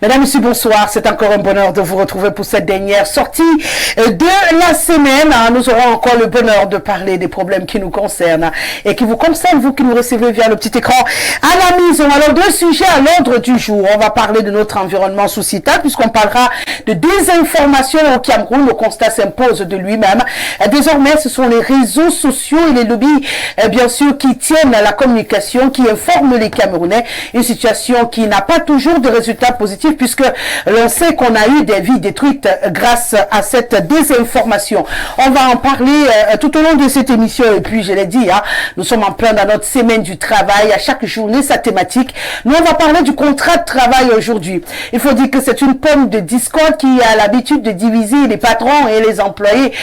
Mesdames, Messieurs, bonsoir. C'est encore un bonheur de vous retrouver pour cette dernière sortie de la semaine. Nous aurons encore le bonheur de parler des problèmes qui nous concernent et qui vous concernent, vous qui nous recevez via le petit écran à la maison. Alors, deux sujets à l'ordre du jour. On va parler de notre environnement sociétal puisqu'on parlera de désinformation au Cameroun. Le constat s'impose de lui-même. Désormais, ce sont les réseaux sociaux et les lobbies, bien sûr, qui tiennent la communication, qui informent les Camerounais. Une situation qui n'a pas toujours de résultats positifs puisque l'on sait qu'on a eu des vies détruites grâce à cette désinformation. On va en parler tout au long de cette émission et puis je l'ai dit, nous sommes en plein dans notre semaine du travail, à chaque journée sa thématique. Nous on va parler du contrat de travail aujourd'hui. Il faut dire que c'est une pomme de discorde qui a l'habitude de diviser les patrons et les employés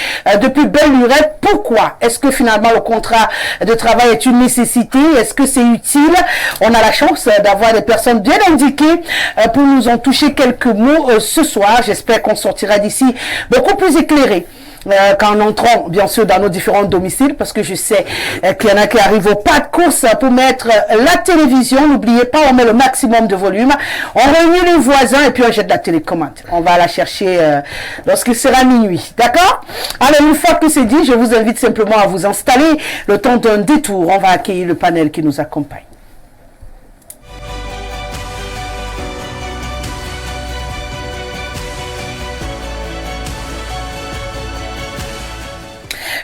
depuis belle lurette. Pourquoi? Est-ce que finalement le contrat de travail est une nécessité? Est-ce que c'est utile? On a la chance d'avoir des personnes bien indiquées pour nous en toucher quelques mots ce soir. J'espère qu'on sortira d'ici beaucoup plus éclairés qu'en entrant bien sûr dans nos différents domiciles, parce que je sais qu'il y en a qui arrivent au pas de course pour mettre la télévision. N'oubliez pas, on met le maximum de volume, on réunit les voisins et puis on jette la télécommande. On va la chercher lorsqu'il sera minuit, d'accord? Alors une fois que c'est dit, je vous invite simplement à vous installer. Le temps d'un détour, on va accueillir le panel qui nous accompagne.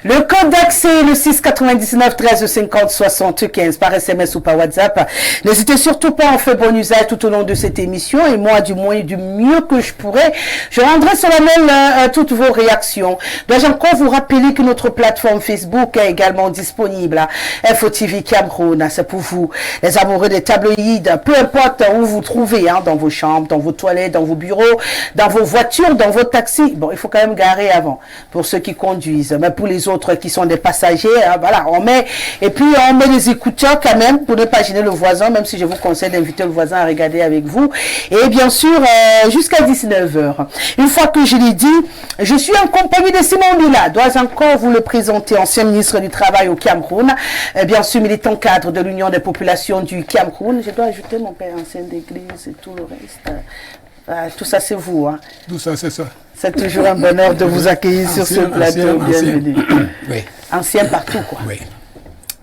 Le code d'accès, le 699 13 50 75 par SMS ou par WhatsApp. N'hésitez surtout pas, on fait bon usage tout au long de cette émission et moi, du moins, du mieux que je pourrais, je rendrai solennellement toutes vos réactions. Dois-je encore vous rappeler que notre plateforme Facebook est également disponible. FOTV Cameroun, c'est pour vous, les amoureux des tabloïds, peu importe où vous trouvez, dans vos chambres, dans vos toilettes, dans vos bureaux, dans vos voitures, dans vos taxis. Bon, il faut quand même garer avant pour ceux qui conduisent, mais pour les autres qui sont des passagers, voilà, on met, et puis on met les écouteurs quand même pour ne pas gêner le voisin, même si je vous conseille d'inviter le voisin à regarder avec vous, et bien sûr jusqu'à 19h. Une fois que je l'ai dit, je suis en compagnie de Simon Mila, dois encore vous le présenter, ancien ministre du Travail au Cameroun, bien sûr militant cadre de l'Union des populations du Cameroun. Je dois ajouter mon père ancien d'église et tout le reste. Tout ça c'est vous, Tout ça c'est ça. C'est toujours un bonheur de vous accueillir sur ce plateau. Bienvenue. Oui. Ancien partout, quoi. Oui.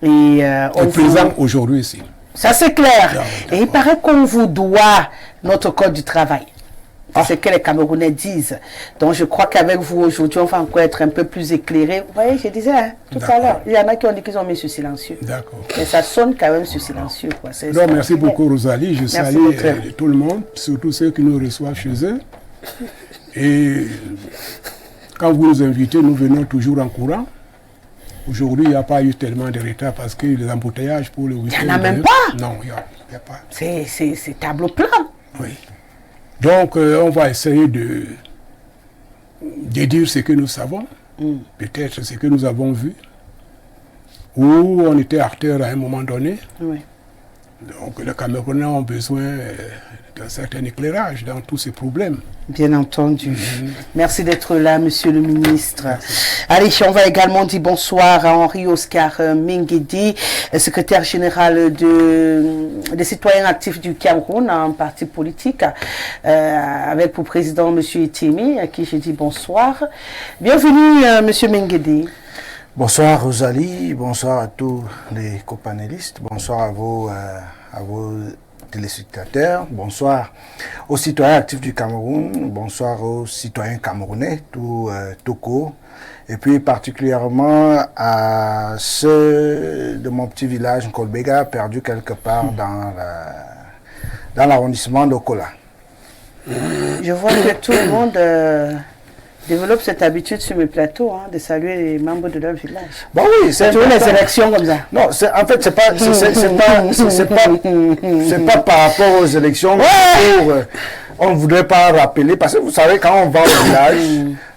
Et présent aujourd'hui ici. Ça c'est clair. Et il paraît qu'on vous doit notre code du travail. C'est ce que les Camerounais disent. Donc je crois qu'avec vous aujourd'hui, on va encore être un peu plus éclairé. Vous voyez, je disais tout à l'heure, il y en a qui ont dit qu'ils ont mis sur silencieux. D'accord. Mais ça sonne quand même sur silencieux, quoi. Non, merci beaucoup Rosalie. Je salue tout le monde, surtout ceux qui nous reçoivent chez eux. Et quand vous nous invitez, nous venons toujours en courant. Aujourd'hui, il n'y a pas eu tellement de retard parce que les embouteillages pour le week-end... Il n'y en a même pas. Non, il n'y a pas. C'est tableau plein. Oui. Donc, on va essayer de dire ce que nous savons, peut-être ce que nous avons vu, où on était acteur à un moment donné. Oui. Donc, les Camerounais ont besoin d'un certain éclairage dans tous ces problèmes. Bien entendu. Merci d'être là, monsieur le ministre. Allez, on va également dire bonsoir à Henri-Oscar Mingedi, secrétaire général des citoyens actifs du Cameroun, un parti politique, avec pour président monsieur Etimi, à qui je dis bonsoir. Bienvenue, monsieur Mingedi. Bonsoir Rosalie, bonsoir à tous les copanélistes, bonsoir à vos téléspectateurs, bonsoir aux citoyens actifs du Cameroun, bonsoir aux citoyens camerounais, tout court, et puis particulièrement à ceux de mon petit village Nkolbega, perdu quelque part dans l'arrondissement d'Okola. Je vois que tout le monde développe cette habitude sur mes plateaux de saluer les membres de leur village. Bon oui, c'est toujours les élections comme ça. Non, en fait c'est pas par rapport aux élections. On ne voudrait pas rappeler parce que vous savez quand on va au village,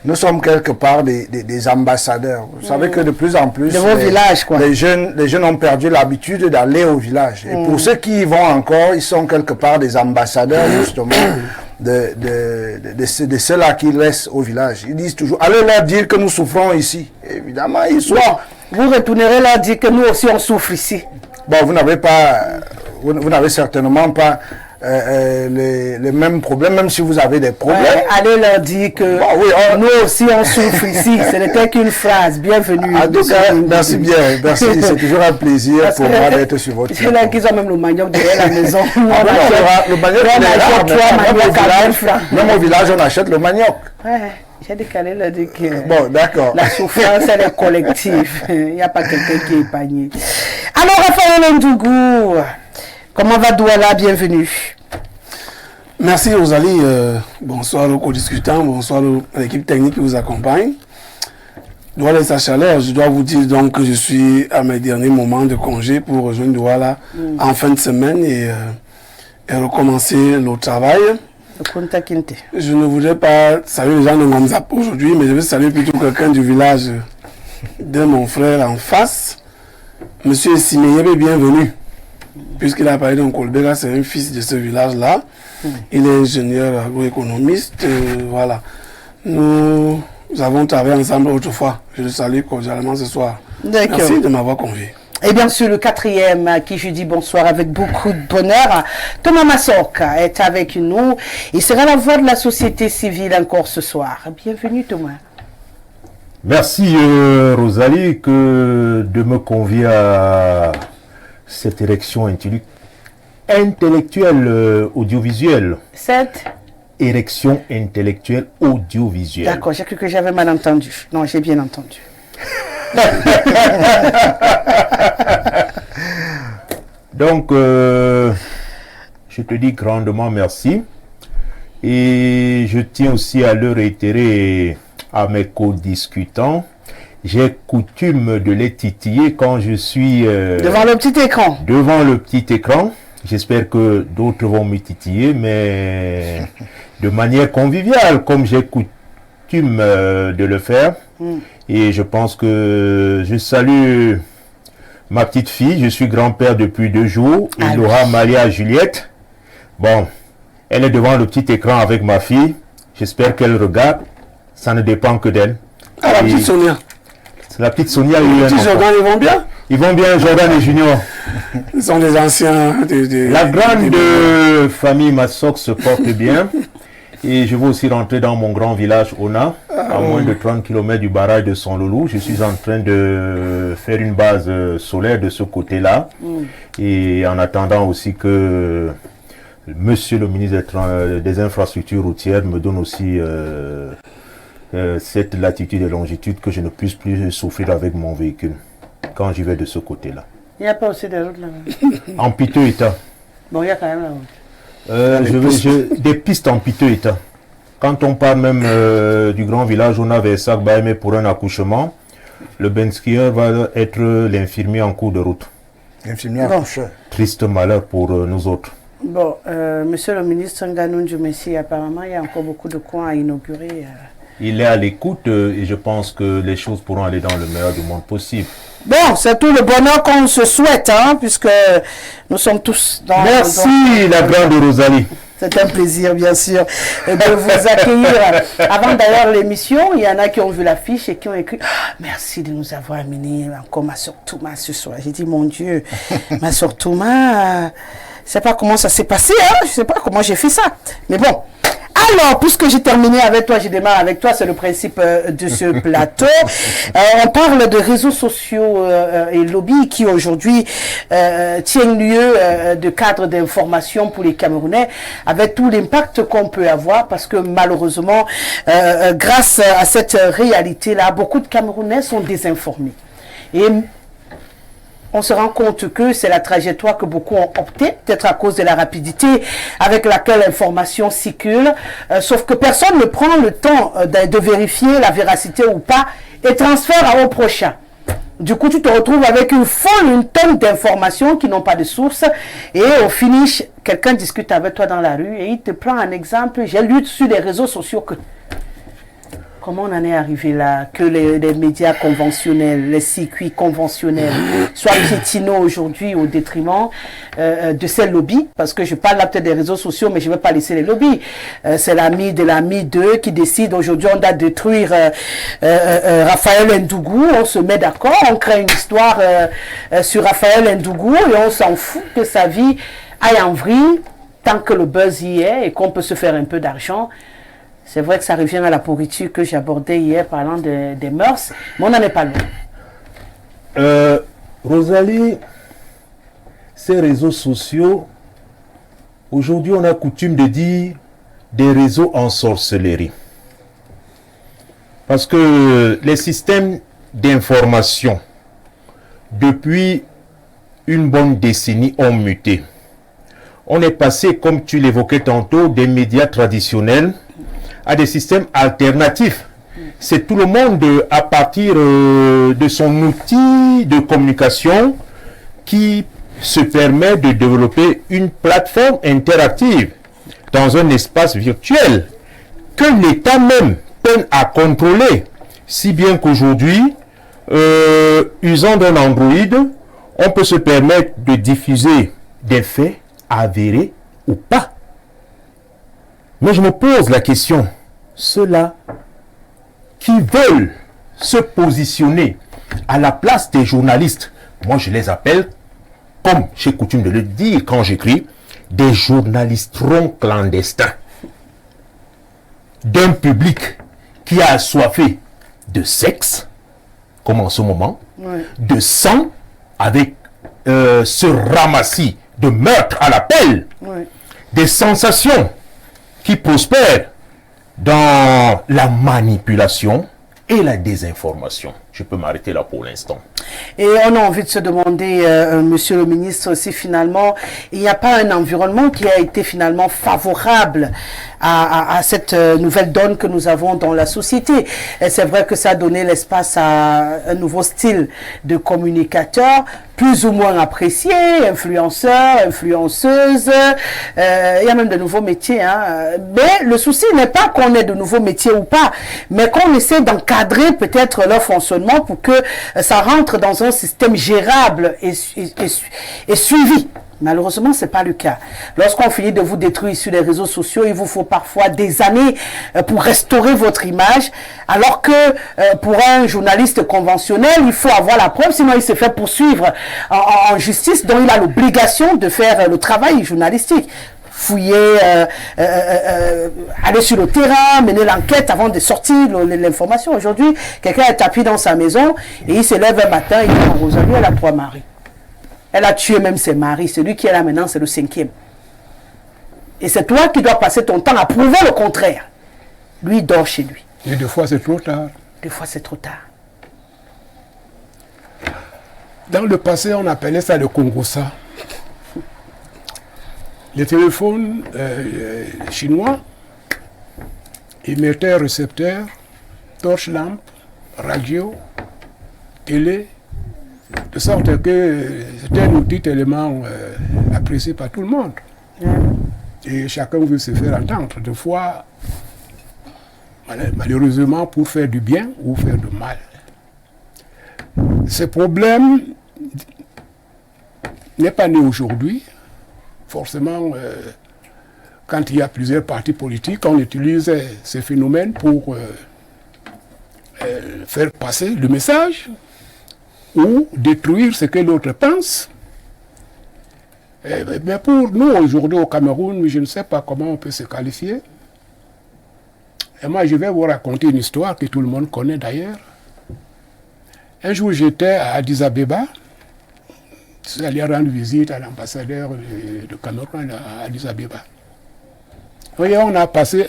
nous sommes quelque part des ambassadeurs. Vous savez que de plus en plus les jeunes ont perdu l'habitude d'aller au village. Et pour ceux qui y vont encore, ils sont quelque part des ambassadeurs justement. De ceux-là qui restent au village. Ils disent toujours, allez leur dire que nous souffrons ici. Évidemment, ils souffrent. Vous retournerez leur dire que nous aussi on souffre ici. Bon, vous n'avez certainement pas les mêmes problèmes, même si vous avez des problèmes. Ouais, allez leur dire que nous aussi on souffre ici. Ce n'était qu'une phrase. Bienvenue. En tout cas, merci bien. Merci. C'est toujours un plaisir pour moi d'être sur votre plateau. C'est là qu'ils ont même le manioc derrière la maison. Le manioc, même au village, on achète le manioc. Ouais. J'ai décalé le dit que bon, d'accord. La souffrance, elle est collective. Il n'y a pas quelqu'un qui est épargné. Alors, Raphaël Ndougou, comment va Douala? Bienvenue. Merci Rosalie. Bonsoir aux co-discutants, bonsoir à l'équipe technique qui vous accompagne. Douala et sa chaleur, je dois vous dire donc que je suis à mes derniers moments de congé pour rejoindre Douala en fin de semaine et recommencer le travail. Je ne voudrais pas saluer les gens de Ngomzap aujourd'hui, mais je vais saluer plutôt quelqu'un du village de mon frère en face. Monsieur Simeyebe, bienvenue. Puisqu'il a parlé d'un Kolbega, c'est un fils de ce village-là. Il est ingénieur agroéconomiste. Voilà. Nous avons travaillé ensemble autrefois. Je le salue cordialement ce soir. Merci de m'avoir convié. Et bien sûr, le quatrième à qui je dis bonsoir avec beaucoup de bonheur, Thomas Massoka est avec nous. Il sera la voix de la société civile encore ce soir. Bienvenue Thomas. Merci Rosalie de me convier à cette élection intellectuelle audiovisuelle. Cette élection intellectuelle audiovisuelle. D'accord, j'ai cru que j'avais mal entendu. Non, j'ai bien entendu. Donc, je te dis grandement merci. Et je tiens aussi à le réitérer à mes co-discutants. J'ai coutume de les titiller quand je suis... devant le petit écran. Devant le petit écran. J'espère que d'autres vont me titiller, mais de manière conviviale, comme j'ai coutume de le faire. Et je pense que je salue ma petite fille. Je suis grand-père depuis 2 jours. Et Laura Maria Juliette. Bon, elle est devant le petit écran avec ma fille. J'espère qu'elle regarde. Ça ne dépend que d'elle. Ah, la petite Sonia. La petite Sonia. Les petits Jordan, ils vont bien? Ils vont bien, Jordan et Junior. Ils sont des anciens. La grande famille Massoc se porte bien. Et je vais aussi rentrer dans mon grand village Ona, à moins de 30 km du barrage de Sonloulou. Je suis en train de faire une base solaire de ce côté-là. Et en attendant aussi que Monsieur le ministre des Infrastructures routières me donne aussi cette latitude et longitude que je ne puisse plus souffrir avec mon véhicule quand j'y vais de ce côté-là. Il n'y a pas aussi des routes là-bas? En piteux état. Bon, il y a quand même la route. Des pistes en piteux état. Quand on parle même du grand village, on a Versac Baïmé pour un accouchement. Le benskieur va être l'infirmier en cours de route. L'infirmier accoucheur. Triste malheur pour nous autres. Bon, monsieur le ministre Nganou Djoumessi, apparemment, il y a encore beaucoup de coins à inaugurer. Il est à l'écoute et je pense que les choses pourront aller dans le meilleur du monde possible. Bon, c'est tout le bonheur qu'on se souhaite, hein, puisque nous sommes tous dans... Merci la grande Rosalie. C'est un plaisir, bien sûr, de vous accueillir. Avant d'ailleurs l'émission, il y en a qui ont vu l'affiche et qui ont écrit « Merci de nous avoir amené encore ma soeur Touma ce soir. » J'ai dit « Mon Dieu, ma soeur Touma, je ne sais pas comment ça s'est passé, hein, je ne sais pas comment j'ai fait ça. Mais bon. Alors, puisque j'ai terminé avec toi, j'ai démarré avec toi, c'est le principe de ce plateau. On parle de réseaux sociaux et lobby qui aujourd'hui tiennent lieu de cadre d'information pour les Camerounais avec tout l'impact qu'on peut avoir parce que malheureusement, grâce à cette réalité-là, beaucoup de Camerounais sont désinformés. Et on se rend compte que c'est la trajectoire que beaucoup ont opté, peut-être à cause de la rapidité avec laquelle l'information circule, sauf que personne ne prend le temps de vérifier la véracité ou pas et transfère au prochain. Du coup, tu te retrouves avec une tonne d'informations qui n'ont pas de source et au finish, quelqu'un discute avec toi dans la rue et il te prend un exemple. J'ai lu sur les réseaux sociaux que... Comment on en est arrivé là, que les médias conventionnels, les circuits conventionnels soient piétinés aujourd'hui au détriment de ces lobbies, parce que je parle là peut-être des réseaux sociaux, mais je ne vais pas laisser les lobbies. C'est l'ami de l'ami d'eux qui décide aujourd'hui on doit détruire Raphaël Ndougou, on se met d'accord, on crée une histoire sur Raphaël Ndougou et on s'en fout que sa vie aille en vrille. tant que le buzz y est et qu'on peut se faire un peu d'argent, c'est vrai que ça revient à la pourriture que j'abordais hier parlant des mœurs, mais on n'en est pas loin. Rosalie, ces réseaux sociaux, aujourd'hui on a coutume de dire des réseaux en sorcellerie. Parce que les systèmes d'information, depuis une bonne décennie, ont muté. On est passé, comme tu l'évoquais tantôt, des médias traditionnels à des systèmes alternatifs. C'est tout le monde, à partir de son outil de communication, qui se permet de développer une plateforme interactive dans un espace virtuel que l'État même peine à contrôler, si bien qu'aujourd'hui, usant d'un Android, on peut se permettre de diffuser des faits avérés ou pas. Mais je me pose la question, ceux-là qui veulent se positionner à la place des journalistes, moi je les appelle, comme j'ai coutume de le dire quand j'écris, des journalistrons clandestins d'un public qui a assoiffé de sexe, comme en ce moment, de sang, avec ce ramassis de meurtres à la pelle, des sensations qui prospèrent dans la manipulation et la désinformation. Je peux m'arrêter là pour l'instant. Et on a envie de se demander, monsieur le ministre, si finalement, il n'y a pas un environnement qui a été finalement favorable à cette nouvelle donne que nous avons dans la société. Et c'est vrai que ça a donné l'espace à un nouveau style de communicateur, plus ou moins apprécié, influenceurs, influenceuses, il y a même de nouveaux métiers. Hein. Mais le souci n'est pas qu'on ait de nouveaux métiers ou pas, mais qu'on essaie d'encadrer peut-être leur fonctionnement pour que ça rentre dans un système gérable et suivi. Malheureusement, ce n'est pas le cas. Lorsqu'on finit de vous détruire sur les réseaux sociaux, il vous faut parfois des années pour restaurer votre image, alors que pour un journaliste conventionnel, il faut avoir la preuve, sinon il se fait poursuivre en justice, dont il a l'obligation de faire le travail journalistique. Fouiller, aller sur le terrain, mener l'enquête avant de sortir l'information. Aujourd'hui, quelqu'un est tapis dans sa maison et il se lève un matin et il dit « Rosalie, elle a 3 maris. Elle a tué même ses maris. Celui qui est là maintenant, c'est le 5e. Et c'est toi qui dois passer ton temps à prouver le contraire. Lui, il dort chez lui. » Et des fois, c'est trop tard. Des fois, c'est trop tard. Dans le passé, on appelait ça le Congossa. Les téléphones chinois, ils mettaient récepteur, torche-lampe, radio, télé, de sorte que c'était un outil tellement apprécié par tout le monde. Et chacun veut se faire entendre. Des fois, malheureusement, pour faire du bien ou faire du mal. Ce problème n'est pas né aujourd'hui. Forcément, quand il y a plusieurs partis politiques, on utilise ces phénomènes pour faire passer le message ou détruire ce que l'autre pense. Mais pour nous, aujourd'hui au Cameroun, je ne sais pas comment on peut se qualifier. Et moi, je vais vous raconter une histoire que tout le monde connaît d'ailleurs. Un jour, j'étais à Addis Abeba. Je suis allé rendre visite à l'ambassadeur de Cameroun à Addis Abeba. Et on a passé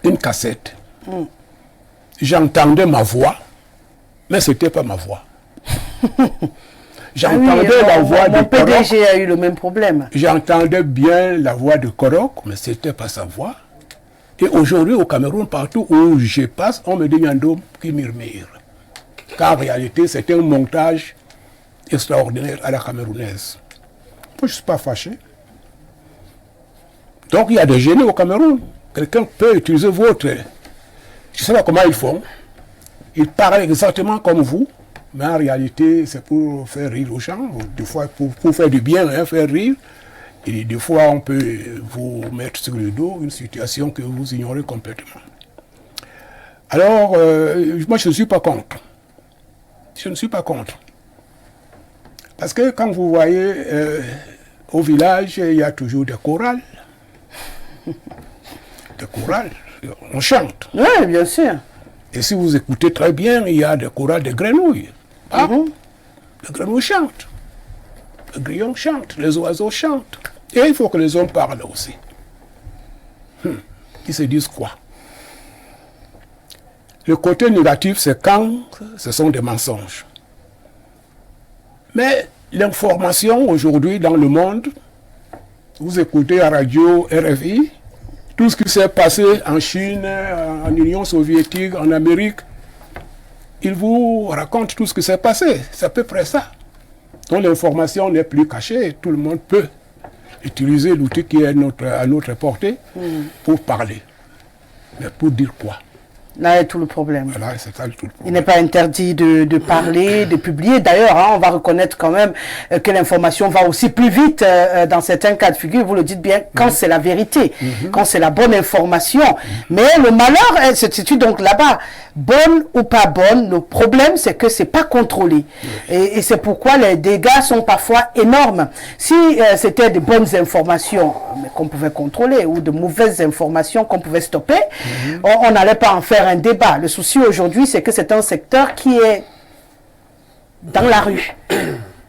une cassette. J'entendais ma voix, mais ce n'était pas ma voix. J'entendais la voix de Korok. Mon PDG a eu le même problème. J'entendais bien la voix de Korok, mais ce n'était pas sa voix. Et aujourd'hui, au Cameroun, partout où je passe, on me dit Yandom qui murmure. Car en réalité, c'est un montage extraordinaire à la camerounaise. Moi, je ne suis pas fâché. Donc, il y a des génies au Cameroun. Quelqu'un peut utiliser votre... Je ne sais pas comment ils font. Ils parlent exactement comme vous, mais en réalité, c'est pour faire rire aux gens. Des fois, pour faire du bien, hein, faire rire. Et des fois, on peut vous mettre sur le dos une situation que vous ignorez complètement. Alors, moi, je ne suis pas contre. Je ne suis pas contre. Parce que quand vous voyez au village, il y a toujours des chorales. Des chorales, on chante. Oui, bien sûr. Et si vous écoutez très bien, il y a des chorales de grenouilles. Ah, les grenouilles chantent. Les grillons chantent, les oiseaux chantent. Et il faut que les hommes parlent aussi. Ils se disent quoi? Le côté négatif, c'est quand ce sont des mensonges. Mais l'information aujourd'hui dans le monde, vous écoutez à radio RFI, tout ce qui s'est passé en Chine, en Union soviétique, en Amérique, ils vous racontent tout ce qui s'est passé. C'est à peu près ça. Donc l'information n'est plus cachée, tout le monde peut utiliser l'outil qui est à notre portée pour parler. Mais pour dire quoi? Là est tout le problème. Voilà, c'est ça tout le problème. Il n'est pas interdit de parler, de publier. D'ailleurs, on va reconnaître quand même que l'information va aussi plus vite dans certains cas de figure. Vous le dites bien, quand c'est la vérité, quand c'est la bonne information. Mais le malheur se situe donc là-bas. Bonne ou pas bonne, le problème c'est que c'est pas contrôlé. Et c'est pourquoi les dégâts sont parfois énormes. Si c'était de bonnes informations qu'on pouvait contrôler ou de mauvaises informations qu'on pouvait stopper, on n'allait pas en faire un débat. Le souci aujourd'hui, c'est que c'est un secteur qui est dans la rue.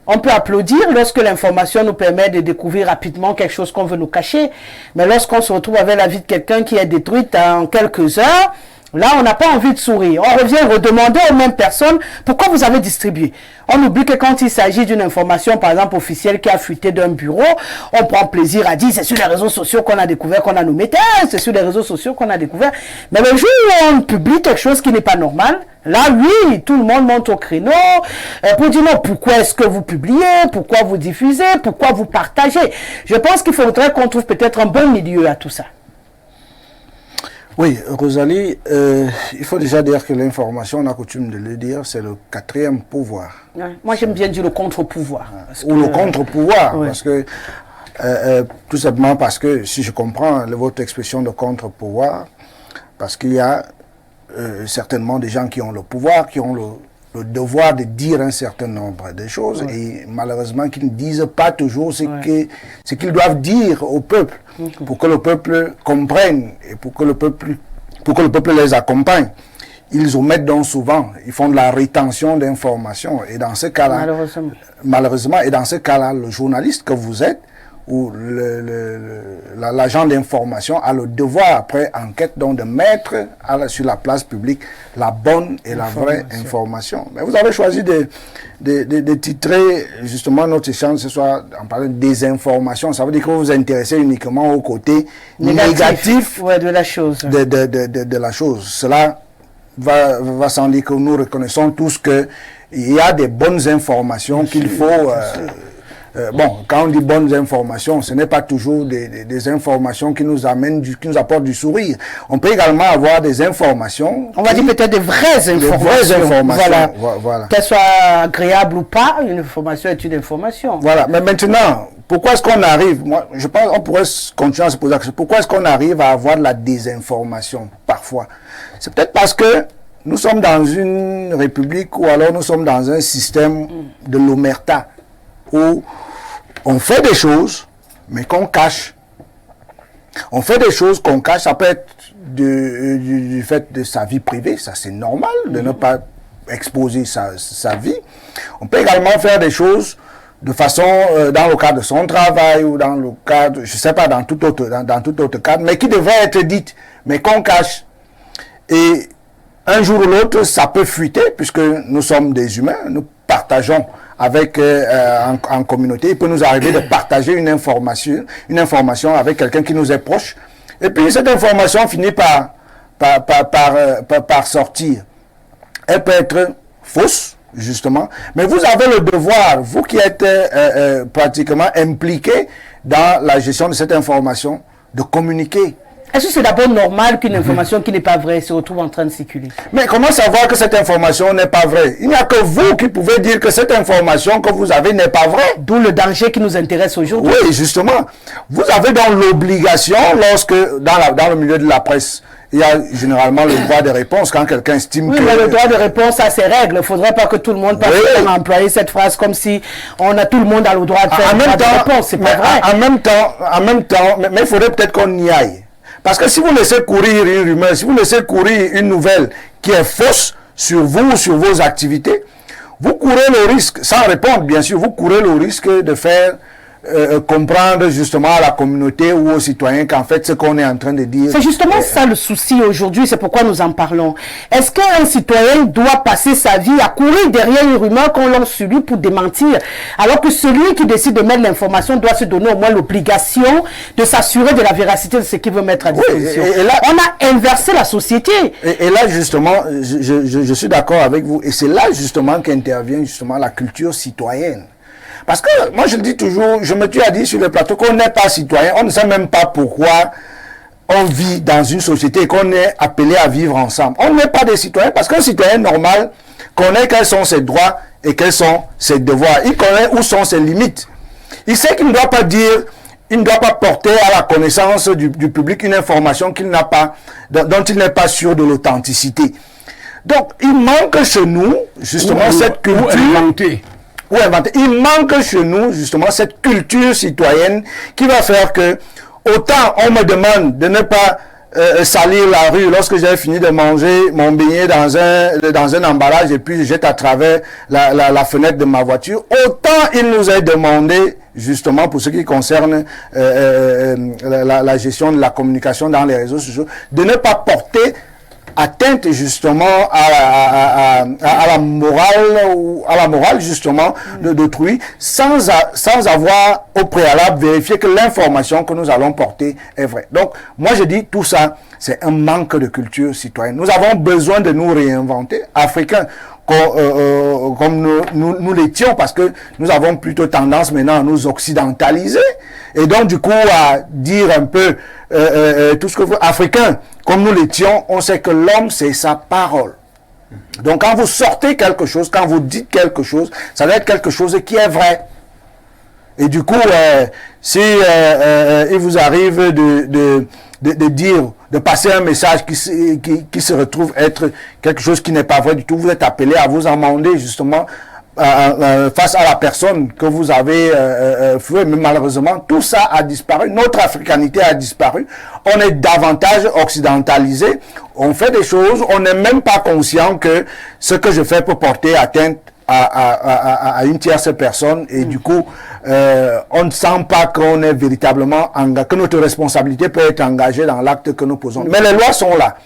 On peut applaudir lorsque l'information nous permet de découvrir rapidement quelque chose qu'on veut nous cacher, mais lorsqu'on se retrouve avec la vie de quelqu'un qui est détruite en quelques heures, là, on n'a pas envie de sourire. On revient redemander aux mêmes personnes pourquoi vous avez distribué. On oublie que quand il s'agit d'une information, par exemple, officielle qui a fuité d'un bureau, on prend plaisir à dire c'est sur les réseaux sociaux qu'on a découvert qu'on a nommé tel, c'est sur les réseaux sociaux qu'on a découvert. Mais le jour où on publie quelque chose qui n'est pas normal, là, oui, tout le monde monte au créneau pour dire non, pourquoi est-ce que vous publiez, pourquoi vous diffusez, pourquoi vous partagez. Je pense qu'il faudrait qu'on trouve peut-être un bon milieu à tout ça. Oui, Rosalie, il faut déjà dire que l'information, on a coutume de le dire, c'est le quatrième pouvoir. Ouais. Moi, j'aime bien dire le contre-pouvoir. Ou le contre-pouvoir, parce que, tout simplement parce que, si je comprends votre expression de contre-pouvoir, parce qu'il y a certainement des gens qui ont le pouvoir, qui ont le devoir de dire un certain nombre de choses, et malheureusement qui ne disent pas toujours ce qu'ils doivent dire au peuple, pour que le peuple comprenne et pour que le peuple les accompagne. Ils omettent donc souvent, ils font de la rétention d'informations, et dans ce cas-là, malheureusement, et dans ce cas-là, le journaliste que vous êtes, ou l'agent d'information a le devoir, après enquête, donc de mettre sur la place publique la bonne et la vraie information. Mais vous avez choisi de titrer justement notre échange ce soir en parlant de désinformation. Ça veut dire que vous vous intéressez uniquement au côté négatif de la chose. De la chose. Cela va sans dire que nous reconnaissons tous qu'il y a des bonnes informations qu'il faut... bon, quand on dit bonnes informations, ce n'est pas toujours des informations qui nous amènent, qui nous apportent du sourire. On peut également avoir des informations... On va dire peut-être des vraies informations. Des vraies informations, voilà. Qu'elles soient agréables ou pas, une information est une information. Voilà, mais maintenant, pourquoi est-ce qu'on arrive... Moi, je pense qu'on pourrait continuer à se poser la question. Pourquoi est-ce qu'on arrive à avoir de la désinformation, parfois? C'est peut-être parce que nous sommes dans une république ou alors nous sommes dans un système de l'omerta, où on fait des choses, mais qu'on cache. On fait des choses qu'on cache, ça peut être du fait de sa vie privée, ça c'est normal, de ne pas exposer sa vie. On peut également faire des choses de façon, dans le cadre de son travail, ou dans le cadre, je ne sais pas, dans tout autre cadre, mais qui devrait être dites, mais qu'on cache. Et un jour ou l'autre, ça peut fuiter, puisque nous sommes des humains, nous partageons avec en communauté. Il peut nous arriver de partager une information avec quelqu'un qui nous est proche, et puis cette information finit par sortir. Elle peut être fausse, justement, mais vous avez le devoir, vous qui êtes pratiquement impliqué dans la gestion de cette information, de communiquer. Est-ce que c'est d'abord normal qu'une information qui n'est pas vraie se retrouve en train de circuler? Mais comment savoir que cette information n'est pas vraie? Il n'y a que vous qui pouvez dire que cette information que vous avez n'est pas vraie. D'où le danger qui nous intéresse aujourd'hui. Oui, justement. Vous avez donc l'obligation, lorsque dans le milieu de la presse, il y a généralement le droit de réponse quand quelqu'un estime que... Oui, mais le droit de réponse a ses règles. Il ne faudrait pas que tout le monde passe à employer cette phrase comme si tout le monde a le droit de faire de réponse. C'est pas vrai. En même temps, mais il faudrait peut-être qu'on y aille. Parce que si vous laissez courir une rumeur, si vous laissez courir une nouvelle qui est fausse sur vous ou sur vos activités, vous courez le risque, sans répondre bien sûr, vous courez le risque de faire comprendre justement à la communauté ou aux citoyens qu'en fait ce qu'on est en train de dire... C'est justement ça le souci aujourd'hui, c'est pourquoi nous en parlons. Est-ce qu'un citoyen doit passer sa vie à courir derrière une rumeur qu'on lance sur lui pour démentir, alors que celui qui décide de mettre l'information doit se donner au moins l'obligation de s'assurer de la véracité de ce qu'il veut mettre à disposition. Et là, on a inversé la société. Et là justement, je suis d'accord avec vous, et c'est là justement qu'intervient justement la culture citoyenne. Parce que moi je le dis toujours, je me suis dit sur le plateau qu'on n'est pas citoyen, on ne sait même pas pourquoi on vit dans une société et qu'on est appelé à vivre ensemble. On n'est pas des citoyens parce qu'un citoyen normal connaît quels sont ses droits et quels sont ses devoirs. Il connaît où sont ses limites. Il sait qu'il ne doit pas dire, il ne doit pas porter à la connaissance du public une information qu'il n'a pas, dont il n'est pas sûr de l'authenticité. Donc il manque chez nous justement cette culture. Il manque chez nous justement cette culture citoyenne qui va faire que autant on me demande de ne pas salir la rue lorsque j'ai fini de manger mon beignet dans un emballage et puis je jette à travers la fenêtre de ma voiture, autant il nous est demandé justement pour ce qui concerne la gestion de la communication dans les réseaux sociaux de ne pas porter atteinte justement à la morale justement d'autrui sans avoir au préalable vérifié que l'information que nous allons porter est vraie. Donc moi je dis tout ça c'est un manque de culture citoyenne. Nous avons besoin de nous réinventer, africains comme nous l'étions, parce que nous avons plutôt tendance maintenant à nous occidentaliser et donc du coup à dire un peu tout ce que vous africains comme nous l'étions, on sait que l'homme c'est sa parole. Donc quand vous sortez quelque chose, quand vous dites quelque chose, ça doit être quelque chose qui est vrai. Et du coup si il vous arrive de dire, de passer un message qui se retrouve être quelque chose qui n'est pas vrai du tout, vous êtes appelé à vous amender justement face à la personne que vous avez fouée. Mais malheureusement, tout ça a disparu. Notre africanité a disparu. On est davantage occidentalisé. On fait des choses, on n'est même pas conscient que ce que je fais peut porter atteinte à une tierce personne. Et du coup, on ne sent pas qu'on est véritablement engagé, que notre responsabilité peut être engagée dans l'acte que nous posons. Mais les lois sont là.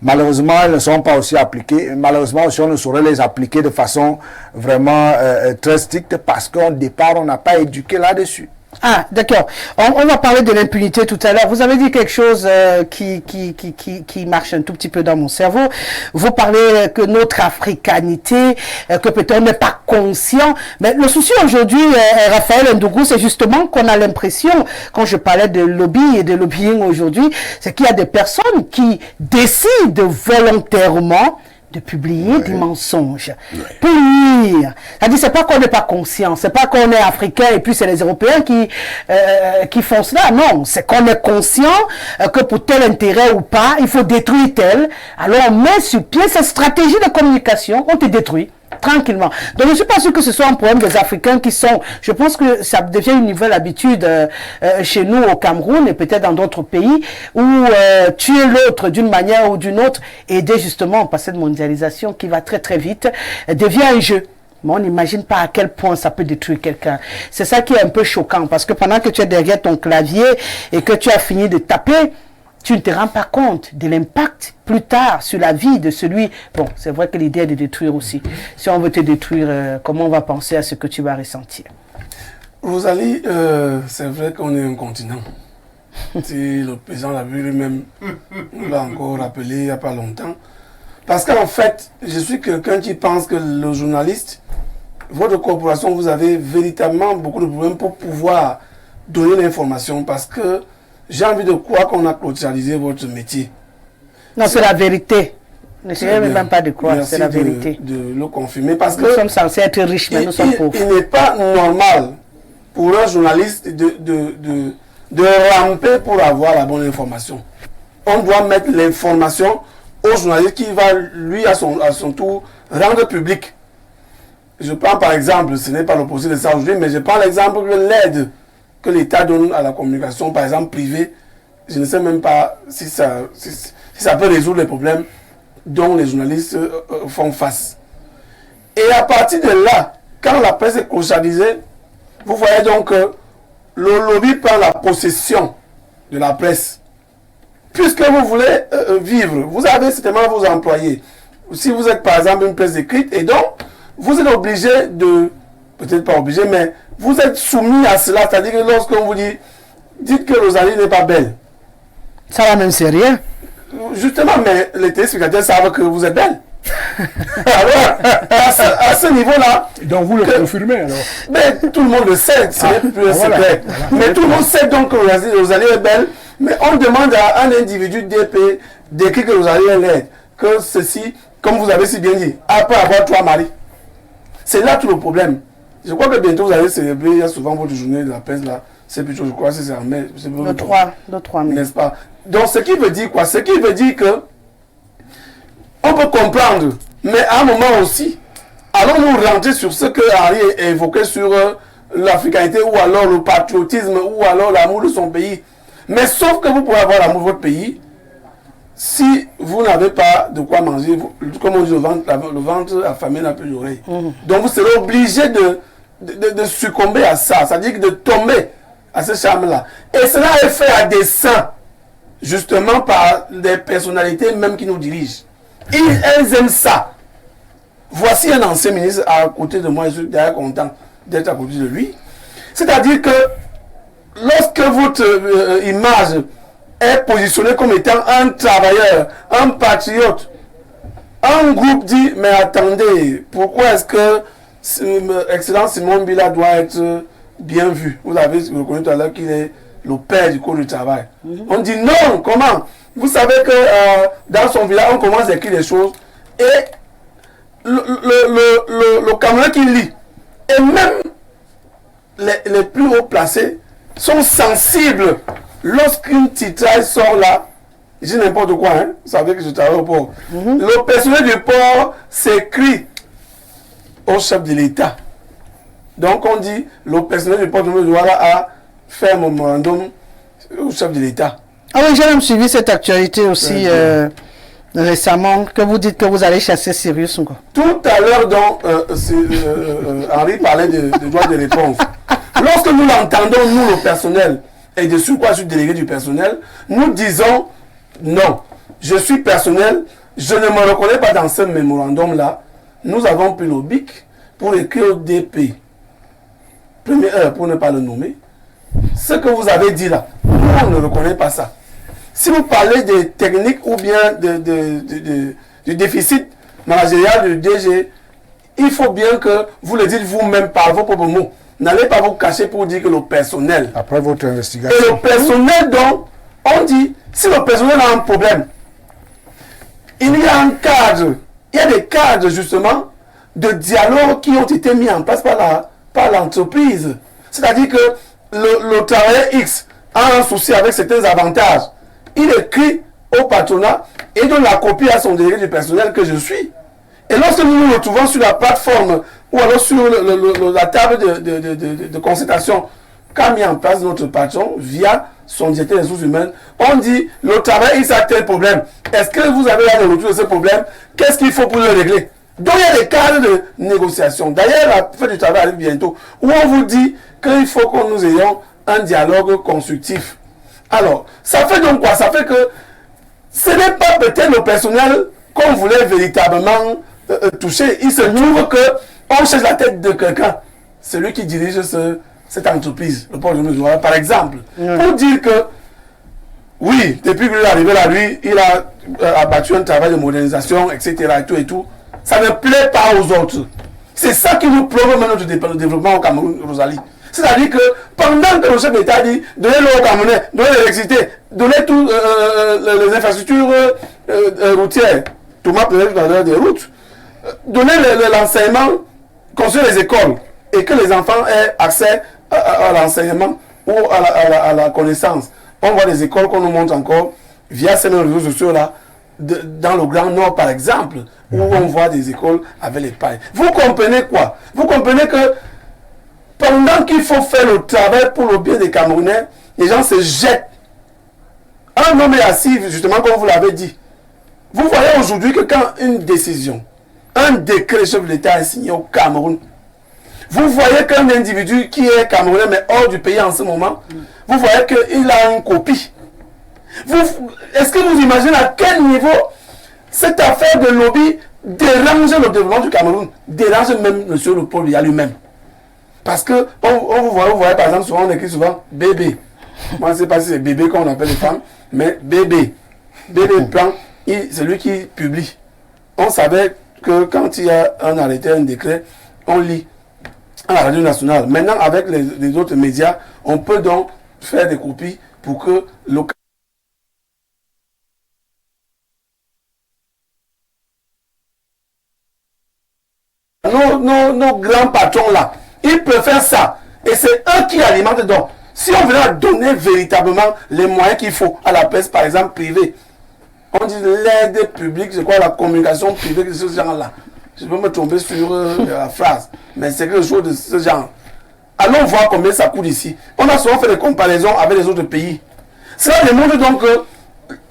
Malheureusement, elles ne sont pas aussi appliquées. Malheureusement aussi, on ne saurait les appliquer de façon vraiment très stricte parce qu'au départ, on n'a pas éduqué là-dessus. Ah, d'accord. On va parler de l'impunité tout à l'heure. Vous avez dit quelque chose qui marche un tout petit peu dans mon cerveau. Vous parlez que notre africanité, que peut-être on n'est pas conscient. Mais le souci aujourd'hui, Raphaël Ndougou, c'est justement qu'on a l'impression, quand je parlais de lobby et de lobbying aujourd'hui, c'est qu'il y a des personnes qui décident volontairement de publier des mensonges pour nuire. C'est-à-dire, c'est pas qu'on n'est pas conscient, c'est pas qu'on est africain et puis c'est les Européens qui font cela. Non, c'est qu'on est conscient que pour tel intérêt ou pas, il faut détruire tel. Alors on met sur pied cette stratégie de communication, on te détruit tranquillement. Donc je ne suis pas sûr que ce soit un problème des Africains qui sont... Je pense que ça devient une nouvelle habitude chez nous au Cameroun et peut-être dans d'autres pays où tuer l'autre d'une manière ou d'une autre, aider justement par cette mondialisation qui va très très vite, devient un jeu. Mais on n'imagine pas à quel point ça peut détruire quelqu'un. C'est ça qui est un peu choquant parce que pendant que tu es derrière ton clavier et que tu as fini de taper, tu ne te rends pas compte de l'impact plus tard sur la vie de celui... Bon, c'est vrai que l'idée est de détruire aussi. Si on veut te détruire, comment on va penser à ce que tu vas ressentir? Rosalie, c'est vrai qu'on est un continent. Si le président l'a vu lui-même, l'a encore rappelé il n'y a pas longtemps. Parce qu'en fait, je suis quelqu'un qui pense que le journaliste, votre corporation, vous avez véritablement beaucoup de problèmes pour pouvoir donner l'information parce que j'ai envie de croire qu'on a clôturalisé votre métier. Non, c'est la vérité. Ne sais même pas de quoi, c'est la vérité. De le confirmer parce que nous sommes censés être riches, mais nous sommes pauvres. Il n'est pas normal pour un journaliste de ramper pour avoir la bonne information. on doit mettre l'information au journaliste qui va, lui, à son tour, rendre public. Je prends par exemple, ce n'est pas l'opposé de ça aujourd'hui, mais je prends l'exemple de l'aide que l'État donne à la communication, par exemple privée. Je ne sais même pas si ça peut résoudre les problèmes dont les journalistes font face. Et à partir de là, quand la presse est clochardisée, vous voyez donc que le lobby prend la possession de la presse. Puisque vous voulez vivre, vous avez certainement vos employés. Si vous êtes par exemple une presse écrite, et donc vous êtes obligé de, peut-être pas obligé, mais vous êtes soumis à cela. C'est-à-dire que lorsqu'on vous dit, dites que Rosalie n'est pas belle. Ça va même, c'est rien. Justement, mais les téléspectateurs savent que vous êtes belle. Alors, à ce niveau-là... Donc vous le confirmez alors? Mais tout le monde le sait, c'est plus un secret. Mais tout le monde sait donc que Rosalie est belle, mais on demande à un individu d'épée d'écrire que Rosalie est laide, que ceci, comme vous avez si bien dit, après avoir 3 maris. C'est là tout le problème. Je crois que bientôt vous allez célébrer, il y a souvent votre journée de la presse là, c'est plutôt, je crois, c'est en mai. Le 3 mai. N'est-ce pas? Donc ce qui veut dire quoi? Ce qui veut dire que on peut comprendre, mais à un moment aussi, allons-nous rentrer sur ce que Henri a évoqué sur l'africanité, ou alors le patriotisme, ou alors l'amour de son pays. Mais sauf que vous pouvez avoir l'amour de votre pays, si vous n'avez pas de quoi manger, comme on dit, le ventre affamé n'a plus d'oreille. Donc vous serez obligé de succomber à ça, c'est-à-dire de tomber à ce charme-là. Et cela est fait à dessein, justement par des personnalités même qui nous dirigent. Elles aiment ça. Voici un ancien ministre à côté de moi, je suis d'ailleurs content d'être à côté de lui. C'est-à-dire que lorsque votre image est positionnée comme étant un travailleur, un patriote, un groupe dit, mais attendez, pourquoi est-ce que Excellence Simon Bila doit être bien vu? Vous avez reconnu tout à l'heure qu'il est le père du Code du travail. On dit non, comment? Vous savez que dans son village, on commence à écrire des choses et le Camerounais qui lit, et même les plus haut placés sont sensibles lorsqu'une titraille sort là. Je dis n'importe quoi, hein? Vous savez que je travaille au port. Le personnel du port s'écrit au chef de l'État. Donc on dit, le personnel du port de Douala a fait un mémorandum au chef de l'État. Ah oui, j'ai même suivi cette actualité aussi récemment, que vous dites que vous allez chasser Sirius. Tout à l'heure, donc, Henri parlait de droit de réponse. Lorsque nous l'entendons, nous, le personnel, et de surcroît, je suis délégué du personnel, nous disons non, je suis personnel, je ne me reconnais pas dans ce mémorandum-là. Nous avons pris le BIC pour écrire au DP. Première heure, pour ne pas le nommer. Ce que vous avez dit là, nous, on ne reconnaît pas ça. Si vous parlez des techniques ou bien du déficit managérial du DG, il faut bien que vous le dites vous-même par vos propres mots. N'allez pas vous cacher pour dire que le personnel... Après votre investigation. Et le personnel, donc, on dit, si le personnel a un problème, il y a un cadre, il y a des cadres justement de dialogue qui ont été mis en place par l'entreprise. C'est-à-dire que le travailleur X a un souci avec certains avantages. Il écrit au patronat et donne la copie à son délégué du personnel que je suis. Et lorsque nous nous retrouvons sur la plateforme ou alors sur la table de concertation qu'a mis en place notre patron via son directeur des ressources humaines, on dit le travail il a tel problème. Est-ce que vous avez là le retour de ce problème? Qu'est-ce qu'il faut pour le régler? Donc il y a des cadres de négociation. D'ailleurs, la fête du travail arrive bientôt où on vous dit qu'il faut que nous ayons un dialogue constructif. Alors, ça fait donc quoi? Ça fait que ce n'est pas peut-être le personnel qu'on voulait véritablement toucher. Il se trouve qu'on cherche la tête de quelqu'un, celui qui dirige cette entreprise, le port de Douala, par exemple, pour dire que, oui, depuis qu'il est arrivé là, lui, il a abattu un travail de modernisation, etc. et tout. Ça ne plaît pas aux autres. C'est ça qui nous provoque notre développement au Cameroun, Rosalie. C'est-à-dire que pendant que le chef d'État dit donnez l'eau au Camerounais, donnez l'électricité, donnez toutes les infrastructures routières, Thomas parlait tout à l'heure des routes, donnez l'enseignement, construire les écoles et que les enfants aient accès à l'enseignement ou à la connaissance. On voit des écoles qu'on nous montre encore via ces mêmes réseaux sociaux-là, dans le Grand Nord par exemple, où on voit des écoles avec les pailles. Vous comprenez quoi? Vous comprenez que pendant qu'il faut faire le travail pour le bien des Camerounais, les gens se jettent. Un homme est assis, justement comme vous l'avez dit. Vous voyez aujourd'hui que quand une décision, un décret chef de l'État est signé au Cameroun, vous voyez qu'un individu qui est camerounais mais hors du pays en ce moment, vous voyez qu'il a une copie. Est-ce que vous imaginez à quel niveau cette affaire de lobby dérange le développement du Cameroun, dérange même M. le Paul Biya lui-même? Parce que vous voyez par exemple, souvent on écrit souvent bébé. Moi je ne sais pas si c'est bébé qu'on appelle les femmes, mais bébé. Bébé Plan, c'est lui qui publie. On savait que quand il y a un arrêté, un décret, on lit à la radio nationale. Maintenant, avec les autres médias, on peut donc faire des copies pour que le nos grands patrons là, ils peuvent faire ça. Et c'est eux qui alimentent donc. Si on venait à donner véritablement les moyens qu'il faut à la presse, par exemple privée, on dit l'aide publique, c'est quoi la communication privée de ce genre-là. Je peux me tromper sur la phrase, mais c'est quelque chose de ce genre. Allons voir combien ça coûte ici. On a souvent fait des comparaisons avec les autres pays. Cela démontre donc que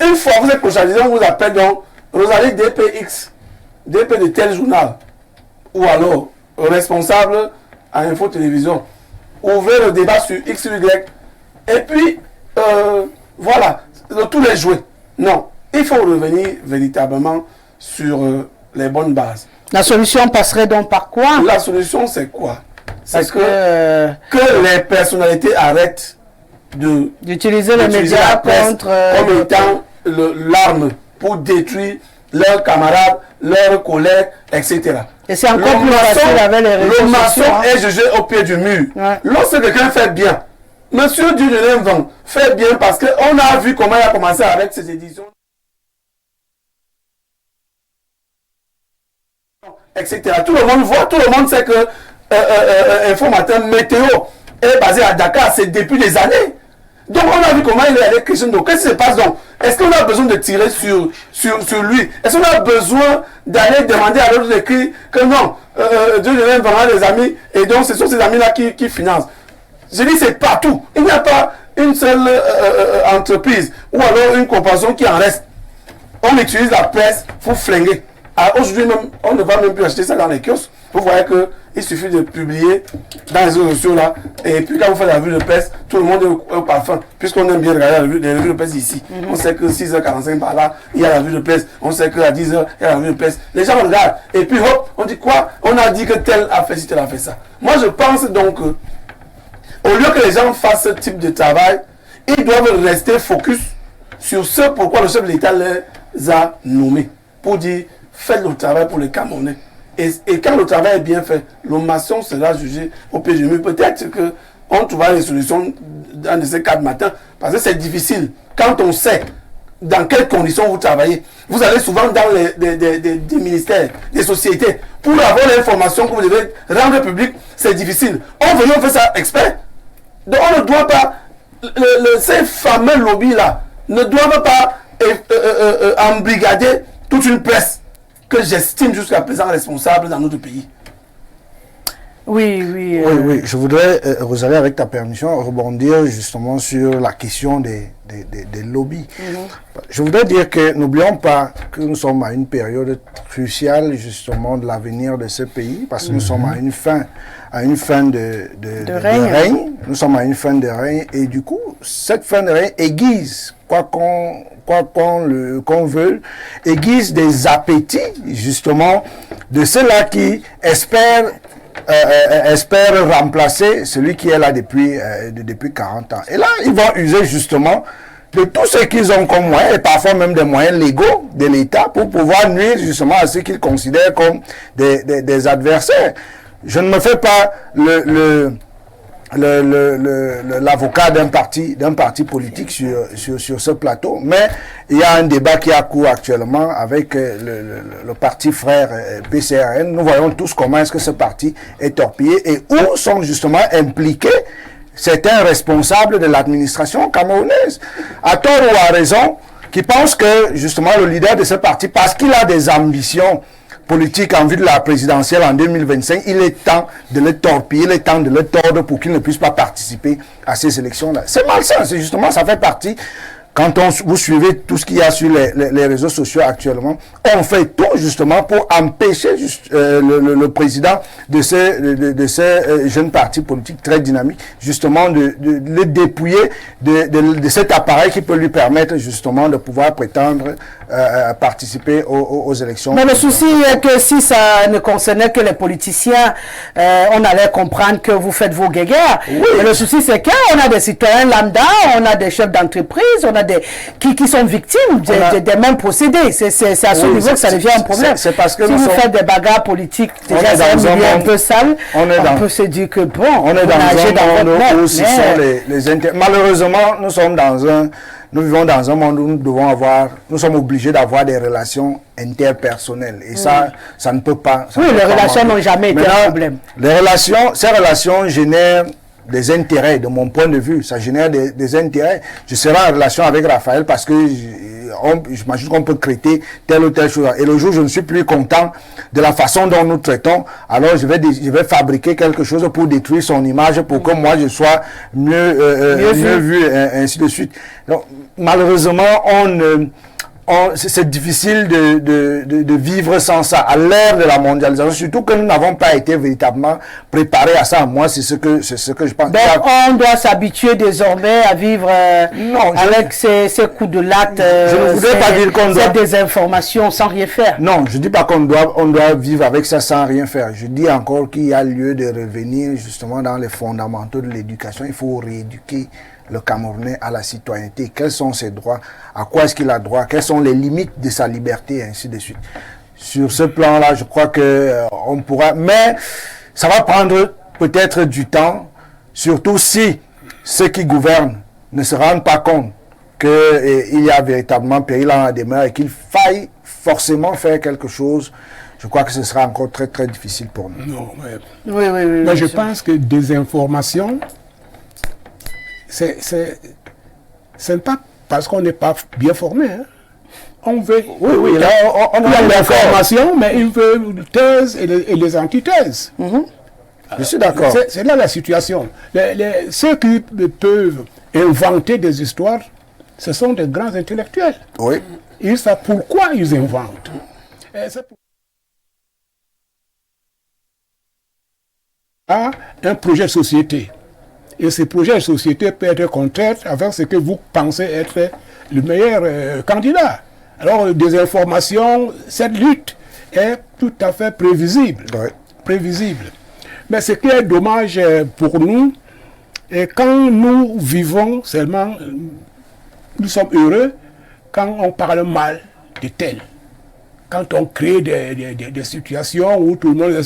une fois vous êtes conscientisé, on vous appelle donc Rosalie DPX, DP de tel journal, ou alors responsable à Info Télévision. Ouvrez le débat sur X, Y, et puis voilà, tous les jouets. Non, il faut revenir véritablement sur les bonnes bases. La solution passerait donc par quoi? La solution, c'est quoi? C'est que les personnalités arrêtent d'utiliser les médias contre comme étant l'arme pour détruire leurs camarades, leurs collègues, etc. Et c'est encore plus facile avec les réseaux sociaux. Le maçon est jugé au pied du mur. Ouais. Lorsque quelqu'un fait bien, Monsieur Dieudonné fait bien parce qu'on a vu comment il a commencé avec ses éditions, etc. Tout le monde voit, tout le monde sait que Info Matin Météo est basé à Dakar, c'est depuis des années. Donc on a vu comment il est allé Crescendo. Qu'est-ce qui se passe donc? Est-ce qu'on a besoin de tirer sur lui? Est-ce qu'on a besoin d'aller demander à l'autre écrit que non, Dieudonné a des amis et donc ce sont ces amis-là qui financent? Je dis c'est partout. Il n'y a pas une seule entreprise ou alors une corporation qui en reste. On utilise la presse pour flinguer. Aujourd'hui même, on ne va même plus acheter ça dans les kiosques. Vous voyez qu'il suffit de publier dans les réseaux sociaux là. Et puis quand vous faites la revue de presse, tout le monde est au parfum. Puisqu'on aime bien regarder les revues de presse ici. On sait que 6h45 par là, il y a la revue de presse. On sait qu'à 10h, il y a la revue de presse. Les gens regardent. Et puis hop, on dit quoi? On a dit que tel a fait ci, tel a fait ça. Moi je pense donc que au lieu que les gens fassent ce type de travail, ils doivent rester focus sur ce pourquoi le chef de l'État les a nommés. Pour dire, faites le travail pour les Camerounais. Et quand le travail est bien fait, le maçon sera jugé au pied du mur. Peut-être qu'on trouvera des solutions dans de ces 4 matins. Parce que c'est difficile. Quand on sait dans quelles conditions vous travaillez, vous allez souvent dans des ministères, des sociétés. Pour avoir l'information que vous devez rendre publique, c'est difficile. On fait ça exprès. Donc on ne doit pas, ces fameux lobbies-là, ne doivent pas embrigader toute une presse que j'estime jusqu'à présent responsable dans notre pays. Oui, je voudrais, Rosalie, avec ta permission, rebondir justement sur la question des lobbies. Je voudrais dire que n'oublions pas que nous sommes à une période cruciale justement de l'avenir de ce pays, parce que nous sommes à une fin de règne. Nous sommes à une fin de règne, et du coup, cette fin de règne aiguise, quoi qu'on veuille, aiguise des appétits justement de ceux-là qui espèrent remplacer celui qui est là depuis 40 ans. Et là, ils vont user justement de tout ce qu'ils ont comme moyens, et parfois même des moyens légaux de l'État, pour pouvoir nuire justement à ceux qu'ils considèrent comme des adversaires. Je ne me fais pas l'avocat d'un parti politique sur ce plateau, mais il y a un débat qui a cours actuellement avec le parti frère PCRN. Nous voyons tous comment est-ce que ce parti est torpillé et où sont justement impliqués certains responsables de l'administration camerounaise. À tort ou à raison, qui pense que justement le leader de ce parti, parce qu'il a des ambitions politique en vue de la présidentielle en 2025, il est temps de le torpiller, il est temps de le tordre pour qu'il ne puisse pas participer à ces élections-là. C'est malsain, c'est justement, ça fait partie. Quand vous suivez tout ce qu'il y a sur les réseaux sociaux actuellement, on fait tout justement pour empêcher le président de ces jeunes partis politiques très dynamiques, justement de le dépouiller de cet appareil qui peut lui permettre justement de pouvoir prétendre participer aux élections. Mais le souci est que si ça ne concernait que les politiciens, on allait comprendre que vous faites vos guéguerres. Oui. Mais le souci c'est qu'on a des citoyens lambda, on a des chefs d'entreprise, on a des qui sont victimes des mêmes procédés. C'est à ce niveau que ça devient un problème. C'est parce que si vous faites des bagarres politiques, déjà c'est un milieu un peu sale, on peut se dire que bon, on est dans un monde où ce sont les intérêts. Malheureusement, nous vivons dans un monde où nous sommes obligés d'avoir des relations interpersonnelles. Et ça ne peut pas. Les relations n'ont jamais été un problème. Ces relations génèrent des intérêts, de mon point de vue, ça génère des intérêts. Je serai en relation avec Raphaël parce que j'imagine qu'on peut traiter telle ou telle chose. Et le jour où je ne suis plus content de la façon dont nous traitons, alors je vais fabriquer quelque chose pour détruire son image, pour que moi je sois mieux vu, ainsi de suite. Donc, malheureusement, c'est difficile de vivre sans ça, à l'ère de la mondialisation, surtout que nous n'avons pas été véritablement préparés à ça. Moi, c'est ce que je pense. Donc, on doit s'habituer désormais à vivre avec ces coups de latte, je ne voudrais pas dire qu'on doit... des informations sans rien faire. Non, je ne dis pas qu'on doit vivre avec ça sans rien faire. Je dis encore qu'il y a lieu de revenir justement dans les fondamentaux de l'éducation. Il faut rééduquer le Camerounais à la citoyenneté, quels sont ses droits, à quoi est-ce qu'il a droit, quelles sont les limites de sa liberté, et ainsi de suite. Sur ce plan-là, je crois que on pourra, mais ça va prendre peut-être du temps, surtout si ceux qui gouvernent ne se rendent pas compte qu'il y a véritablement péril en la demeure et qu'il faille forcément faire quelque chose. Je crois que ce sera encore très très difficile pour nous. Non, mais je pense que des informations, ce n'est pas parce qu'on n'est pas bien formé. Hein. On veut. Oui, là, on a l'information, mais il veut les thèses et les antithèses. Je suis d'accord. C'est là la situation. Ceux qui peuvent inventer des histoires, ce sont des grands intellectuels. Oui. Ils savent pourquoi ils inventent. Un projet de société. Et ce projet de société peut être contraire avec ce que vous pensez être le meilleur candidat. Alors, des informations, cette lutte est tout à fait prévisible. Oui. Prévisible. Mais ce qui est dommage pour nous, et quand nous vivons seulement, nous sommes heureux quand on parle mal de tel. Quand on crée des situations où tout le monde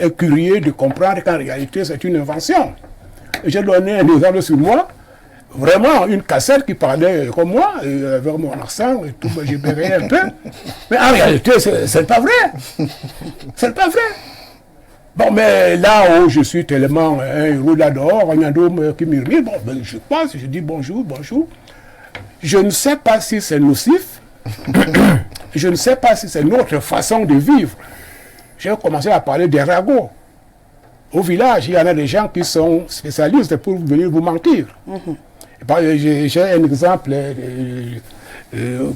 est curieux de comprendre qu'en réalité c'est une invention. J'ai donné un exemple sur moi, vraiment une cassette qui parlait comme moi, avec mon accent et tout, j'ai bégayé un peu. Mais en réalité, c'est pas vrai. C'est pas vrai. Bon, mais là où je suis tellement un héros là dehors, il y a d'autres qui murmurent, bon, ben, je passe, je dis bonjour, bonjour. Je ne sais pas si c'est nocif, je ne sais pas si c'est notre façon de vivre. J'ai commencé à parler des ragots. Au village, il y en a des gens qui sont spécialistes pour venir vous mentir. J'ai un exemple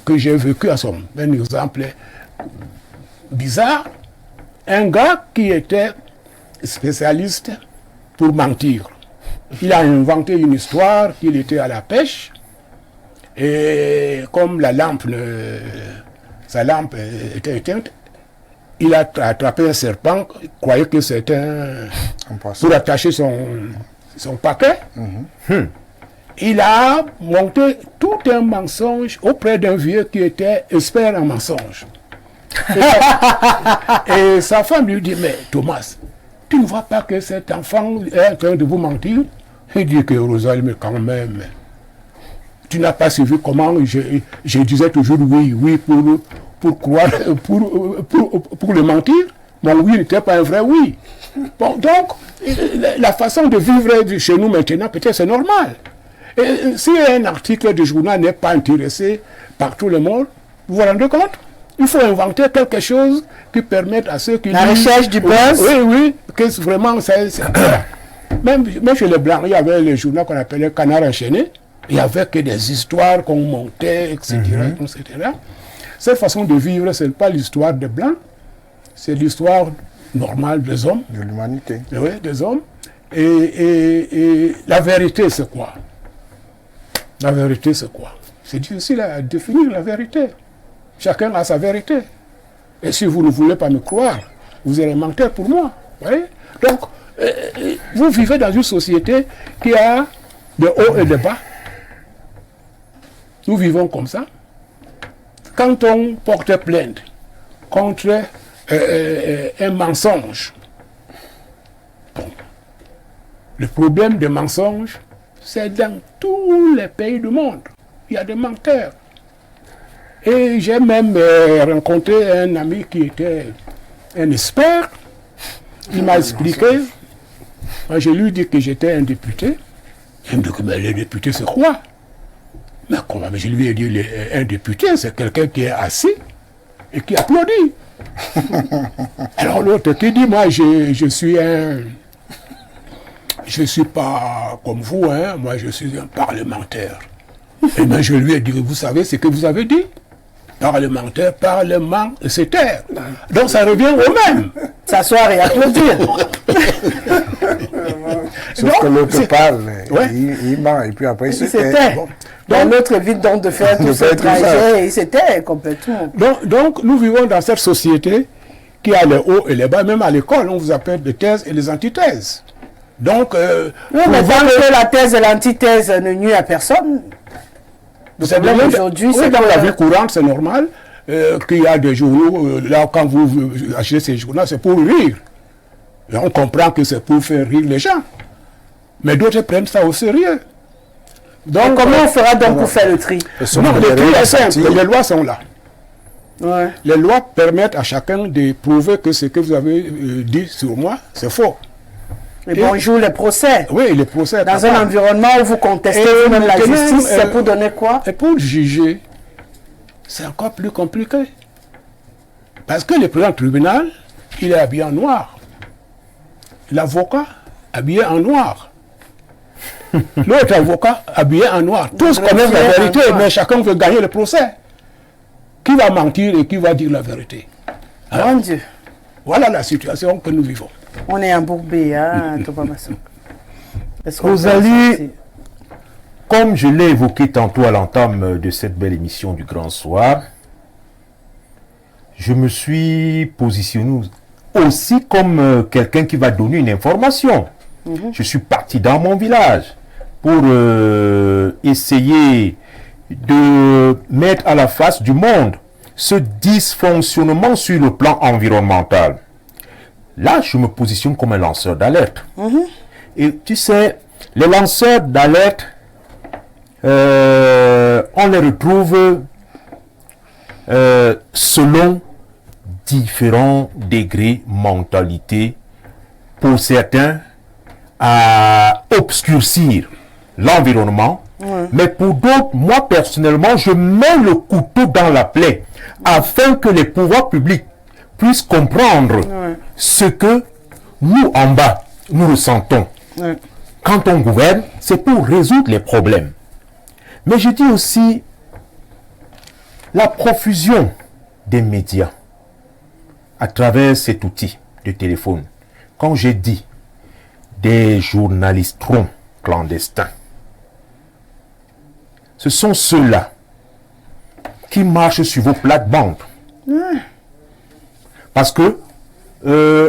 que j'ai vécu à Somme. Un exemple bizarre. Un gars qui était spécialiste pour mentir. Il a inventé une histoire qu'il était à la pêche. Et comme sa lampe était éteinte, il a attrapé un serpent, il croyait que c'était pour attacher son paquet. Il a monté tout un mensonge auprès d'un vieux qui était expert en mensonges. Et sa femme lui dit, mais Thomas, tu ne vois pas que cet enfant est en train de vous mentir? Il dit que Rosalie, mais quand même, tu n'as pas suivi comment je disais toujours oui pour croire, pour le mentir. Mon oui n'était pas un vrai oui. Bon, donc, la façon de vivre chez nous maintenant, peut-être c'est normal. Et si un article de journal n'est pas intéressé par tout le monde, vous vous rendez compte? Il faut inventer quelque chose qui permette à ceux qui... La recherche du buzz. Oui, que vraiment, c'est même chez les Blancs, il y avait le journal qu'on appelait Canard enchaîné. Il n'y avait que des histoires qu'on montait, etc., etc. Cette façon de vivre, ce n'est pas l'histoire des Blancs, c'est l'histoire normale des hommes. De l'humanité. Oui, des hommes. Et la vérité, c'est quoi? La vérité, c'est quoi? C'est difficile à définir la vérité. Chacun a sa vérité. Et si vous ne voulez pas me croire, vous allez mentir pour moi. Voyez? Donc, vous vivez dans une société qui a de hauts et de bas. Nous vivons comme ça. Quand on porte plainte contre un mensonge, bon, le problème des mensonges, c'est dans tous les pays du monde. Il y a des menteurs. Et j'ai même rencontré un ami qui était un expert. Il m'a expliqué. Moi, je lui ai dit que j'étais un député. Il me dit que le député, c'est quoi? Mais comment? Je lui ai dit, un député, c'est quelqu'un qui est assis et qui applaudit. Alors l'autre qui dit, moi, je suis pas comme vous, hein. Moi, je suis un parlementaire. Et bien, je lui ai dit, vous savez ce que vous avez dit? Parlementaire, parlement, c'est terre. Donc ça revient au même. S'asseoir et applaudir. Sauf que l'autre parle, il ment, et puis après c'est terre. Donc l'autre évite donc de faire tout ce trajet, et c'était complètement. Donc nous vivons dans cette société qui a les hauts et les bas, même à l'école, on vous appelle des thèses et les antithèses. Donc, oui, mais tant que la thèse et l'antithèse ne nuit à personne. Aujourd'hui, oui, dans la vie courante, c'est normal qu'il y a des journaux, là, quand vous achetez ces journaux, c'est pour rire. Et on comprend que c'est pour faire rire les gens. Mais d'autres prennent ça au sérieux. Donc, comment on fera donc pour faire le tri? Non, le tri est simple, les lois sont là. Ouais. Les lois permettent à chacun de prouver que ce que vous avez dit sur moi, c'est faux. Et bonjour les procès. Oui, les procès. Dans un environnement où vous contestez même la justice, c'est pour donner quoi? Et pour juger, c'est encore plus compliqué. Parce que le président du tribunal, il est habillé en noir. L'avocat, habillé en noir. L'autre avocat, habillé en noir. Tous connaissent la vérité, mais chacun veut gagner le procès. Qui va mentir et qui va dire la vérité? Mon Dieu. Voilà la situation que nous vivons. On est embourbé, hein, Toba Massou. Rosalie, comme je l'ai évoqué tantôt à l'entame de cette belle émission du Grand Soir, je me suis positionné aussi comme quelqu'un qui va donner une information. Je suis parti dans mon village pour essayer de mettre à la face du monde ce dysfonctionnement sur le plan environnemental. Là, je me positionne comme un lanceur d'alerte. Et tu sais, les lanceurs d'alerte, on les retrouve selon différents degrés mentalité. Pour certains, à obscurcir l'environnement. Mais pour d'autres, moi personnellement, je mets le couteau dans la plaie afin que les pouvoirs publics puissent comprendre ce que nous, en bas, nous ressentons. Quand on gouverne, c'est pour résoudre les problèmes. Mais je dis aussi la profusion des médias à travers cet outil de téléphone. Quand j'ai dit des journalistrons clandestins, ce sont ceux-là qui marchent sur vos plates-bandes. Parce que,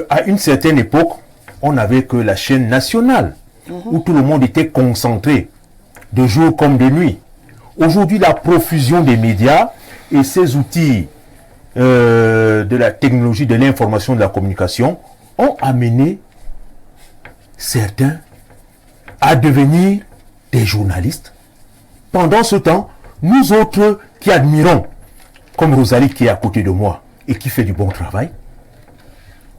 à une certaine époque, on n'avait que la chaîne nationale, où tout le monde était concentré, de jour comme de nuit. Aujourd'hui, la profusion des médias et ces outils de la technologie de l'information et de la communication ont amené certains à devenir des journalistes. Pendant ce temps, nous autres qui admirons, comme Rosalie qui est à côté de moi et qui fait du bon travail,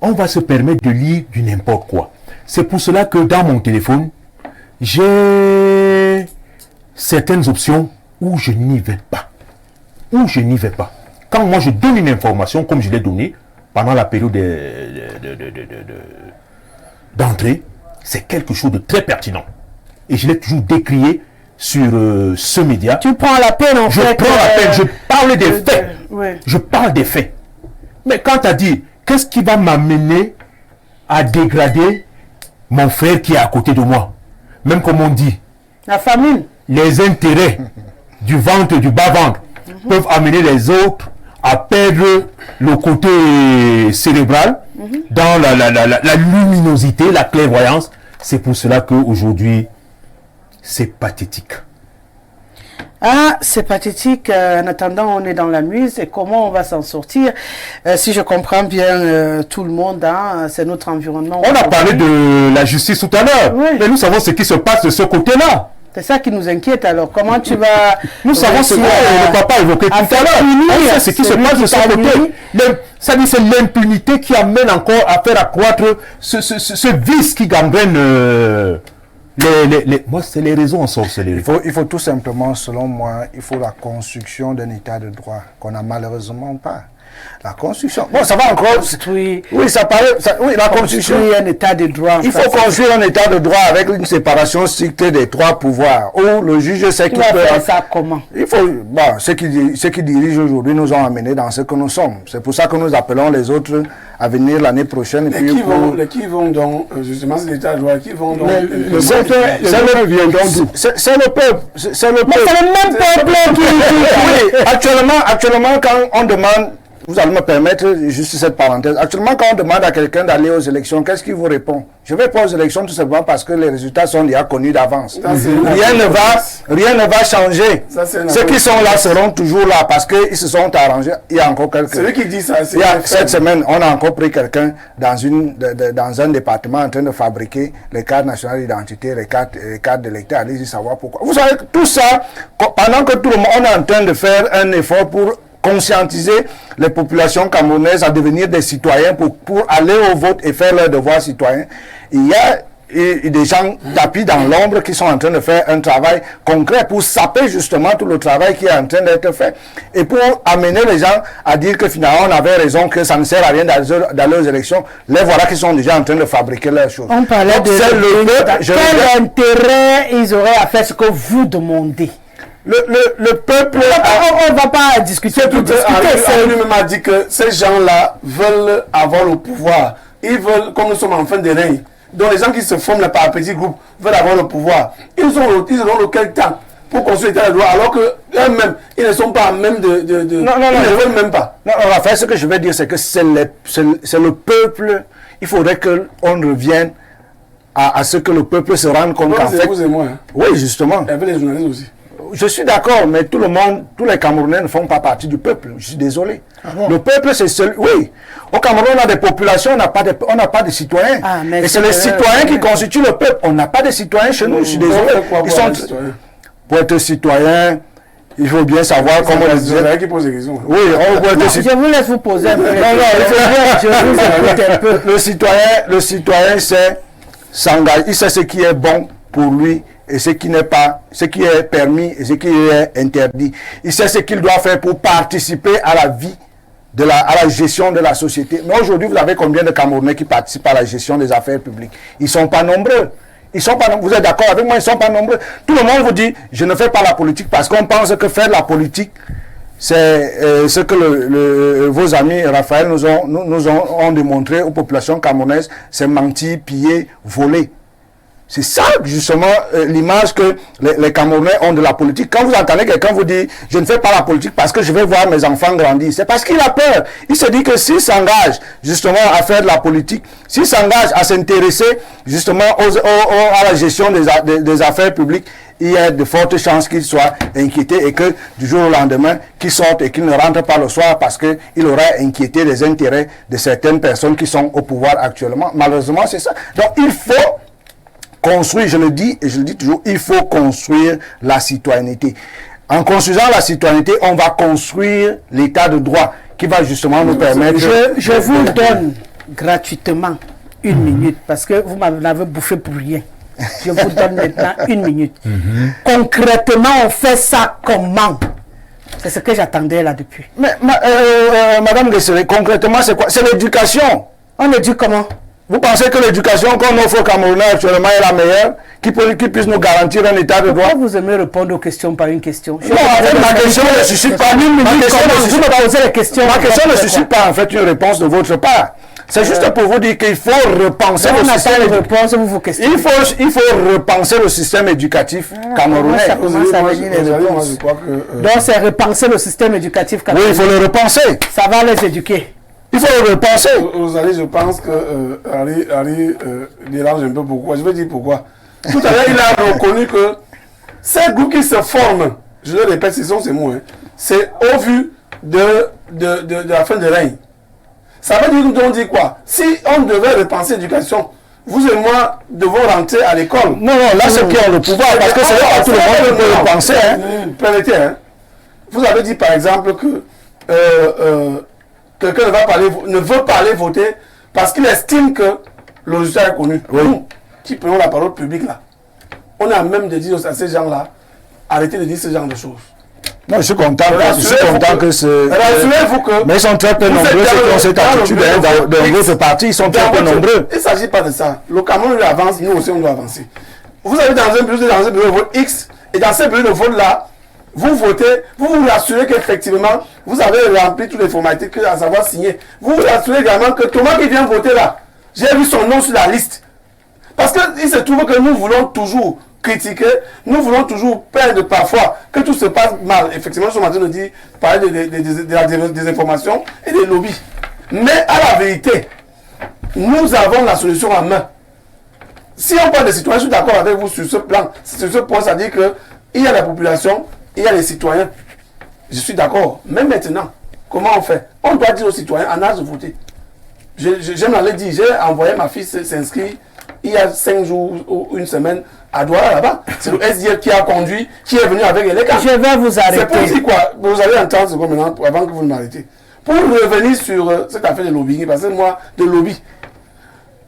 on va se permettre de lire du n'importe quoi. C'est pour cela que dans mon téléphone, j'ai certaines options où je n'y vais pas. Quand moi je donne une information, comme je l'ai donnée, pendant la période d'entrée, c'est quelque chose de très pertinent. Et je l'ai toujours décrié sur ce média. Tu prends la peine en fait. Je prends la peine, je parle des faits. Ouais. Je parle des faits. Mais quand tu as dit, qu'est-ce qui va m'amener à dégrader mon frère qui est à côté de moi? Même comme on dit, la famine. Les intérêts du ventre et du bas-ventre peuvent amener les autres à perdre le côté cérébral dans la luminosité, la clairvoyance. C'est pour cela qu'aujourd'hui, c'est pathétique. Ah, c'est pathétique. En attendant, on est dans la muse. Et comment on va s'en sortir? Si je comprends bien tout le monde, hein, c'est notre environnement. On a parlé de la justice tout à l'heure. Oui. Mais nous savons ce qui se passe de ce côté-là. C'est ça qui nous inquiète. Alors, comment tu vas... Nous savons ce que le papa évoquait tout à l'heure. On sait ce qui se passe de ce côté. Ça dit, c'est l'impunité qui amène encore à faire accroître ce vice qui gangrène moi, c'est les réseaux en sorcellerie. Il faut tout simplement, selon moi, il faut la construction d'un état de droit qu'on n'a malheureusement pas. La construction. Bon, ça va encore. Oui, ça paraît. Oui, la construction. Un état de droit. Il faut construire un état de droit avec une séparation stricte des trois pouvoirs. Où le juge sait qu'il peut. Faire ça comment? Il faut. Bon, ceux qui dirigent aujourd'hui nous ont amenés dans ce que nous sommes. C'est pour ça que nous appelons les autres à venir l'année prochaine. Qui vont donc, justement, c'est l'état de droit, qui vont donc. C'est le peuple. C'est le peuple. C'est le même peuple qui. Oui, actuellement, quand on demande. Vous allez me permettre juste cette parenthèse. Actuellement, quand on demande à quelqu'un d'aller aux élections, qu'est-ce qu'il vous répond? Je vais pas aux élections tout simplement parce que les résultats sont déjà connus d'avance. Rien ne va changer. Ceux qui sont là seront toujours là parce qu'ils se sont arrangés. Il y a encore quelqu'un. C'est lui qui dit ça. Cette semaine, on a encore pris quelqu'un dans un département en train de fabriquer les cartes nationales d'identité, les cartes d'électeurs. Allez-y savoir pourquoi. Vous savez, tout ça, pendant que tout le monde est en train de faire un effort pour conscientiser les populations camerounaises à devenir des citoyens pour aller au vote et faire leur devoir citoyen. Il y a des gens tapis dans l'ombre qui sont en train de faire un travail concret pour saper justement tout le travail qui est en train d'être fait et pour amener les gens à dire que finalement on avait raison, que ça ne sert à rien d'aller aux élections. Les voilà qui sont déjà en train de fabriquer leurs choses. On parlait de quel intérêt ils auraient à faire ce que vous demandez. Le peuple... On ne va pas discuter tout de suite. Lui-même a dit que ces gens-là veulent avoir le pouvoir. Ils veulent, comme nous sommes en fin de règne, donc les gens qui se forment par petits groupes veulent avoir le pouvoir. Ils auront lequel temps pour construire l'état de droit, alors qu'eux-mêmes, ils ne sont pas à même de... Non, ils ne veulent même pas. Non, Raphaël, ce que je veux dire, c'est que c'est le peuple. Il faudrait qu'on revienne à ce que le peuple se rende compte qu'en fait... Vous et moi. Hein. Oui, justement. Et avec les journalistes aussi. Je suis d'accord, mais tout le monde, tous les Camerounais ne font pas partie du peuple. Je suis désolé. Ah bon? Le peuple, c'est celui... Oui. Au Cameroun, on a des populations, on n'a pas de citoyens. Ah, et c'est les citoyens qui constituent le peuple. On n'a pas de citoyens chez nous, je suis désolé. Pour être citoyen, il faut bien savoir comment les citoyens qui posent des questions. Oui, on peut être citoyen. Je vous laisse vous poser un peu. Je vous écoute un peu. Le citoyen sait s'engager, il sait ce qui est bon pour lui et ce qui n'est pas, ce qui est permis et ce qui est interdit. Il sait ce qu'il doit faire pour participer à la vie, à la gestion de la société. Mais aujourd'hui, vous avez combien de Camerounais qui participent à la gestion des affaires publiques? Ils ne sont pas nombreux. Vous êtes d'accord avec moi, ils ne sont pas nombreux. Tout le monde vous dit, je ne fais pas la politique parce qu'on pense que faire la politique, c'est ce que vos amis Raphaël nous ont démontré aux populations camerounaises, c'est mentir, piller, voler. C'est ça, justement, l'image que les Camerounais ont de la politique. Quand vous entendez quelqu'un vous dire « je ne fais pas la politique parce que je vais voir mes enfants grandir », c'est parce qu'il a peur. Il se dit que s'il s'engage, justement, à faire de la politique, s'il s'engage à s'intéresser, justement, à la gestion des affaires publiques, il y a de fortes chances qu'il soit inquiété et que, du jour au lendemain, qu'il sorte et qu'il ne rentre pas le soir parce qu'il aura inquiété les intérêts de certaines personnes qui sont au pouvoir actuellement. Malheureusement, c'est ça. Donc, il faut construire, je le dis et je le dis toujours, il faut construire la citoyenneté. En construisant la citoyenneté, on va construire l'état de droit qui va justement nous permettre... Je vous donne gratuitement une minute parce que vous m'avez bouffé pour rien. Je vous donne maintenant 1 minute. Concrètement, on fait ça comment? C'est ce que j'attendais là depuis. Mais, Madame Guesseré, concrètement, c'est quoi? C'est l'éducation. On éduque comment? Vous pensez que l'éducation qu'on offre aux Camerounais actuellement est la meilleure, qui puisse nous garantir un état de droit? Pourquoi vous aimez répondre aux questions par une question? Non, en fait, ma question ne suscite pas. Ma question ne suscite pas en fait une réponse de votre part. C'est juste pour vous dire qu'il faut repenser le système. Il faut repenser le système éducatif camerounais. Ça commence à venir les réponses. Donc c'est repenser le système éducatif camerounais. Oui, il faut le repenser. Ça va les éduquer. Il faut le repenser. Rosalie, je pense que Harry dérange un peu. Pourquoi? Je vais dire pourquoi. Tout à l'heure, il a reconnu que ces groupes qui se forment, je le répète, ce sont ces mots, hein, c'est au vu de la fin de règne. Ça veut dire qu'on dit quoi? Si on devait repenser l'éducation, vous et moi devons rentrer à l'école. Non, là, c'est qui ont le pouvoir, parce que c'est là que tout le monde peut le penser. Permettez, hein. Vous avez dit par exemple que quelqu'un ne veut pas aller voter parce qu'il estime que le résultat est connu. Oui. Nous, qui prenons la parole publique là, on a même de dire à ces gens-là, arrêtez de dire ce genre de choses. Non, je suis content que c'est... Rassurez-vous que... Mais ils sont très peu nombreux, ceux qui ont cette attitude dans votre parti, ils sont très peu nombreux. Il ne s'agit pas de ça. Le Cameroun lui avance, nous aussi on doit avancer. Vous allez dans un bureau de vote X, et dans ce bureau de vote là, vous votez, vous vous rassurez qu'effectivement, vous avez rempli toutes les formalités, à savoir signer. Vous vous rassurez également que Thomas qui vient voter là, j'ai vu son nom sur la liste. Parce qu'il se trouve que nous voulons toujours critiquer, nous voulons toujours perdre parfois que tout se passe mal. Effectivement, je suis en train de dire, parler de la désinformation et des lobbies. Mais à la vérité, nous avons la solution en main. Si on parle des citoyens, je suis d'accord avec vous sur ce plan, sur ce point, ça dit qu'il y a la population, il y a les citoyens. Je suis d'accord. Mais maintenant, comment on fait? On doit dire aux citoyens en âge de voter. Je m'avais dit, j'ai envoyé ma fille s'inscrire il y a 5 jours ou une semaine à Douala là-bas. C'est le SDF qui a conduit, qui est venu avec les cas. Je vais vous arrêter. C'est pour dire quoi? Vous allez entendre ce maintenant avant que vous ne m'arrêtez. Pour revenir sur cette affaire de lobbying, parce que moi, de lobby,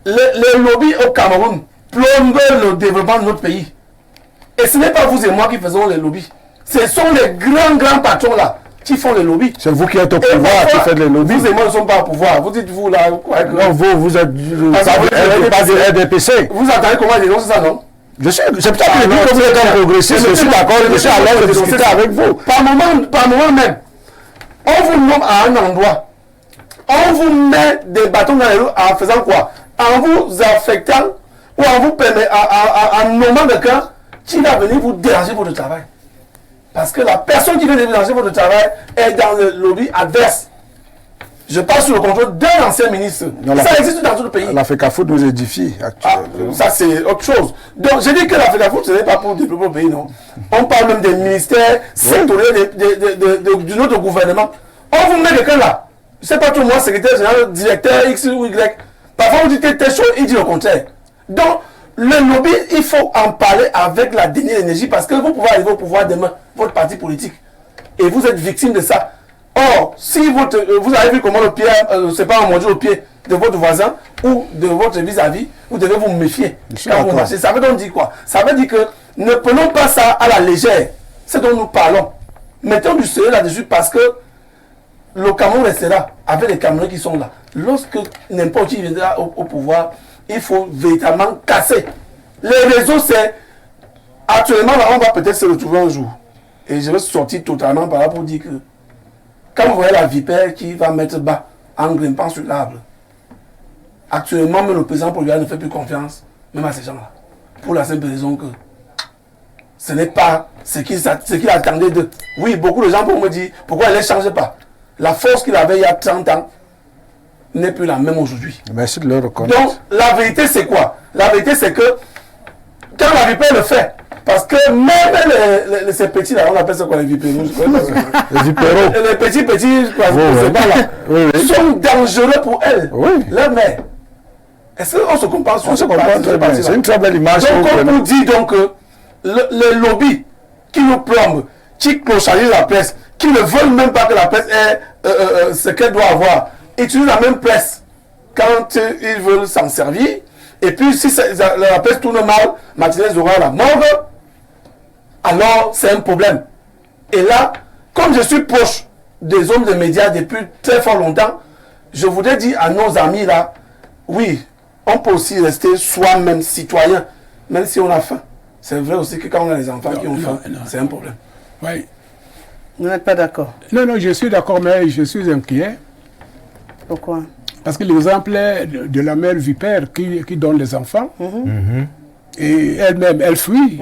les lobbies au Cameroun plombent le développement de notre pays. Et ce n'est pas vous et moi qui faisons les lobbies. Ce sont les grands patrons là qui font les lobbies. C'est vous qui êtes au pouvoir qui faites les lobbies. Vous et moi ne sommes pas au pouvoir. Vous dites vous là quoi? Non, vous êtes pas du RDPC. Vous entendez comment ils dénoncent ça, non? Je sais, c'est peut-être que vous êtes un progressiste, je suis d'accord, je suis à l'aise de discuter avec vous. Par moment même, on vous nomme à un endroit, on vous met des bâtons dans les roues en faisant quoi? En vous affectant ou en vous permettant, en nommant quelqu'un qui va venir vous déranger votre travail. Parce que la personne qui vient de déranger votre travail est dans le lobby adverse. Je parle sur le contrôle d'un ancien ministre. Non, ça existe dans tout le pays. La FECAFOOT nous édifie actuellement. Ça c'est autre chose. Donc je dis que la FECAFOOT ce n'est pas pour développer le pays, non. On parle même des ministères sectoriels de notre gouvernement. On vous met quelqu'un là. Je ne sais pas tout moi, secrétaire général, directeur X ou Y. Parfois vous dites telle chose, il dit le contraire. Donc le lobby, il faut en parler avec la dernière énergie parce que vous pouvez arriver au pouvoir demain, votre parti politique. Et vous êtes victime de ça. Or, si vous avez vu comment le pied, c'est pas mordu au pied de votre voisin ou de votre vis-à-vis, vous devez vous méfier quand vous marchez. Ça veut donc dire quoi? Ça veut dire que ne prenons pas ça à la légère. C'est dont nous parlons. Mettons du sérieux là-dessus parce que le Cameroun restera avec les Camerounais qui sont là. Lorsque n'importe qui viendra au pouvoir, il faut véritablement casser. Les réseaux, c'est... Actuellement, là, on va peut-être se retrouver un jour. Et je vais sortir totalement par là pour dire que quand vous voyez la vipère qui va mettre bas en grimpant sur l'arbre, actuellement, même le président Paul-Biya ne fait plus confiance, même à ces gens-là. Pour la simple raison que ce n'est pas ce qu'il attendait d'eux. Oui, beaucoup de gens vont me dire pourquoi il ne change pas. La force qu'il avait il y a 30 ans n'est plus la même aujourd'hui. Merci de le reconnaître. Donc, la vérité, c'est quoi? La vérité, c'est que quand la vipère le fait, parce que même ces petits là, on appelle ça quoi les vipéros? Les vipéros. Les petits, c'est pas là. Sont dangereux pour elles. Oui. Leur mère. Est-ce qu'on se comprend sur ce parti? C'est une très belle image. Donc, on nous dit donc que les lobbies qui nous plombent, qui clochardisent la presse, qui ne veulent même pas que la presse ait ce qu'elle doit avoir, utilisent la même presse quand ils veulent s'en servir Et puis, si la peste tourne mal, Martinez aura la morgue, alors c'est un problème. Et là, comme je suis proche des hommes de médias depuis très fort longtemps, je voudrais dire à nos amis là, oui, on peut aussi rester soi-même citoyen, même si on a faim. C'est vrai aussi que quand on a des enfants qui ont faim, c'est un problème. Oui. Vous n'êtes pas d'accord? Non, je suis d'accord, mais je suis inquiet. Pourquoi? Parce que l'exemple de la mère vipère qui donne les enfants, et elle-même, elle fuit.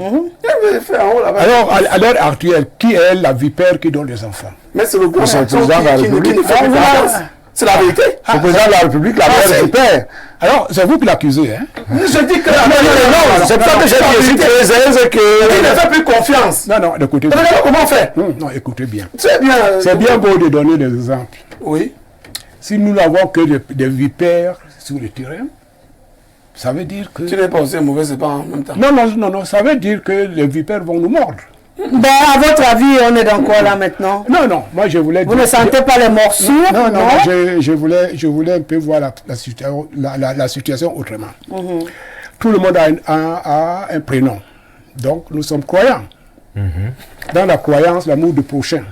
Alors, à l'heure actuelle, qui est la vipère qui donne les enfants? Mais c'est le président de la République. C'est la vérité. Le président de la République, la mère vipère. Alors, c'est vous qui l'accusez, hein? Je dis que non, c'est pas que j'ai dit que il ne fait plus confiance. Non, écoutez bien. Comment on fait? Non, écoutez bien. C'est bien beau de donner des exemples. Oui. Si nous n'avons que des vipères sur le terrain, ça veut dire que... Tu n'es pas aussi un mauvais pas en même temps. Non, ça veut dire que les vipères vont nous mordre. Ben, à votre avis, on est dans quoi là maintenant? Non, moi je voulais... Vous ne sentez pas les morsures? Non, je voulais un peu voir la situation autrement. Tout le monde a un prénom. Donc nous sommes croyants. Dans la croyance, l'amour du prochain.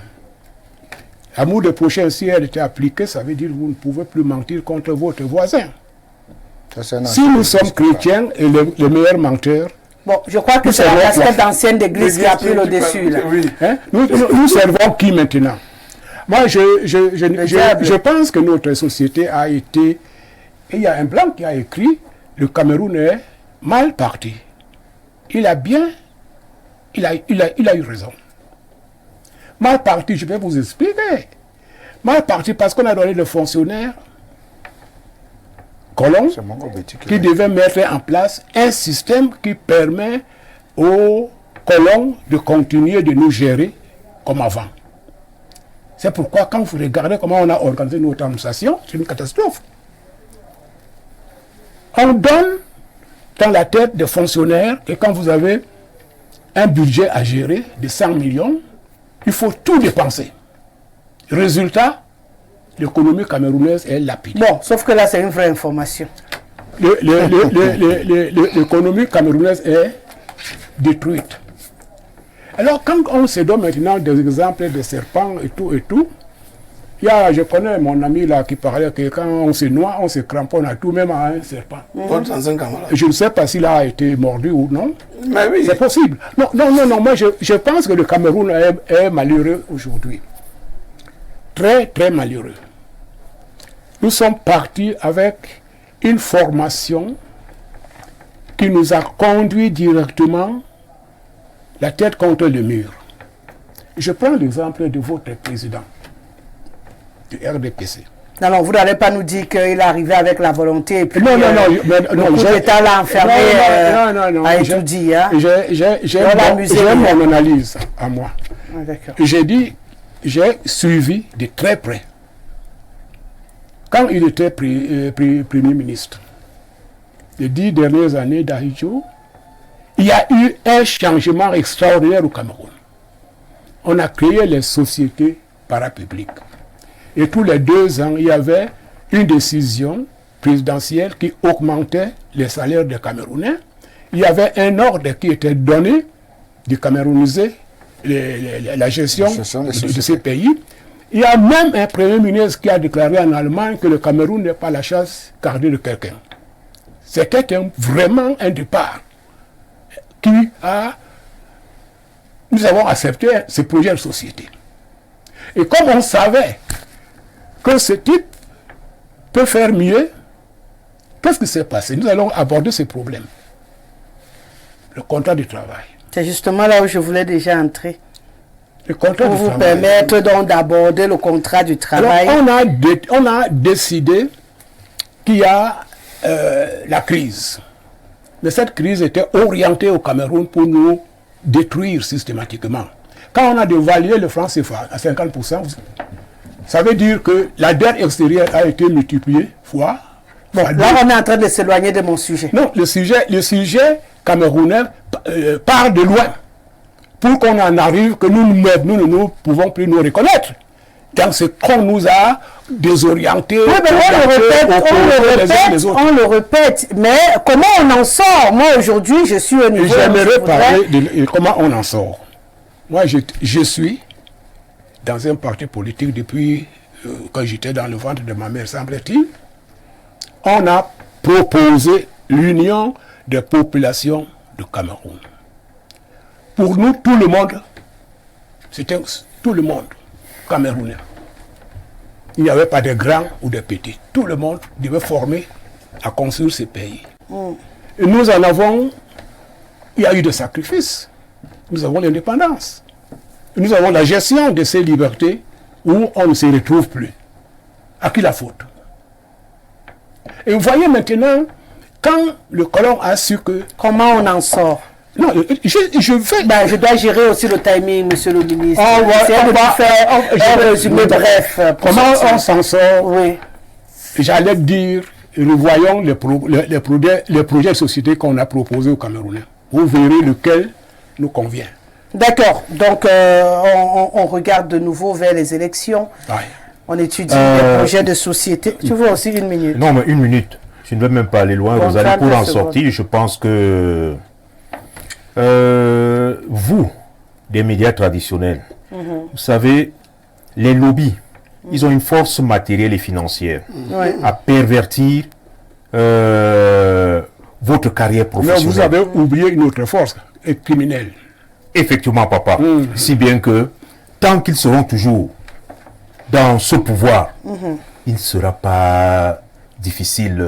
L'amour du prochain, si elle était appliquée, ça veut dire que vous ne pouvez plus mentir contre votre voisin. Si nous sommes chrétiens et les meilleurs menteurs, bon, je crois que c'est la casquette d'ancienne d'église qui a pris le dessus. Hein? Nous servons qui maintenant? Moi, je pense que notre société a été... Il y a un blanc qui a écrit « Le Cameroun est mal parti ». Il a eu raison. Mal parti, je vais vous expliquer. Mal parti parce qu'on a donné le fonctionnaire colons qui devait mettre en place un système qui permet aux colons de continuer de nous gérer comme avant. C'est pourquoi quand vous regardez comment on a organisé notre administration, c'est une catastrophe. On donne dans la tête des fonctionnaires que quand vous avez un budget à gérer de 100 millions, il faut tout dépenser. Résultat, l'économie camerounaise est lapide. Bon, sauf que là, c'est une vraie information. L'économie camerounaise est détruite. Alors, quand on se donne maintenant des exemples de serpents et tout, je connais mon ami là qui parlait que quand on se noie, on se cramponne à tout, même à un serpent. Je ne sais pas s'il a été mordu ou non. Mais oui. C'est possible. Non, moi je pense que le Cameroun est malheureux aujourd'hui. Très, très malheureux. Nous sommes partis avec une formation qui nous a conduit directement la tête contre le mur. Je prends l'exemple de votre président du RDPC. Alors, vous n'allez pas nous dire qu'il est arrivé avec la volonté et puis non, le coup d'État l'a enfermé à étudier. J'ai mon analyse à moi. J'ai dit, j'ai suivi de très près. Quand il était Premier ministre, les 10 dernières années d'Ahidjo, il y a eu un changement extraordinaire au Cameroun. On a créé les sociétés parapubliques. Et tous les 2 ans, il y avait une décision présidentielle qui augmentait les salaires des Camerounais. Il y avait un ordre qui était donné de camerouniser la gestion de ces pays. Il y a même un Premier ministre qui a déclaré en Allemagne que le Cameroun n'est pas la chasse gardée de quelqu'un. C'était vraiment un départ nous avons accepté ce projet de société. Et comme on savait que ce type peut faire mieux, qu'est-ce qui s'est passé? Nous allons aborder ce problème. Le contrat de travail. C'est justement là où je voulais déjà entrer. Le contrat pour vous permettre donc d'aborder le contrat du travail. Alors, on a décidé qu'il y a la crise. Mais cette crise était orientée au Cameroun pour nous détruire systématiquement. Quand on a dévalué le franc CFA à 50%, ça veut dire que la dette extérieure a été multipliée fois. Bon, là, on est en train de s'éloigner de mon sujet. Non, le sujet camerounais part de loin. Pour qu'on en arrive, que nous ne pouvons plus nous reconnaître dans ce qu'on nous a désorientés. Oui, mais on le répète, mais comment on en sort? Moi, aujourd'hui, je suis au niveau... J'aimerais parler de comment on en sort. Moi, je suis dans un parti politique depuis quand j'étais dans le ventre de ma mère, semble-t-il. On a proposé l'union des populations du Cameroun. Pour nous, tout le monde, c'était tout le monde camerounais. Il n'y avait pas de grands ou de petits. Tout le monde devait former à construire ce pays. Et nous en avons, il y a eu des sacrifices. Nous avons l'indépendance. Nous avons la gestion de ces libertés où on ne se retrouve plus. À qui la faute? Et vous voyez maintenant, quand le colon a su que... Comment on en sort? Non, je dois gérer aussi le timing, monsieur le ministre. On va faire un résumé bref. Comment on s'en sort? Oui. J'allais dire, revoyons les projets de société qu'on a proposés aux Camerounais. Vous verrez lequel nous convient. D'accord. Donc, on regarde de nouveau vers les élections. Oui. On étudie les projets de société. Tu veux aussi une minute? Non, mais une minute. Je ne veux même pas aller loin. Vous allez pour en sortir. Je pense que vous, des médias traditionnels, vous savez, les lobbies, ils ont une force matérielle et financière à pervertir votre carrière professionnelle. Mais vous avez oublié une autre force, criminelle. Effectivement, papa. Si bien que, tant qu'ils seront toujours dans ce pouvoir, il ne sera pas difficile.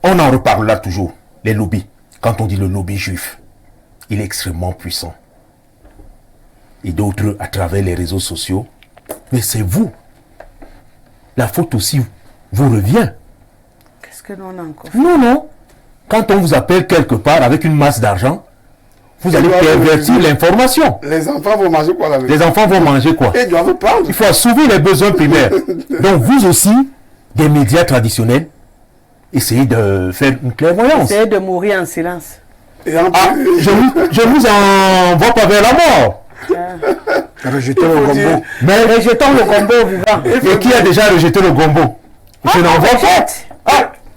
On en reparlera toujours, les lobbies. Quand on dit le lobby juif, il est extrêmement puissant. Et d'autres à travers les réseaux sociaux. Mais c'est vous. La faute aussi vous revient. Qu'est-ce que l'on a encore? Non. Quand on vous appelle quelque part avec une masse d'argent, vous allez pervertir l'information. Les enfants vont manger quoi là? Les enfants vont manger quoi? Ils doivent prendre. Il faut assouvir les besoins primaires. Donc vous aussi, des médias traditionnels, essayez de faire une clairvoyance. Essayez de mourir en silence. Et en je vous envoie pas vers la mort. Rejetez le gombo. Mais rejetons le gombo vivant. Et qui a déjà rejeté le gombo? Je n'en vois pas.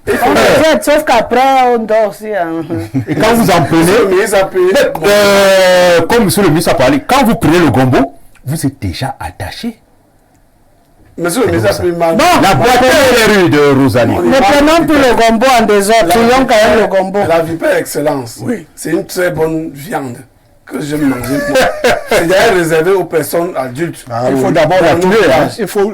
On rejette, sauf qu'après on dort aussi. Et quand vous en prenez, comme monsieur le ministre a parlé, quand vous prenez le gombo, vous êtes déjà attaché. Monsieur le ministre a pris mal. La boîte est rue de Rosalie. Ne prenons plus le gombo en désordre, prions quand même le gombo. La vipère excellence, c'est une très bonne viande que j'aime manger. C'est d'ailleurs réservé aux personnes adultes. Il faut d'abord la tuer. Il faut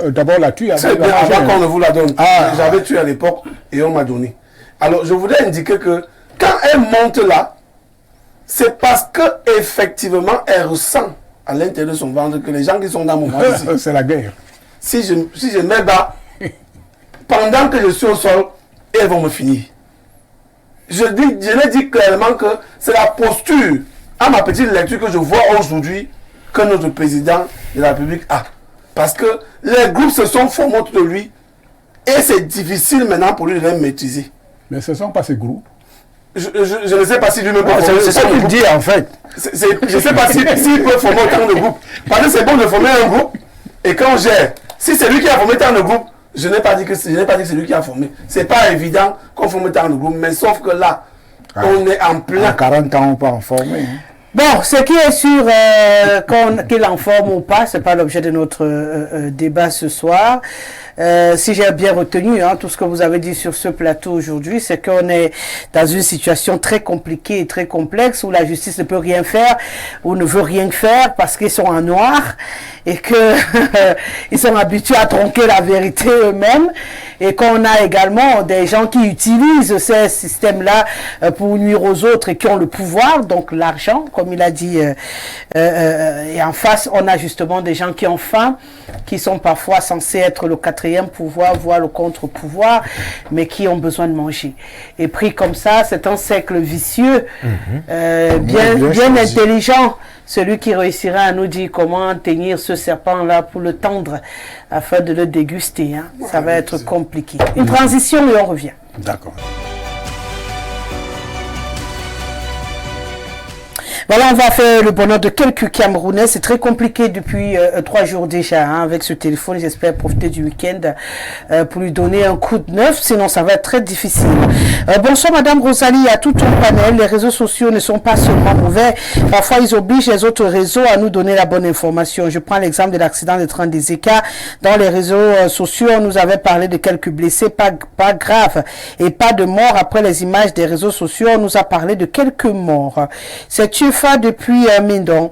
d'abord la tuer. C'est bien avant qu'on ne vous la donne. J'avais tué à l'époque et on m'a donné. Alors je voudrais indiquer que quand elle monte là, c'est parce que effectivement elle ressent à l'intérieur de son ventre que les gens qui sont dans mon ventre, c'est la guerre. Si je mets bas, pendant que je suis au sol, elles vont me finir. Je l'ai dit clairement que c'est la posture, à ma petite lecture que je vois aujourd'hui, que notre président de la République a. Parce que les groupes se sont formés autour de lui et c'est difficile maintenant pour lui de les maîtriser. Mais ce ne sont pas ces groupes. Je ne sais pas si lui me peut former. C'est ça qu'il dit en fait. Je ne sais pas s'il peut former autant de groupes. Parce que c'est bon de former un groupe et quand j'ai... Si c'est lui qui a formé tant de groupes, je n'ai pas dit que c'est lui qui a formé. C'est pas évident qu'on forme tant de groupes, mais sauf que là, on est en plein. À 40 ans, on peut en former. Bon, ce qui est sûr, qu'il en forme ou pas, c'est pas l'objet de notre débat ce soir. Si j'ai bien retenu tout ce que vous avez dit sur ce plateau aujourd'hui, c'est qu'on est dans une situation très compliquée et très complexe où la justice ne peut rien faire ou ne veut rien faire parce qu'ils sont en noir et que ils sont habitués à tronquer la vérité eux-mêmes et qu'on a également des gens qui utilisent ces systèmes-là pour nuire aux autres et qui ont le pouvoir, donc l'argent, comme il a dit. Et en face, on a justement des gens qui ont faim, qui sont parfois censés être le quatrième pouvoir, voire le contre-pouvoir, mais qui ont besoin de manger. Et pris comme ça, c'est un cercle vicieux, bien intelligent. Celui qui réussira à nous dire comment tenir ce serpent-là pour le tendre, afin de le déguster. Ça va être compliqué. Une transition et on revient. D'accord. Voilà, on va faire le bonheur de quelques Camerounais. C'est très compliqué depuis 3 jours déjà hein, avec ce téléphone. J'espère profiter du week-end pour lui donner un coup de neuf. Sinon, ça va être très difficile. Bonsoir, Madame Rosalie, à tout ton panel. Les réseaux sociaux ne sont pas seulement mauvais. Parfois, ils obligent les autres réseaux à nous donner la bonne information. Je prends l'exemple de l'accident de train des Écarts. Dans les réseaux sociaux, on nous avait parlé de quelques blessés, pas grave, et pas de morts. Après les images des réseaux sociaux, on nous a parlé de quelques morts. C'est Tufa depuis Mindon.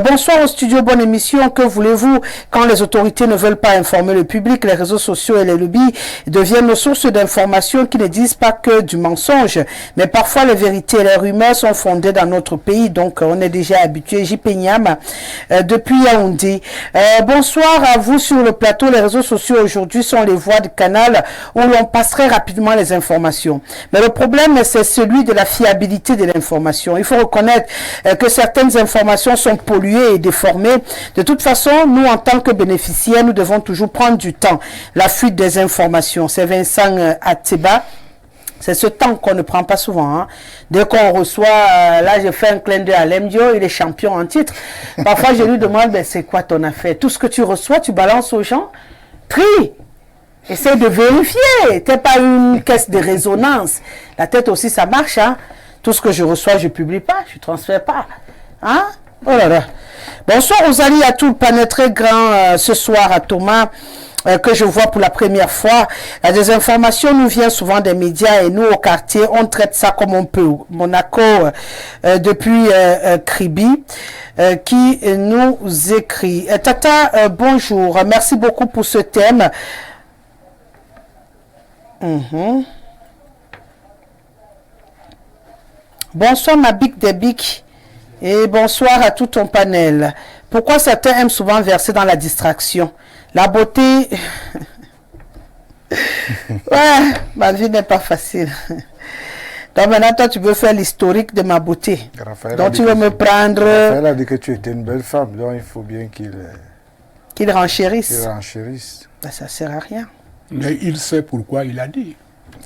Bonsoir au studio, bonne émission. Que voulez-vous quand les autorités ne veulent pas informer le public? Les réseaux sociaux et les lobbies deviennent nos sources d'informations qui ne disent pas que du mensonge, mais parfois les vérités et les rumeurs sont fondées dans notre pays, donc on est déjà habitué. JP Niam depuis Yaoundé. Bonsoir à vous sur le plateau. Les réseaux sociaux aujourd'hui sont les voies de canal où l'on passerait rapidement les informations. Mais le problème, c'est celui de la fiabilité de l'information. Il faut reconnaître que certaines informations sont polluées et déformées. De toute façon, nous, en tant que bénéficiaires, nous devons toujours prendre du temps. La fuite des informations. C'est Vincent Ateba. C'est ce temps qu'on ne prend pas souvent. Hein. Dès qu'on reçoit, là, je fais un clin d'œil à Lemdio, il est champion en titre. Parfois, je lui demande, ben, c'est quoi ton affaire? Tout ce que tu reçois, tu balances aux gens. Trie. Essaye de vérifier. T'es pas une caisse de résonance. La tête aussi, ça marche. Hein. Tout ce que je reçois, je publie pas. Je transfère pas. Hein? Oh là là. Bonsoir Rosalie, à tout le panel très grand ce soir à Thomas. Que je vois pour la première fois. La désinformation nous vient souvent des médias et nous au quartier, on traite ça comme on peut. Monaco, depuis Kribi, qui nous écrit. Tata, bonjour. Merci beaucoup pour ce thème. Bonsoir ma Bic des Bic et bonsoir à tout ton panel. Pourquoi certains aiment souvent verser dans la distraction? La beauté... ouais, ma vie n'est pas facile. Donc maintenant, toi, tu veux faire l'historique de ma beauté. Raphaël donc tu veux me prendre... Raphaël a dit que tu étais une belle femme, donc il faut bien qu'il renchérisse. Qu'il renchérisse. Ben, ça ne sert à rien. Mais il sait pourquoi il a dit.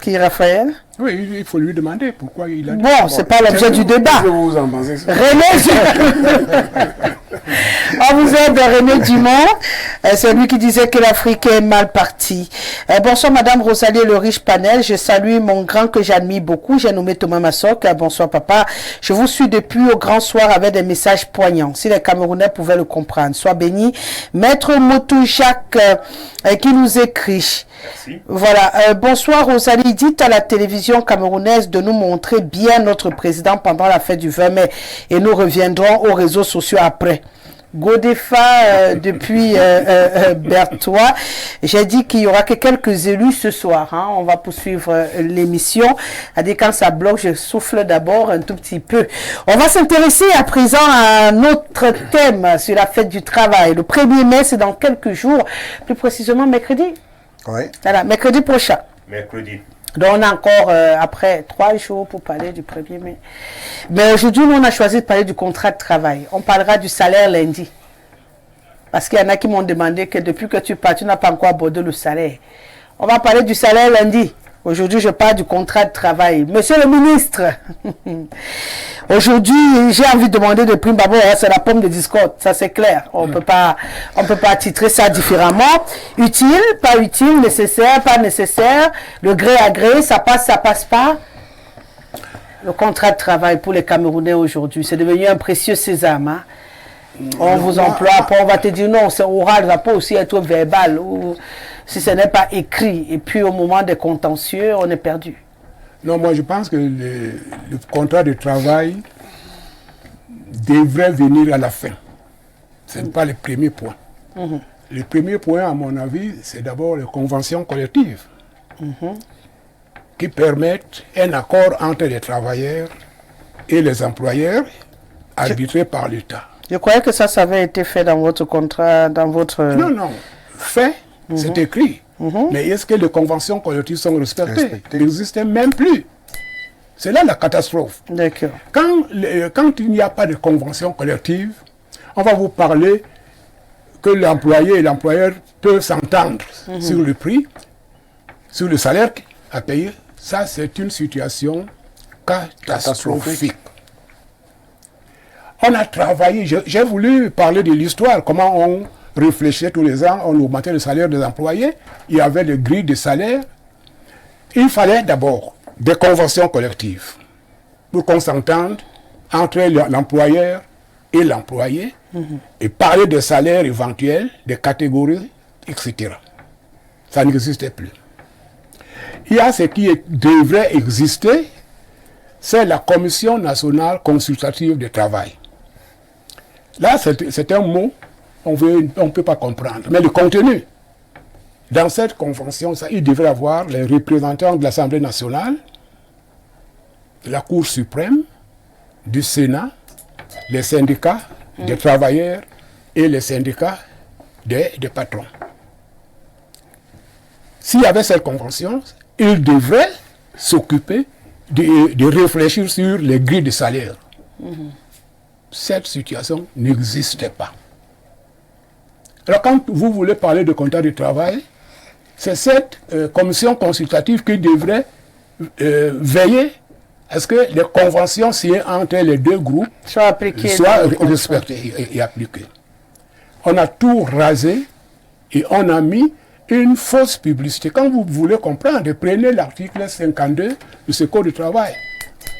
Qui est Raphaël? Oui, il faut lui demander pourquoi il a dit. Bon, c'est pas l'objet du débat. Qu'est-ce que vous en pensez? René, on vous aide, René Dumont, c'est lui qui disait que l'Afrique est mal partie. Bonsoir Madame Rosalie, le riche panel, je salue mon grand que j'admire beaucoup, j'ai nommé Thomas Massok. Bonsoir papa, je vous suis depuis au grand soir avec des messages poignants, si les Camerounais pouvaient le comprendre. Sois béni. Maître Motou Jacques qui nous écrit. Merci. Voilà, bonsoir Rosalie, dites à la télévision camerounaise de nous montrer bien notre président pendant la fête du 20 mai et nous reviendrons aux réseaux sociaux après. Godefa depuis Berthois. J'ai dit qu'il y aura que quelques élus ce soir. Hein. On va poursuivre l'émission. A dit quand ça bloque, je souffle d'abord un tout petit peu. On va s'intéresser à présent à notre thème sur la fête du travail. Le 1er mai, c'est dans quelques jours. Plus précisément, mercredi. Oui. Voilà, mercredi prochain. Mercredi. Donc on a encore après 3 jours pour parler du 1er mai. Mais aujourd'hui, nous, on a choisi de parler du contrat de travail. On parlera du salaire lundi. Parce qu'il y en a qui m'ont demandé que depuis que tu pars, tu n'as pas encore abordé le salaire. On va parler du salaire lundi. Aujourd'hui, je parle du contrat de travail. Monsieur le ministre, aujourd'hui, j'ai envie de demander de prime d'abord, c'est la pomme de discorde, ça c'est clair. On peut pas titrer ça différemment. Utile, pas utile, nécessaire, pas nécessaire, le gré à gré, ça passe pas. Le contrat de travail pour les Camerounais aujourd'hui, c'est devenu un précieux sésame. Hein? On vous emploie, après on va te dire non, c'est oral, ça peut aussi être verbal, ou si ce n'est pas écrit. Et puis au moment des contentieux, on est perdu. Non, moi je pense que le contrat de travail devrait venir à la fin. Ce n'est pas le premier point. Le premier point, à mon avis, c'est d'abord les conventions collectives qui permettent un accord entre les travailleurs et les employeurs arbitré par l'État. Je croyais que ça avait été fait dans votre contrat, dans votre... Non, fait, c'est écrit. Mais est-ce que les conventions collectives sont respectées? Elles n'existent même plus. C'est là la catastrophe. D'accord. Quand il n'y a pas de convention collective, on va vous parler que l'employé et l'employeur peuvent s'entendre sur le prix, sur le salaire à payer. Ça, c'est une situation catastrophique. On a travaillé, j'ai voulu parler de l'histoire, comment on réfléchissait tous les ans, on augmentait le salaire des employés, il y avait des grilles de salaire. Il fallait d'abord des conventions collectives pour qu'on s'entende entre l'employeur et l'employé et parler des salaires éventuels, des catégories, etc. Ça n'existait plus. Il y a ce qui devrait exister, c'est la Commission nationale consultative du travail. Là, c'est un mot, on ne peut pas comprendre. Mais le contenu, dans cette convention, il devrait y avoir les représentants de l'Assemblée nationale, de la Cour suprême, du Sénat, les syndicats des travailleurs et les syndicats des patrons. S'il y avait cette convention, ils devraient s'occuper de réfléchir sur les grilles de salaire. Cette situation n'existait pas. Alors quand vous voulez parler de contrat de travail, c'est cette commission consultative qui devrait veiller à ce que les conventions signées entre les deux groupes soient respectées et appliquées. On a tout rasé et on a mis une fausse publicité. Quand vous voulez comprendre, prenez l'article 52 de ce code du travail.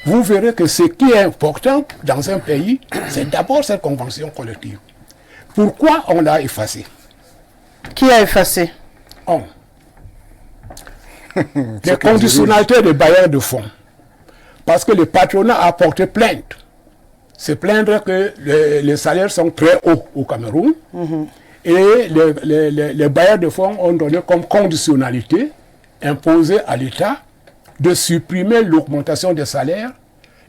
Vous verrez que ce qui est important dans un pays, c'est d'abord cette convention collective. Pourquoi on l'a effacée? Qui a effacé? On. Les conditionnalités des bailleurs de fonds. Parce que le patronat a porté plainte. C'est plaindre que les salaires sont très hauts au Cameroun. Et les bailleurs de fonds ont donné comme conditionnalité imposée à l'État de supprimer l'augmentation des salaires.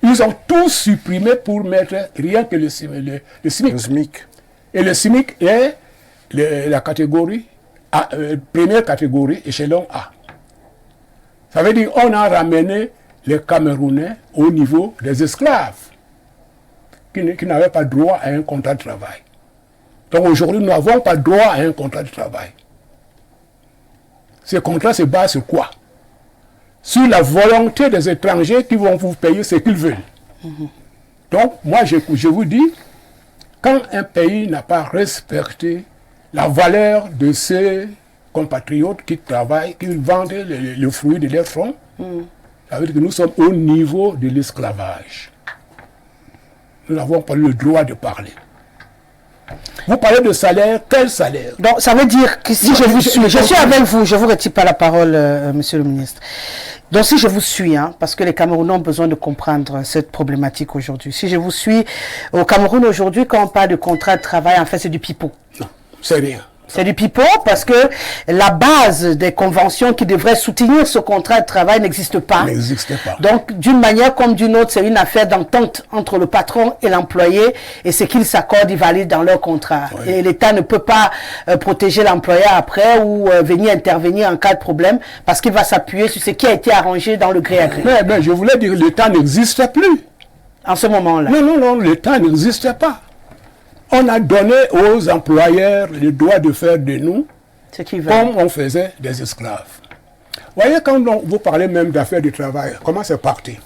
Ils ont tout supprimé pour mettre rien que le SMIC. Le SMIC. Et le SMIC est la catégorie A, première catégorie, échelon A. Ça veut dire qu'on a ramené les Camerounais au niveau des esclaves qui n'avaient pas droit à un contrat de travail. Donc aujourd'hui, nous n'avons pas droit à un contrat de travail. Ce contrat se base sur quoi? Sur la volonté des étrangers qui vont vous payer ce qu'ils veulent. Donc, moi, je vous dis, quand un pays n'a pas respecté la valeur de ses compatriotes qui travaillent, qui vendent le fruit de leur front, ça veut dire que nous sommes au niveau de l'esclavage. Nous n'avons pas le droit de parler. Vous parlez de salaire, quel salaire? Donc, ça veut dire que si je vous suis, je suis avec vous, je ne vous retire pas la parole, monsieur le ministre. Donc, si je vous suis, parce que les Camerounais ont besoin de comprendre cette problématique aujourd'hui. Si je vous suis, au Cameroun aujourd'hui, quand on parle de contrat de travail, en fait, c'est du pipeau. Non, c'est rien. C'est du pipeau parce que la base des conventions qui devraient soutenir ce contrat de travail n'existe pas. N'existe pas. Donc, d'une manière comme d'une autre, c'est une affaire d'entente entre le patron et l'employé. Et ce qu'ils s'accordent, ils valident dans leur contrat. Oui. Et l'État ne peut pas protéger l'employeur après ou venir intervenir en cas de problème parce qu'il va s'appuyer sur ce qui a été arrangé dans le gré à gré. Mais je voulais dire que l'État n'existe plus. En ce moment-là. Non, l'État n'existe pas. On a donné aux employeurs le droit de faire de nous comme on faisait des esclaves. Vous voyez, quand vous parlez même d'affaires du travail, comment c'est parti?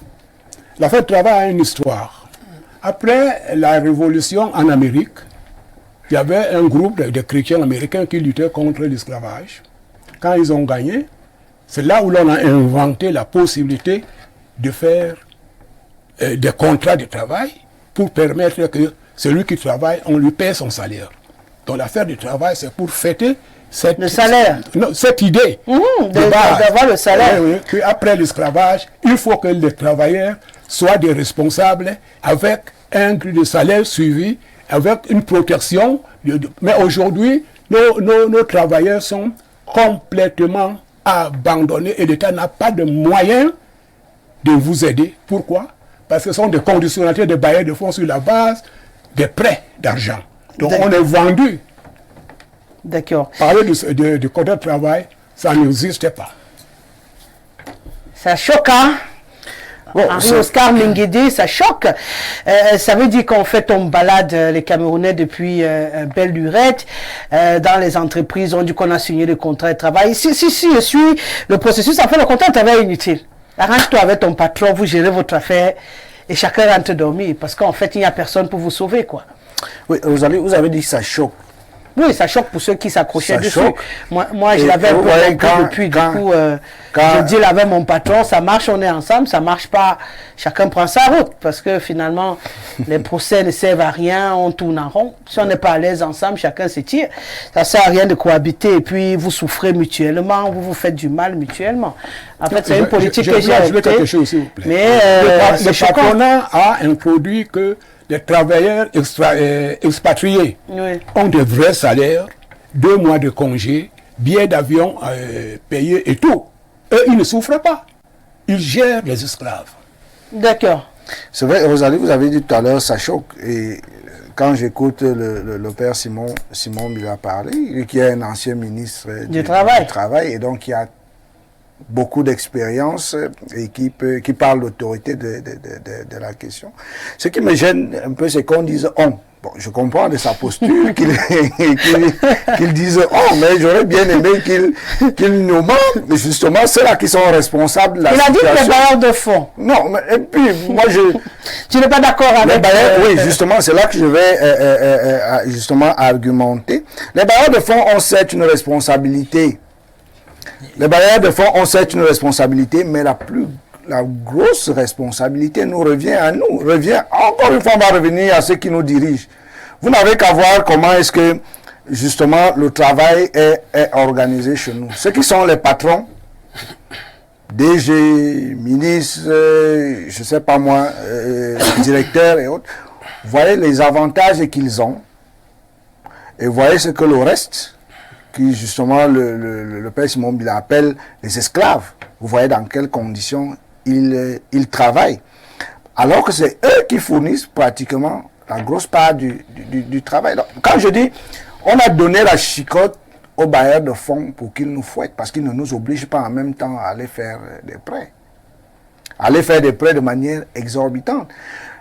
L'affaire du travail a une histoire. Après la révolution en Amérique, il y avait un groupe de chrétiens américains qui luttaient contre l'esclavage. Quand ils ont gagné, c'est là où l'on a inventé la possibilité de faire des contrats de travail pour permettre que celui qui travaille, on lui paie son salaire. Donc l'affaire du travail, c'est pour fêter cette idée d'avoir le salaire. Après l'esclavage, il faut que les travailleurs soient des responsables avec un grille de salaire suivi, avec une protection. Mais aujourd'hui, nos travailleurs sont complètement abandonnés et l'État n'a pas de moyens de vous aider. Pourquoi? Parce que ce sont des conditionnalités de bailleurs de fonds sur la base des prêts d'argent. Donc on est vendu. D'accord. Parler de contrat de travail, ça n'existe pas. Ça choque, hein? Bon, Oscar Menguédé, ça choque. Ça veut dire qu'en fait, on balade les Camerounais depuis belle lurette. Dans les entreprises, on dit qu'on a signé le contrat de travail. Si je suis le processus, en fait, le contrat de travail est inutile. Arrange-toi avec ton patron, vous gérez votre affaire. et chacun rentre dormir, parce qu'en fait, il n'y a personne pour vous sauver, quoi. Oui, vous avez dit que ça choque. Oui, ça choque pour ceux qui s'accrochaient dessus. Choque. Moi je l'avais un peu compris depuis. Du coup, je dis avec mon patron, ça marche, on est ensemble, ça marche pas, chacun prend sa route. Parce que finalement, les procès ne servent à rien, on tourne en rond. Si on n'est pas à l'aise ensemble, chacun se tire. Ça sert à rien de cohabiter et puis vous souffrez mutuellement, vous vous faites du mal mutuellement. En fait, c'est une politique que j'ai adoptée. quelque chose, s'il vous plaît. Mais le patronat a introduit que les travailleurs expatriés ont de vrais salaires, 2 mois de congé, billets d'avion payés et tout. Eux, ils ne souffrent pas. Ils gèrent les esclaves. D'accord. C'est vrai, Rosalie, vous avez dit tout à l'heure, ça choque. Et quand j'écoute le père Simon Mbila parler, lui qui est un ancien ministre du Travail, et donc qui a beaucoup d'expérience et qui parle d'autorité de la question. Ce qui me gêne un peu, c'est qu'on dise « on ». Bon, je comprends de sa posture qu'il dise « on », mais j'aurais bien aimé qu'il nous montre, mais justement, ceux-là qui sont responsables de la situation. Il a dit les bailleurs de fonds. Non, mais et puis, moi, Tu n'es pas d'accord avec... Les bailleurs, oui, justement, c'est là que je vais justement argumenter. Les bailleurs de fonds ont certes une responsabilité. Les bailleurs de fonds ont certes une responsabilité, mais la grosse responsabilité nous revient à nous. Encore une fois, on va revenir à ceux qui nous dirigent. Vous n'avez qu'à voir comment est-ce que, justement, le travail est organisé chez nous. Ceux qui sont les patrons, DG, ministres, je ne sais pas moi, directeurs et autres, voyez les avantages qu'ils ont et voyez ce que le reste, qui justement le père Simon Mbila appelle les esclaves. Vous voyez dans quelles conditions ils travaillent. Alors que c'est eux qui fournissent pratiquement la grosse part du travail. Donc, quand je dis, on a donné la chicotte aux bailleurs de fonds pour qu'ils nous fouettent, parce qu'ils ne nous obligent pas en même temps à aller faire des prêts. Aller faire des prêts de manière exorbitante.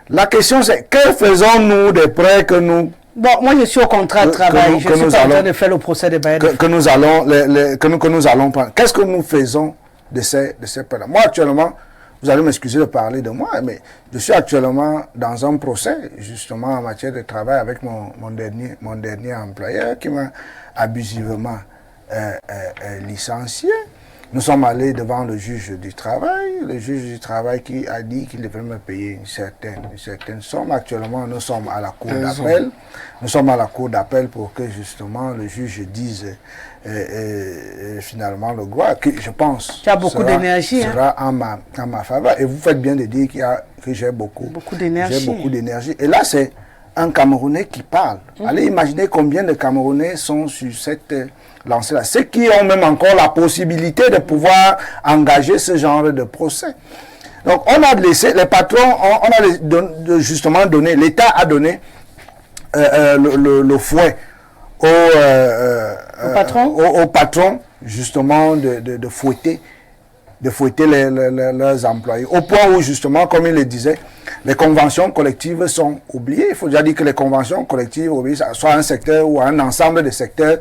La question c'est, que faisons-nous des prêts que nous... Bon, moi je suis au contrat de travail, je suis pas en train de faire le procès des bailleurs de fonds. Que nous allons prendre. Qu'est-ce que nous faisons de ces prêts-là? Moi actuellement, vous allez m'excuser de parler de moi, mais je suis actuellement dans un procès, justement en matière de travail avec mon dernier employeur qui m'a abusivement licencié. Nous sommes allés devant le juge du travail qui a dit qu'il devait me payer une certaine somme. Actuellement, nous sommes à la cour d'appel. Nous sommes à la cour d'appel pour que justement le juge dise finalement le droit, que je pense sera en ma faveur. Et vous faites bien de dire que j'ai beaucoup d'énergie. Et là, c'est un Camerounais qui parle. Allez imaginer combien de Camerounais sont sur cette lancée-là. Ceux qui ont même encore la possibilité de pouvoir engager ce genre de procès. Donc, on a laissé, les patrons, on a justement donné, l'État a donné le fouet aux patrons, justement, de fouetter leurs employés. Au point où, justement, comme il le disait, les conventions collectives sont oubliées. Il faut déjà dire que les conventions collectives obéissent soit à un secteur ou à un ensemble de secteurs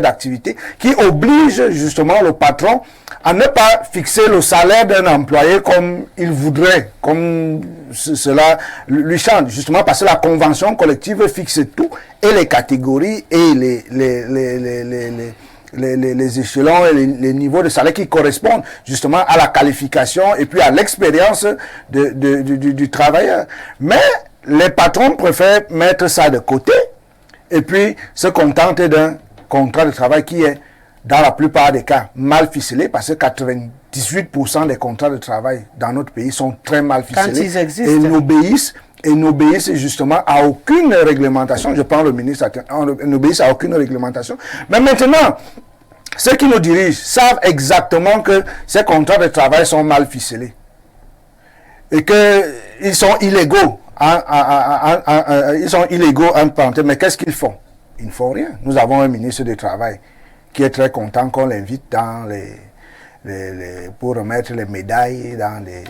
d'activité qui obligent justement le patron à ne pas fixer le salaire d'un employé comme il voudrait, comme cela lui chante. Justement parce que la convention collective fixe tout et les catégories et les échelons et les niveaux de salaire qui correspondent justement à la qualification et puis à l'expérience du travailleur. Mais les patrons préfèrent mettre ça de côté et puis se contenter d'un contrat de travail qui est, dans la plupart des cas, mal ficelé, parce que 98% des contrats de travail dans notre pays sont très mal ficelés. Quand ils existent. Et n'obéissent justement à aucune réglementation. Je prends le ministre, n'obéissent à aucune réglementation. Mais maintenant, ceux qui nous dirigent savent exactement que ces contrats de travail sont mal ficelés. Et qu'ils sont illégaux. Ils sont illégaux implantés. Mais qu'est-ce qu'ils font? Ils ne font rien. Nous avons un ministre du Travail qui est très content qu'on l'invite dans pour remettre les médailles dans les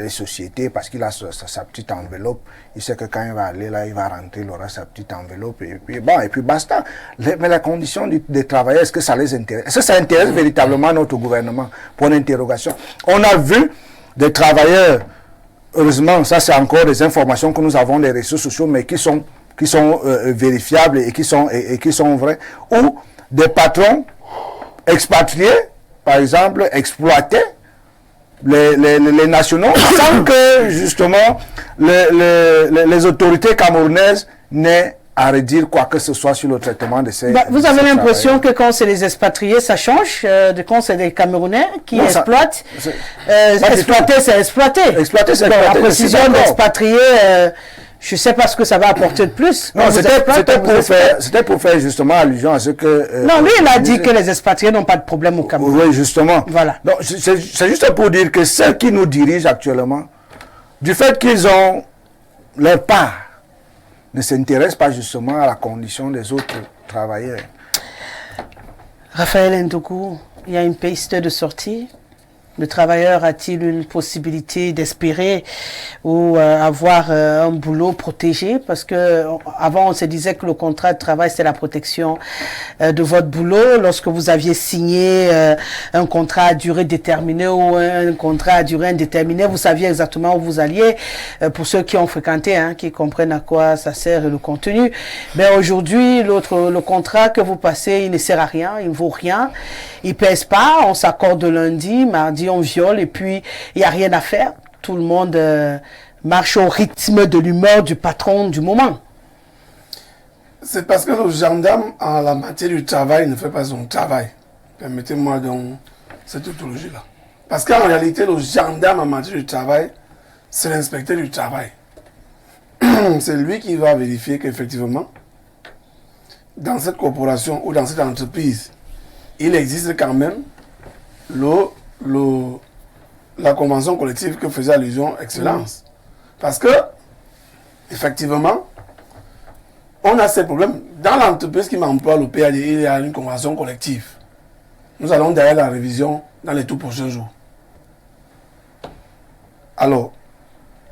sociétés parce qu'il a sa petite enveloppe. Il sait que quand il va aller là, il va rentrer, il aura sa petite enveloppe et puis basta. Mais la condition des travailleurs, est-ce que ça les intéresse? Est-ce que ça intéresse véritablement notre gouvernement? Pour une interrogation. On a vu des travailleurs heureusement, ça c'est encore des informations que nous avons des réseaux sociaux, mais qui sont vérifiables et qui sont vraies, où des patrons expatriés, par exemple, exploitaient les nationaux sans que justement les autorités camerounaises n'aient à redire quoi que ce soit sur le traitement de ces... vous avez l'impression que quand c'est les expatriés, ça change, quand c'est des Camerounais qui exploitent, exploiter c'est exploiter. Exploiter c'est exploiter. La précision d'expatriés, je ne sais pas ce que ça va apporter de plus. Non, c'était pour faire justement allusion à ce que... non, lui il a dit que les expatriés n'ont pas de problème au Cameroun. Oui, justement. Voilà. Donc c'est juste pour dire que ceux qui nous dirigent actuellement, du fait qu'ils ont leur part, ne s'intéresse pas justement à la condition des autres travailleurs. Raphaël Ndoukou, il y a une piste de sortie. Le travailleur a-t-il une possibilité d'espérer ou avoir un boulot protégé? Parce que avant on se disait que le contrat de travail c'était la protection de votre boulot. Lorsque vous aviez signé un contrat à durée déterminée ou un contrat à durée indéterminée, vous saviez exactement où vous alliez. Pour ceux qui ont fréquenté, qui comprennent à quoi ça sert le contenu. Ben aujourd'hui, le contrat que vous passez, il ne sert à rien, il ne vaut rien. Il pèse pas, on s'accorde lundi, mardi on viole et puis il n'y a rien à faire. Tout le monde marche au rythme de l'humeur du patron du moment. C'est parce que le gendarme en la matière du travail ne fait pas son travail. Permettez-moi donc cette tautologie-là. Parce qu'en réalité, le gendarme en matière du travail, c'est l'inspecteur du travail. C'est lui qui va vérifier qu'effectivement, dans cette corporation ou dans cette entreprise, il existe quand même la convention collective que faisait allusion Excellence. Parce que, effectivement, on a ces problèmes. Dans l'entreprise qui m'emploie, le PAD, il y a une convention collective. Nous allons derrière la révision dans les tout prochains jours. Alors,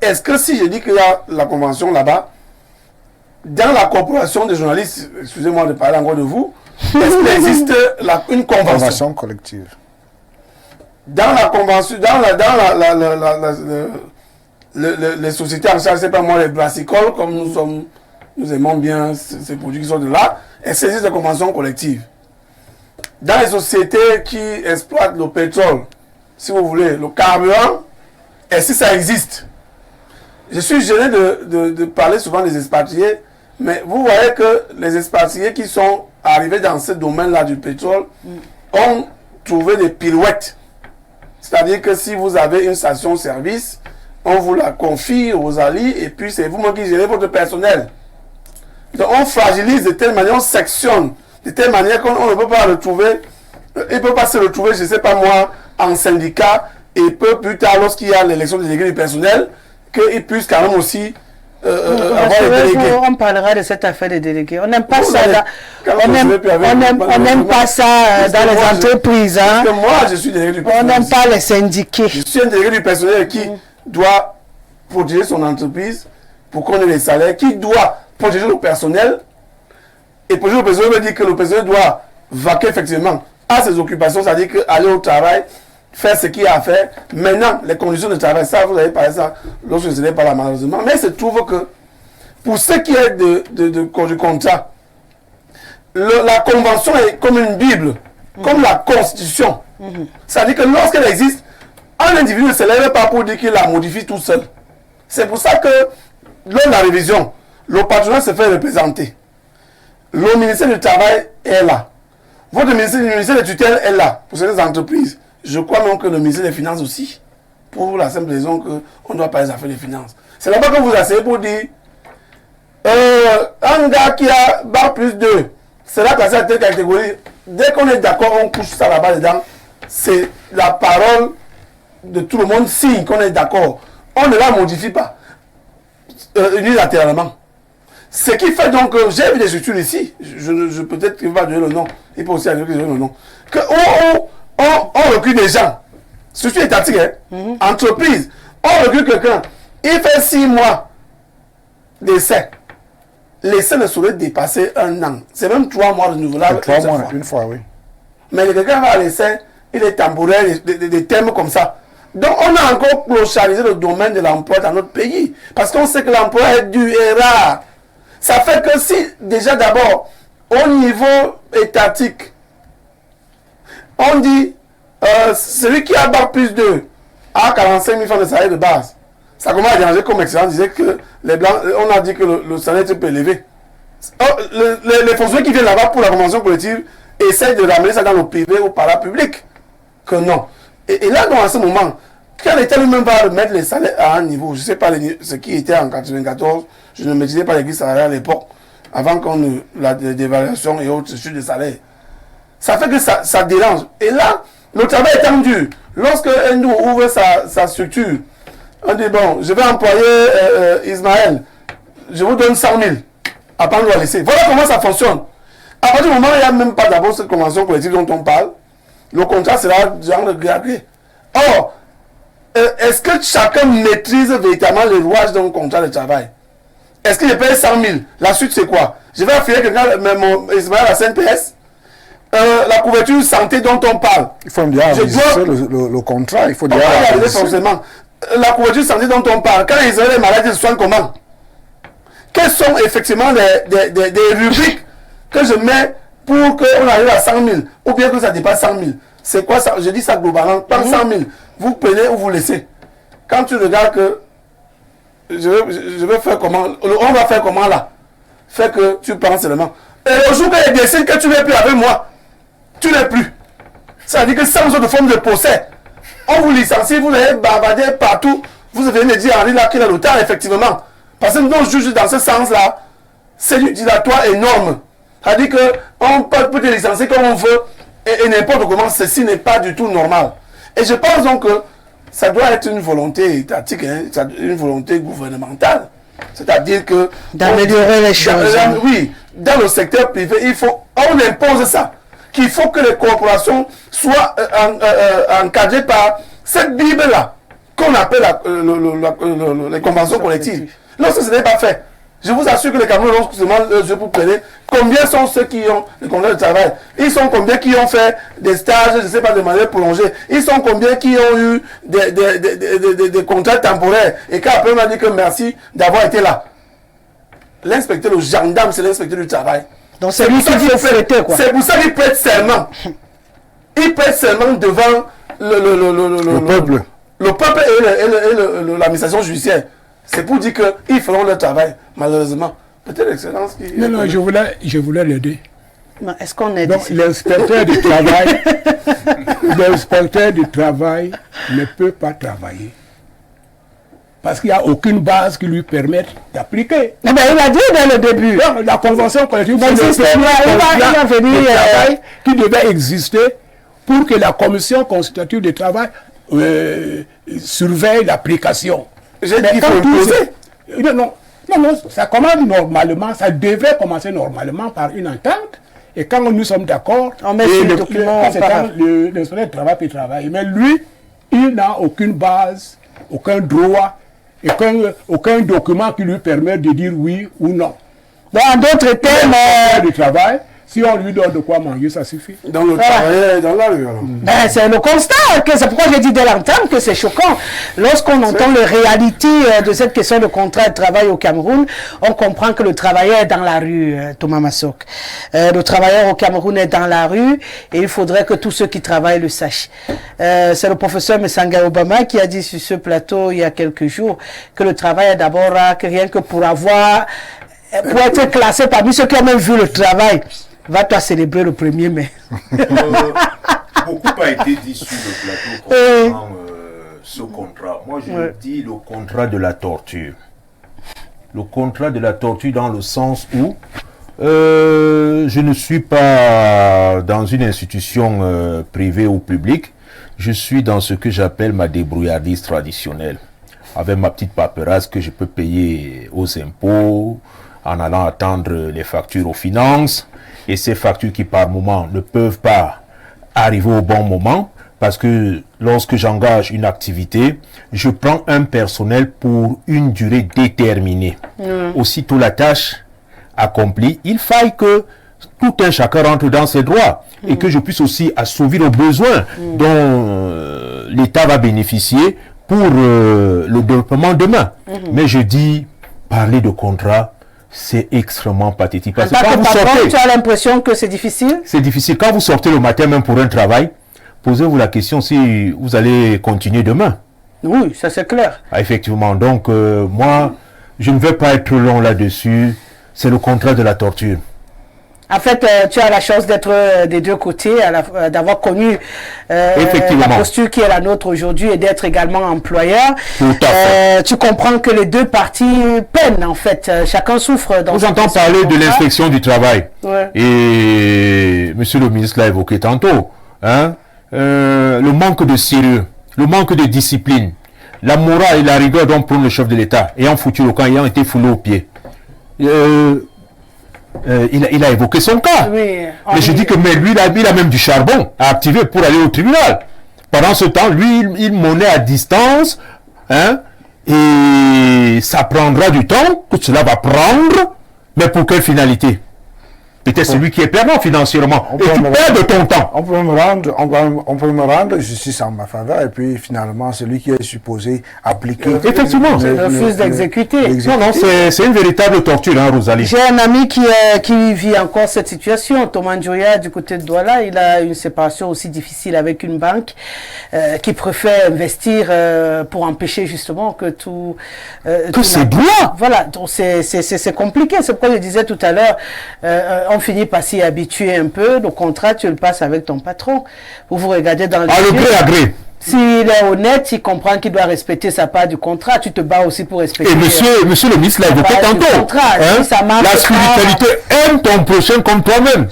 est-ce que si je dis qu'il y a la convention là-bas, dans la corporation des journalistes, excusez-moi de parler encore de vous, est-ce qu'il existe une convention collective? Dans la convention, les sociétés en charge, c'est pas moi, les brassicoles, comme nous aimons bien ces produits qui sont de là, est-ce qu'il existe des conventions collectives? Dans les sociétés qui exploitent le pétrole, si vous voulez, le carburant, est-ce que ça existe? Je suis gêné de parler souvent des expatriés, mais vous voyez que les expatriés qui sont arrivés dans ce domaine-là du pétrole ont trouvé des pirouettes. C'est-à-dire que si vous avez une station-service, on vous la confie aux alliés et puis c'est vous-même qui gérez votre personnel. Donc on fragilise de telle manière, on sectionne de telle manière qu'on ne peut pas retrouver, il ne peut pas se retrouver, je ne sais pas moi, en syndicat et peu plus tard, lorsqu'il y a l'élection des délégués du personnel, qu'il puisse quand même aussi avoir des délégués. On parlera de cette affaire des délégués. On n'aime pas ça. On n'aime pas ça dans les entreprises. Parce que moi, je suis délégué du personnel. On n'aime pas les syndiqués. Je suis un délégué du personnel qui doit protéger son entreprise pour qu'on ait les salaires, qui doit protéger le personnel. Et protéger le personnel veut dire que le personnel doit vaquer effectivement à ses occupations, c'est-à-dire qu'aller au travail, faire ce qu'il y a à faire. Maintenant, les conditions de travail, ça, vous avez parlé de ça lorsque je n'étais pas là malheureusement. Mais il se trouve que pour ce qui est du contrat, la convention est comme une Bible, comme la Constitution. C'est-à-dire que lorsqu'elle existe, un individu ne se lève pas pour dire qu'il la modifie tout seul. C'est pour ça que lors de la révision, le patronat se fait représenter. Le ministère du Travail est là. Votre ministère de tutelle est là pour ces entreprises. Je crois même que le ministère des Finances aussi, pour la simple raison qu'on doit parler des affaires des finances. C'est là-bas que vous asseyez pour dire un gars qui a Bac plus 2 sera classé à telle catégorie. Dès qu'on est d'accord, on couche ça là-bas dedans. C'est la parole de tout le monde signe qu'on est d'accord. On ne la modifie pas unilatéralement. Ce qui fait donc que j'ai vu des structures ici, je peut-être qu'il ne va pas donner le nom, il peut aussi donner le nom, que on recrute des gens, structure étatique, entreprise, on recrute quelqu'un, il fait 6 mois d'essai. L'essai ne saurait dépasser 1 an. C'est même 3 mois renouvelable. 3 mois, une fois, oui. Mais quelqu'un va à l'essai, il est tambouré, des termes comme ça. Donc on a encore clochardisé le domaine de l'emploi dans notre pays. Parce qu'on sait que l'emploi est dur et rare. Ça fait que si, déjà d'abord, au niveau étatique, on dit, celui qui a bac plus 2 a 45 000 francs de salaire de base. Ça commence à déranger comme excellence. Disait que les Blancs, on a dit que le salaire est peu élevé. Les fonctionnaires qui viennent là-bas pour la convention collective essayent de ramener ça dans le privé ou par la public. Que non. Et là, donc, à ce moment, quand l'État lui-même va remettre les salaires à un niveau, je ne sais pas ce qui était en 1994, je ne maîtrisais pas les grilles salariales à l'époque, avant qu'on la dévaluation et autres chutes de salaire. Ça fait que ça dérange. Et là, le travail est tendu. Lorsque Ndou ouvre sa structure, on dit, bon, je vais employer Ismaël, je vous donne 100 000. Après, on doit laisser. Voilà comment ça fonctionne. À partir du moment où il n'y a même pas d'abord cette convention collective dont on parle, le contrat sera genre de gré à gré. Or, est-ce que chacun maîtrise véritablement les rouages d'un contrat de travail? Est-ce que je paye 100 000? La suite, c'est quoi? Je vais affiler quelqu'un, mon Ismaël à CNPS. La couverture santé dont on parle. Il faut dire le contrat. Il faut dire forcément. La couverture santé dont on parle. Quand Israël est malade, ils se soignent comment? Quelles sont effectivement des rubriques que je mets pour qu'on arrive à 100 000 ou bien que ça dépasse 100 000? C'est quoi ça? Je dis ça globalement. Pas 100 000. Vous prenez ou vous laissez. Quand tu regardes que je vais faire comment, on va faire comment là? Fait que tu penses seulement. Et le jour que il décide que tu n'es plus avec moi, tu n'es plus. Ça veut dire que sans autre forme de procès, on vous licencie, vous allez bavarder partout. Vous venez me dire, Henri, là, qu'il a le temps, effectivement. Parce que nous, juge dans ce sens-là, c'est du dilatoire énorme. Ça veut dire qu'on peut te licencier comme on veut et n'importe comment. Ceci n'est pas du tout normal. Et je pense donc que ça doit être une volonté étatique, hein, une volonté gouvernementale. C'est-à-dire que... d'améliorer les choses. Oui, dans le secteur privé, on impose ça. Qu'il faut que les corporations soient encadrées par cette Bible-là, qu'on appelle les conventions collectives. Lorsque ce n'est pas fait, je vous assure que les Camerounais, lorsque se demandent les yeux pour plaider, combien sont ceux qui ont les contrats de travail? Ils sont combien qui ont fait des stages, je ne sais pas, de manière prolongée? Ils sont combien qui ont eu des contrats temporaires? Et qu'après on a dit que merci d'avoir été là. L'inspecteur, le gendarme, c'est l'inspecteur du travail. Donc c'est lui qui faut fêter, quoi. C'est pour ça qu'il prête serment. Il prête serment devant le peuple. Le peuple et l'administration judiciaire. C'est pour dire qu'ils feront leur travail, malheureusement. Peut-être l'excellence qui... Non, je voulais l'aider. Est-ce qu'on est... Donc l'inspecteur du travail, l'inspecteur du travail ne peut pas travailler. Parce qu'il n'y a aucune base qui lui permette d'appliquer. Mais il a dit dès le début. Non, la convention collective qui devait exister pour que la commission consultative du travail surveille l'application. J'ai dit qu'il faut imposer. Non, ça commence normalement, ça devrait commencer normalement par une entente. Et quand nous sommes d'accord, le inspecteur du travail peut travailler. Mais lui, il n'a aucune base, aucun droit, aucun document qui lui permet de dire oui ou non. Donc, en d'autres termes, du travail, si on lui donne de quoi manger, ça suffit. Dans le travail, dans la rue, alors. Ben, c'est le constat, c'est pourquoi j'ai dit dès l'entame que c'est choquant. Lorsqu'on entend les réalités de cette question de contrat de travail au Cameroun, on comprend que le travailleur est dans la rue, Thomas Massok. Le travailleur au Cameroun est dans la rue et il faudrait que tous ceux qui travaillent le sachent. C'est le professeur Messanga Obama qui a dit sur ce plateau il y a quelques jours que le travail est d'abord que rien que pour être classé parmi ceux qui ont même vu le travail. Va-toi célébrer le 1er mai. Beaucoup a été dit sur le plateau concernant ce contrat. Moi, je dis le contrat de la torture. Le contrat de la torture dans le sens où je ne suis pas dans une institution privée ou publique. Je suis dans ce que j'appelle ma débrouillardise traditionnelle. Avec ma petite paperasse que je peux payer aux impôts, en allant attendre les factures aux finances. Et ces factures qui par moment ne peuvent pas arriver au bon moment, parce que lorsque j'engage une activité, je prends un personnel pour une durée déterminée. Aussitôt la tâche accomplie, il faille que tout un chacun rentre dans ses droits et que je puisse aussi assouvir aux besoins dont l'État va bénéficier pour le développement demain. Mais je dis, parler de contrat, c'est extrêmement pathétique. Parce que quand vous sortez, tu as l'impression que c'est difficile? C'est difficile. Quand vous sortez le matin, même pour un travail, posez-vous la question si vous allez continuer demain. Oui, ça c'est clair. Ah, effectivement. Donc, moi, je ne vais pas être long là-dessus. C'est le contrat de la torture. En fait, tu as la chance d'être des deux côtés, d'avoir connu la posture qui est la nôtre aujourd'hui et d'être également employeur. Tout à fait. Tu comprends que les deux parties peinent, en fait. Chacun souffre. Vous entendez parler de l'inspection du travail. Ouais. Et monsieur le ministre l'a évoqué tantôt. Hein, le manque de sérieux, le manque de discipline, la morale et la rigueur dont prône le chef de l'État, ayant foutu le camp, ayant été foulé aux pieds. Il a évoqué son cas. Oui, mais je dis que lui, il a même du charbon à activer pour aller au tribunal. Pendant ce temps, lui, il monnaie à distance, hein, et ça prendra du temps, tout cela va prendre, mais pour quelle finalité? Peut-être celui qui est perdant financièrement. Et tu perds de ton temps. On peut me rendre justice en ma faveur et puis finalement celui qui est supposé appliquer. Effectivement. Refuse d'exécuter. Non, c'est une véritable torture, hein, Rosalie. J'ai un ami qui vit encore cette situation. Thomas Ndjoya, du côté de Douala, il a une séparation aussi difficile avec une banque qui préfère investir pour empêcher justement que tout... que c'est droit. Voilà, donc c'est compliqué. C'est pourquoi je disais tout à l'heure, on finit par s'y habituer un peu. Le contrat, tu le passes avec ton patron. Vous regardez dans les yeux. Le gré à gré. S'il est honnête, il comprend qu'il doit respecter sa part du contrat. Tu te bats aussi pour respecter. Et monsieur le ministre l'a évoqué tantôt. Hein? Si la spiritualité aime ton prochain comme toi-même.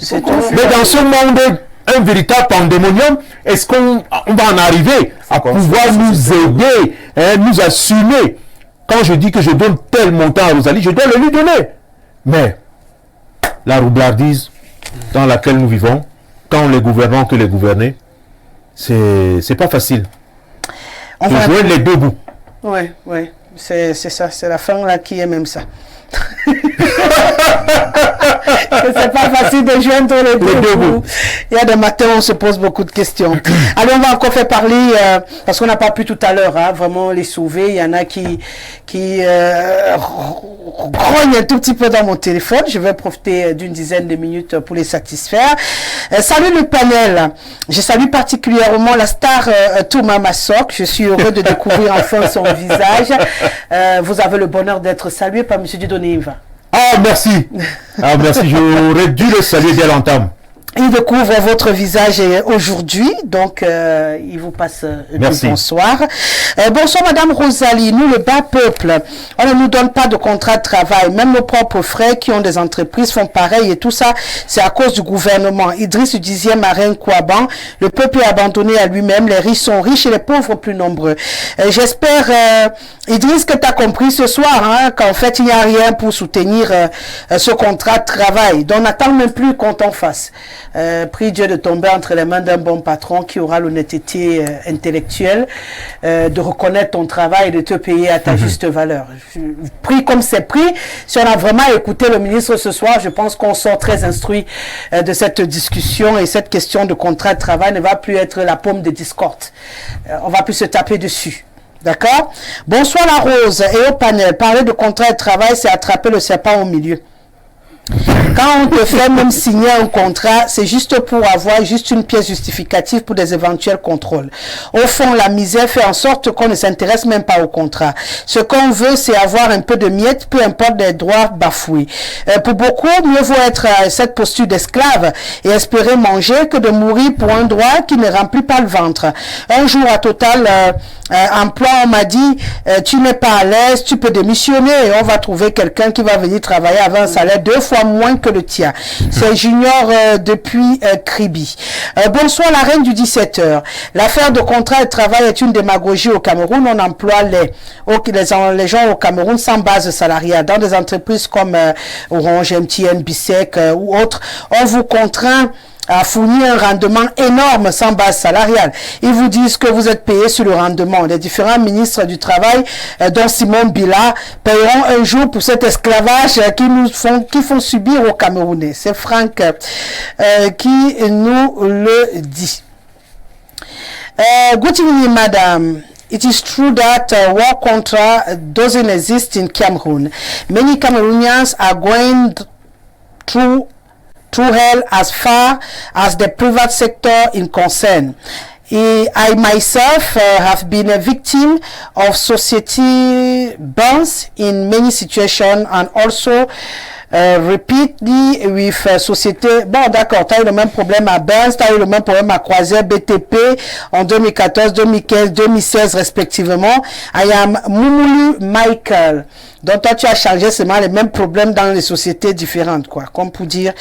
Mais dans ce monde, un véritable pandémonium, est-ce qu'on va en arriver à pouvoir nous aider, hein, nous assumer? Quand je dis que je donne tel montant à Rosalie, je dois le lui donner. Mais la roublardise dans laquelle nous vivons, tant les gouvernants que les gouvernés, c'est pas facile. On va jouer les deux bouts. Oui, oui, c'est ça, c'est la fin là qui est même ça. C'est pas facile de joindre les deux bouts. Il y a des matins où on se pose beaucoup de questions. Alors on va encore faire parler, parce qu'on n'a pas pu tout à l'heure, hein, vraiment les sauver. Il y en a qui grognent un tout petit peu dans mon téléphone. Je vais profiter d'une dizaine de minutes pour les satisfaire. Salut le panel. Je salue particulièrement la star Thomas Massok. Je suis heureux de découvrir enfin son visage. Vous avez le bonheur d'être salué par M. Dieudonné-Yva. Ah, merci. Ah, merci. J'aurais dû le saluer dès l'entame. Il découvre votre visage aujourd'hui, donc il vous passe merci. Bonsoir. Bonsoir Madame Rosalie, nous le bas peuple, on ne nous donne pas de contrat de travail, même nos propres frères qui ont des entreprises font pareil et tout ça, c'est à cause du gouvernement. Idriss du 10e Marine Kouaban, le peuple est abandonné à lui-même, les riches sont riches et les pauvres plus nombreux. J'espère, Idriss, que tu as compris ce soir, hein, qu'en fait il n'y a rien pour soutenir ce contrat de travail, donc n'attends même plus qu'on t'en fasse. Prie Dieu de tomber entre les mains d'un bon patron qui aura l'honnêteté intellectuelle de reconnaître ton travail et de te payer à ta juste valeur. Pris comme c'est pris, si on a vraiment écouté le ministre ce soir, je pense qu'on sort très instruit de cette discussion et cette question de contrat de travail ne va plus être la paume de discorde. On va plus se taper dessus. D'accord? Bonsoir la Rose et au panel. Parler de contrat de travail, c'est attraper le serpent au milieu. Quand on te fait même signer un contrat, c'est juste pour avoir juste une pièce justificative pour des éventuels contrôles. Au fond, la misère fait en sorte qu'on ne s'intéresse même pas au contrat. Ce qu'on veut, c'est avoir un peu de miettes, peu importe les droits bafoués. Pour beaucoup, mieux vaut être à cette posture d'esclave et espérer manger que de mourir pour un droit qui ne remplit pas le ventre. Un jour, à Total Emploi, on m'a dit, tu n'es pas à l'aise, tu peux démissionner et on va trouver quelqu'un qui va venir travailler avec un salaire 2 fois moins que le tien. C'est Junior depuis Kribi. Bonsoir la reine du 17h. L'affaire de contrat de travail est une démagogie au Cameroun. On emploie les gens au Cameroun sans base salariale. Dans des entreprises comme Orange, MTN, Bissec ou autres, on vous contraint à fournir un rendement énorme sans base salariale. Ils vous disent que vous êtes payé sur le rendement. Les différents ministres du Travail, dont Simon Bila, paieront un jour pour cet esclavage qui font subir aux Camerounais. C'est Franck qui nous le dit. Good evening, madam. It is true that war contra doesn't exist in Cameroon. Many Cameroonians are going through hell as far as the private sector is concerned. I myself have been a victim of society burns in many situations and also repeatedly with société. Bon, d'accord, tu as eu le même problème à Burns, tu as eu le même problème à Croisière, BTP en 2014, 2015, 2016 respectivement. I am Moumoulou Michael. Donc toi tu as changé seulement les mêmes problèmes dans les sociétés différentes, quoi. Comme pour dire,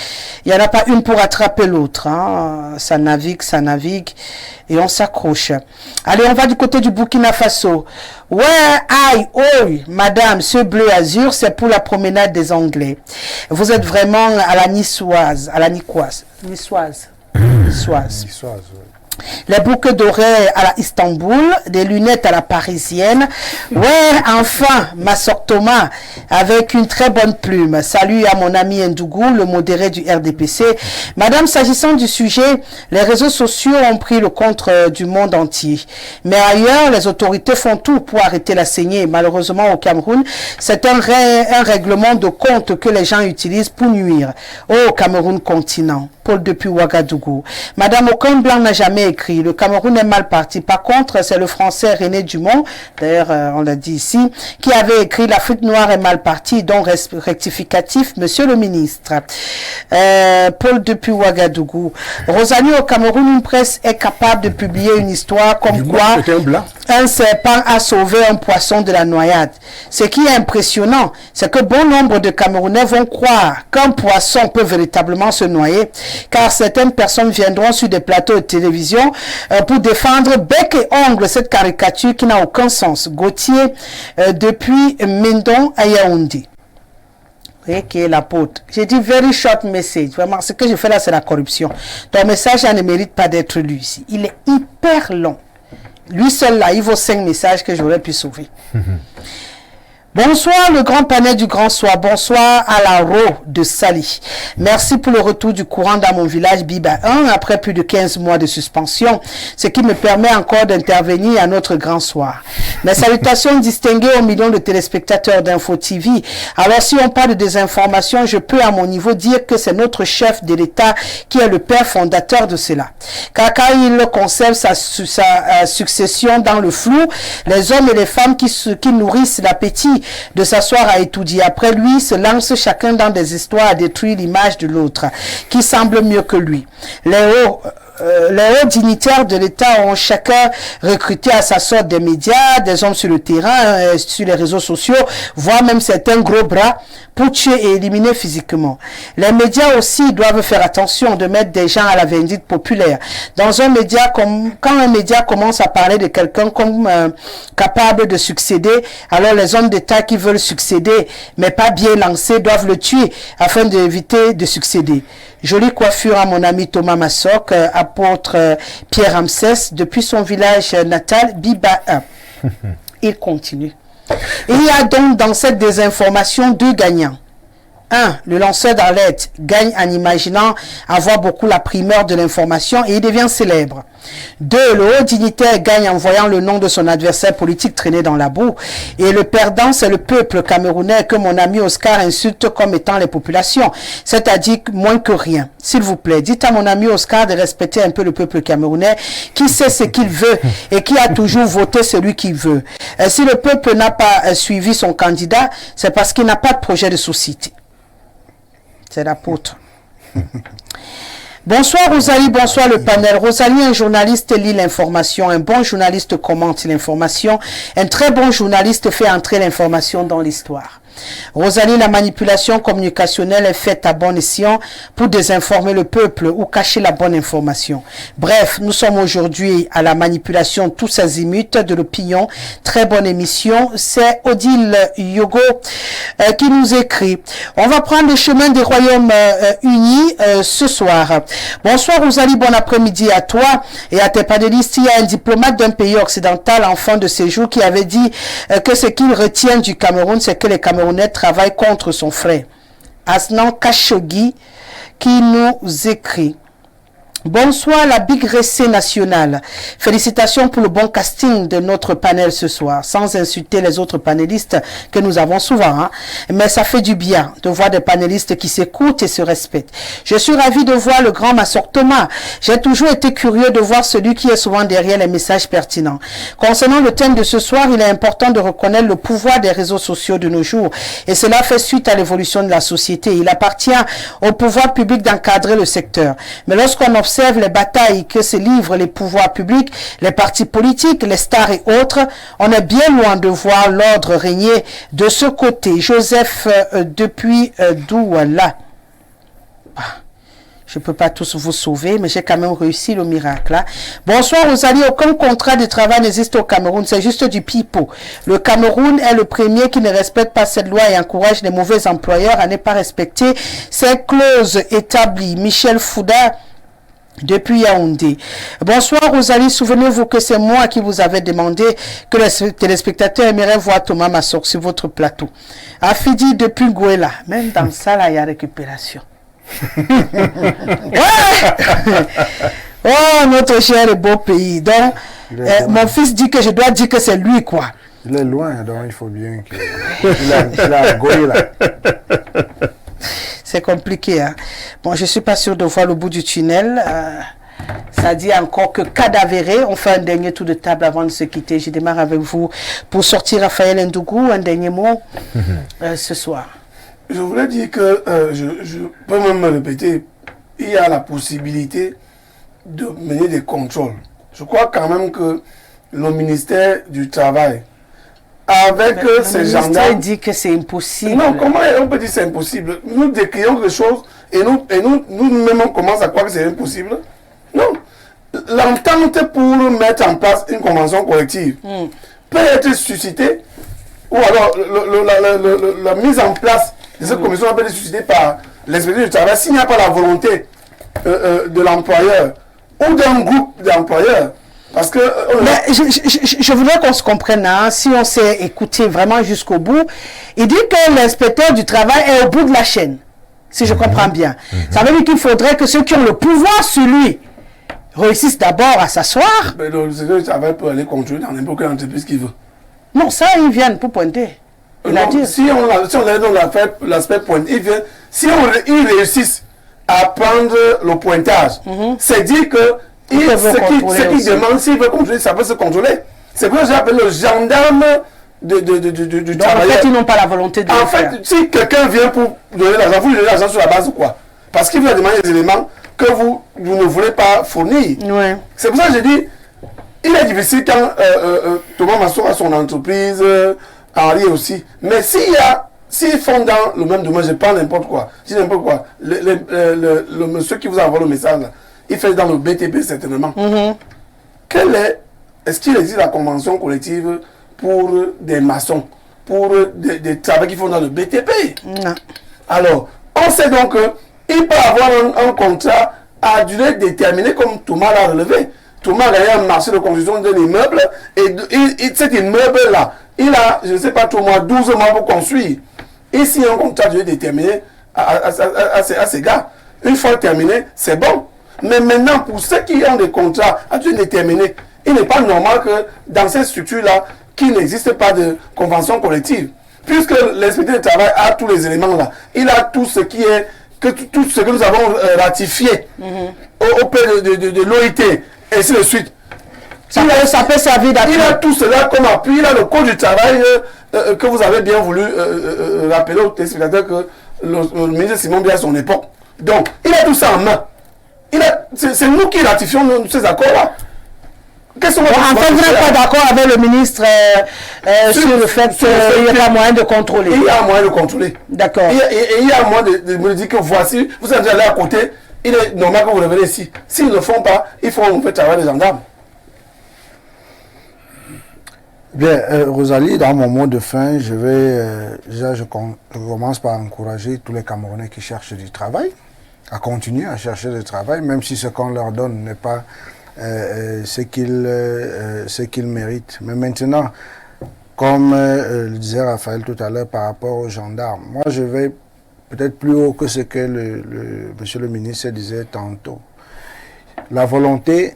il n'y en a pas une pour attraper l'autre. Hein. Ça navigue et on s'accroche. Allez, on va du côté du Burkina Faso. Madame, ce bleu azur, c'est pour la promenade des Anglais. Vous êtes vraiment à la niçoise, niçoise. Les boucles d'oreilles à la Istanbul, des lunettes à la parisienne. Enfin, ma sœur Thomas, avec une très bonne plume. Salut à mon ami Ndougou, le modéré du RDPC. Madame, s'agissant du sujet, les réseaux sociaux ont pris le contre du monde entier. Mais ailleurs, les autorités font tout pour arrêter la saignée. Malheureusement, au Cameroun, c'est un règlement de compte que les gens utilisent pour nuire. Au Cameroun continent. Paul depuis Ouagadougou. Madame, aucun blanc n'a jamais écrit. Le Cameroun est mal parti. Par contre, c'est le français René Dumont, d'ailleurs, on l'a dit ici, qui avait écrit l'Afrique noire est mal partie, donc rectificatif, monsieur le ministre. Paul depuis Ouagadougou. Rosalie, au Cameroun, une presse est capable de publier une histoire comme quoi un serpent a sauvé un poisson de la noyade. Ce qui est impressionnant, c'est que bon nombre de Camerounais vont croire qu'un poisson peut véritablement se noyer, car certaines personnes viendront sur des plateaux de télévision pour défendre bec et ongle cette caricature qui n'a aucun sens. Gauthier depuis Mendon à Yaoundé. Vous voyez qui est l'apôtre. J'ai dit very short message. Vraiment, ce que je fais là, c'est la corruption. Ton message, ça ne mérite pas d'être lu ici. Il est hyper long. Lui seul là, il vaut 5 messages que j'aurais pu sauver. Bonsoir le grand panel du grand soir, bonsoir à la Ro de Sali. Merci pour le retour du courant dans mon village Biba 1 après plus de 15 mois de suspension, ce qui me permet encore d'intervenir à notre grand soir. Mes salutations distinguées aux millions de téléspectateurs d'Info TV. Alors si on parle de désinformation, je peux à mon niveau dire que c'est notre chef de l'État qui est le père fondateur de cela. Car quand il conserve sa succession dans le flou, les hommes et les femmes qui nourrissent l'appétit de s'asseoir à étudier. Après lui, se lance chacun dans des histoires à détruire l'image de l'autre, qui semble mieux que lui. Les hauts dignitaires de l'État ont chacun recruté à sa sorte des médias, des hommes sur le terrain, sur les réseaux sociaux, voire même certains gros bras pour tuer et éliminer physiquement. Les médias aussi doivent faire attention de mettre des gens à la vindicte populaire. Dans un média, quand un média commence à parler de quelqu'un comme capable de succéder, alors les hommes d'État qui veulent succéder, mais pas bien lancés, doivent le tuer afin d'éviter de succéder. Jolie coiffure à mon ami Thomas Massoc, apôtre Pierre Ramsès, depuis son village natal, Biba 1. Il continue. Il y a donc dans cette désinformation 2 gagnants. 1. Le lanceur d'alerte gagne en imaginant avoir beaucoup la primeur de l'information et il devient célèbre. 2. Le haut dignitaire gagne en voyant le nom de son adversaire politique traîner dans la boue. Et le perdant, c'est le peuple camerounais que mon ami Oscar insulte comme étant les populations, c'est-à-dire moins que rien. S'il vous plaît, dites à mon ami Oscar de respecter un peu le peuple camerounais qui sait ce qu'il veut et qui a toujours voté celui qu'il veut. Si le peuple n'a pas suivi son candidat, c'est parce qu'il n'a pas de projet de société. C'est l'apôtre. Bonsoir Rosalie, bonsoir le panel. Rosalie, un journaliste lit l'information, un bon journaliste commente l'information, un très bon journaliste fait entrer l'information dans l'histoire. Rosalie, la manipulation communicationnelle est faite à bon escient pour désinformer le peuple ou cacher la bonne information. Bref, nous sommes aujourd'hui à la manipulation tous azimuts de l'opinion. Très bonne émission. C'est Odile Yogo qui nous écrit. On va prendre le chemin des Royaumes Unis ce soir. Bonsoir Rosalie, bon après-midi à toi et à tes panélistes. Il y a un diplomate d'un pays occidental en fin de séjour qui avait dit que ce qu'il retient du Cameroun, c'est que les Camerounais travaille contre son frère. Asnan Khashoggi qui nous écrit. Bonsoir la Big Ressé nationale. Félicitations pour le bon casting de notre panel ce soir, sans insulter les autres panélistes que nous avons souvent. Hein. Mais ça fait du bien de voir des panélistes qui s'écoutent et se respectent. Je suis ravi de voir le grand Massor Thomas. J'ai toujours été curieux de voir celui qui est souvent derrière les messages pertinents. Concernant le thème de ce soir, il est important de reconnaître le pouvoir des réseaux sociaux de nos jours. Et cela fait suite à l'évolution de la société. Il appartient au pouvoir public d'encadrer le secteur. Mais lorsqu'on observe les batailles que se livrent les pouvoirs publics, les partis politiques, les stars et autres, on est bien loin de voir l'ordre régner de ce côté. Joseph, depuis Douala. Je ne peux pas tous vous sauver, mais j'ai quand même réussi le miracle. Hein. Bonsoir Rosalie, aucun contrat de travail n'existe au Cameroun, c'est juste du pipeau. Le Cameroun est le premier qui ne respecte pas cette loi et encourage les mauvais employeurs à ne pas respecter ces clauses établies. Michel Fouda, depuis Yaoundé. Bonsoir Rosalie, souvenez-vous que c'est moi qui vous avais demandé que les téléspectateurs aimeraient voir Thomas Massok sur votre plateau. Afidi depuis Gouela, même dans ça là il y a récupération. Ouais. Oh notre cher et beau pays. Donc mon fils dit que je dois dire que c'est lui quoi. Il est loin donc il faut bien que il a Gouela. C'est compliqué. Hein? Bon, je ne suis pas sûr de voir le bout du tunnel. Ça dit encore que cadavéré. On fait un dernier tour de table avant de se quitter. Je démarre avec vous pour sortir Raphaël Ndougou. Un dernier mot ce soir. Je voulais dire que, je peux même me répéter, il y a la possibilité de mener des contrôles. Je crois quand même que le ministère du Travail, avec ces gendarmes... Il dit que c'est impossible. Non, comment on peut dire que c'est impossible? Nous décrions quelque chose et nous-mêmes on commence à croire que c'est impossible. Non. L'entente pour mettre en place une convention collective peut être suscitée, ou alors la mise en place de cette commission peut être suscitée par l'inspecteur du travail s'il n'y a pas la volonté de l'employeur ou d'un groupe d'employeurs. Parce que je voudrais qu'on se comprenne, hein, si on s'est écouté vraiment jusqu'au bout. Il dit que l'inspecteur du travail est au bout de la chaîne, si je comprends bien. Ça veut dire qu'il faudrait que ceux qui ont le pouvoir sur lui réussissent d'abord à s'asseoir. Mais le secteur du travail peut aller contrôler dans n'importe quelle entreprise qu'il veut. Non, ça, ils viennent pour pointer. Si on est dans l'aspect pointé, ils réussissent à prendre le pointage, c'est dire que ce qu'ils demandent, s'ils veulent contrôler, ça peut se contrôler. C'est pour ça que j'appelle le gendarme du travail. En fait, ils n'ont pas la volonté de le faire. En fait, si quelqu'un vient pour donner l'argent, vous donnez l'argent sur la base ou quoi? Parce qu'il vous a demandé des éléments que vous ne voulez pas fournir. Ouais. C'est pour ça que je dis, il est difficile quand Thomas Massok a son entreprise, Henri aussi. Mais s'ils font dans le même domaine, je prends n'importe quoi. Je dis n'importe quoi. Le monsieur qui vous a envoyé le message, là, il fait dans le BTP certainement. Est-ce qu'il existe la convention collective pour des maçons, pour des travaux qui font dans le BTP? Non. Alors, on sait donc qu'il peut avoir un contrat à durée déterminée comme Thomas l'a relevé. Thomas a gagné un marché de construction d'un immeuble et cet immeuble-là, il a, je ne sais pas, 12 mois pour construire. Et s'il y a un contrat de durée déterminée à ces gars, une fois terminé, c'est bon. Mais maintenant, pour ceux qui ont des contrats à durée déterminée, il n'est pas normal que dans cette structure-là, qu'il n'existe pas de convention collective. Puisque l'inspecteur du travail a tous les éléments là, il a tout ce qui est, tout ce que nous avons ratifié auprès de l'OIT, et ainsi de suite. Ça peut servir d'appui. Il a tout cela comme appui, il a le code du travail que vous avez bien voulu rappeler aux téléspectateurs que le ministre Simon Biya à son époque. Donc, il a tout ça en main. C'est nous qui ratifions ces accords-là. En fait, vous n'êtes pas d'accord avec le ministre sur le fait qu'il y a moyen de contrôler. Il y a moyen de contrôler. D'accord. Et il y a moyen de me dire que voici, vous êtes allé à côté, il est normal que vous revenez ici. S'ils ne le font pas, il faut en fait travailler les gendarmes. Bien, Rosalie, dans mon mot de fin, je commence par encourager tous les Camerounais qui cherchent du travail à continuer à chercher du travail, même si ce qu'on leur donne n'est pas ce qu'ils méritent. Mais maintenant, comme le disait Raphaël tout à l'heure par rapport aux gendarmes, moi je vais peut-être plus haut que ce que monsieur le ministre disait tantôt. la volonté,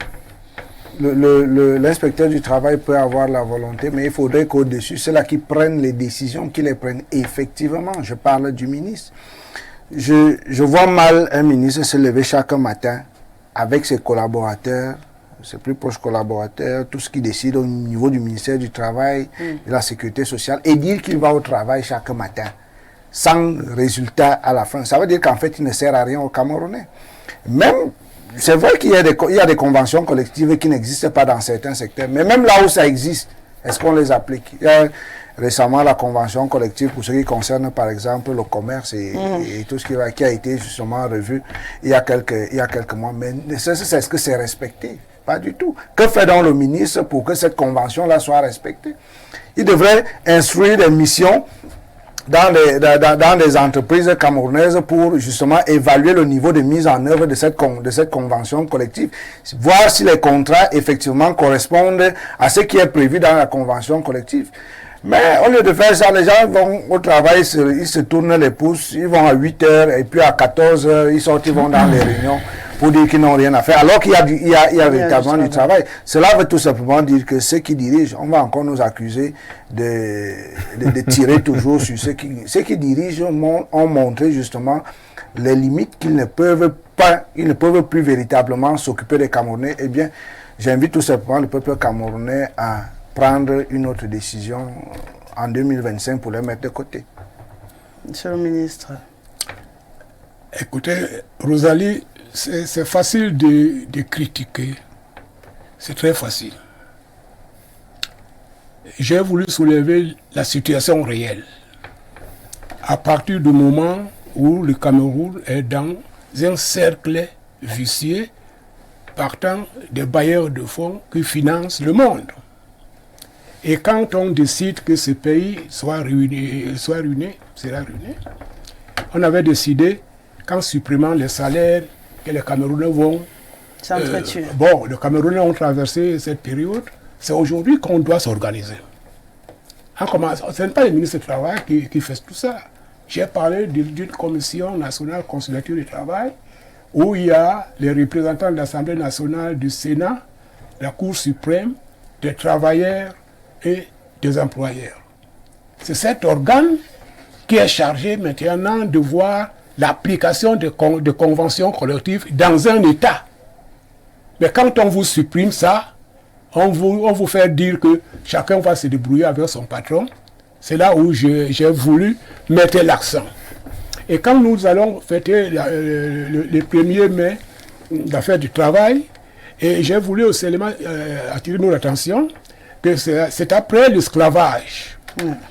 l'inspecteur du travail peut avoir la volonté, mais il faudrait qu'au-dessus, ceux-là qui prennent les décisions, qui les prennent effectivement. Je parle du ministre. Je vois mal un ministre se lever chaque matin avec ses collaborateurs, ses plus proches collaborateurs, tout ce qui décide au niveau du ministère du Travail, de la Sécurité sociale, et dire qu'il va au travail chaque matin, sans résultat à la fin. Ça veut dire qu'en fait, il ne sert à rien aux Camerounais. Même, c'est vrai qu'il y a des conventions collectives qui n'existent pas dans certains secteurs, mais même là où ça existe, est-ce qu'on les applique? Il y a récemment la convention collective pour ce qui concerne par exemple le commerce et tout ce qui a été justement revu il y a quelques mois. Mais est-ce que c'est respecté? Pas du tout. Que fait donc le ministre pour que cette convention-là soit respectée? Il devrait instruire des missions dans les entreprises camerounaises pour justement évaluer le niveau de mise en œuvre de cette convention collective, voir si les contrats effectivement correspondent à ce qui est prévu dans la convention collective. Mais au lieu de faire ça, les gens vont au travail, ils se tournent les pouces, ils vont à 8 heures et puis à 14 heures, ils sortent, ils vont dans les réunions pour dire qu'ils n'ont rien à faire, alors qu'il y a véritablement du travail. Cela veut tout simplement dire que ceux qui dirigent, on va encore nous accuser de tirer toujours sur ceux qui dirigent, ont montré justement les limites qu'ils ne peuvent plus véritablement s'occuper des Camerounais. Eh bien, j'invite tout simplement le peuple camerounais à prendre une autre décision en 2025 pour les mettre de côté. Monsieur le ministre. Écoutez, Rosalie, c'est facile de critiquer. C'est très facile. J'ai voulu soulever la situation réelle. À partir du moment où le Cameroun est dans un cercle vicieux partant des bailleurs de fonds qui financent le monde. Et quand on décide que ce pays sera ruiné, on avait décidé qu'en supprimant les salaires que les Camerounais vont s'entretuer. Les Camerounais ont traversé cette période, c'est aujourd'hui qu'on doit s'organiser. Ce n'est pas le ministre du Travail qui fait tout ça. J'ai parlé d'une commission nationale consultative du travail où il y a les représentants de l'Assemblée nationale, du Sénat, la Cour suprême, des travailleurs et des employeurs. C'est cet organe qui est chargé maintenant de voir l'application de conventions collectives dans un État. Mais quand on vous supprime ça, on vous fait dire que chacun va se débrouiller avec son patron. C'est là où j'ai voulu mettre l'accent. Et quand nous allons fêter le 1er mai d'affaires du travail, et j'ai voulu aussi attirer notre attention que c'est après l'esclavage.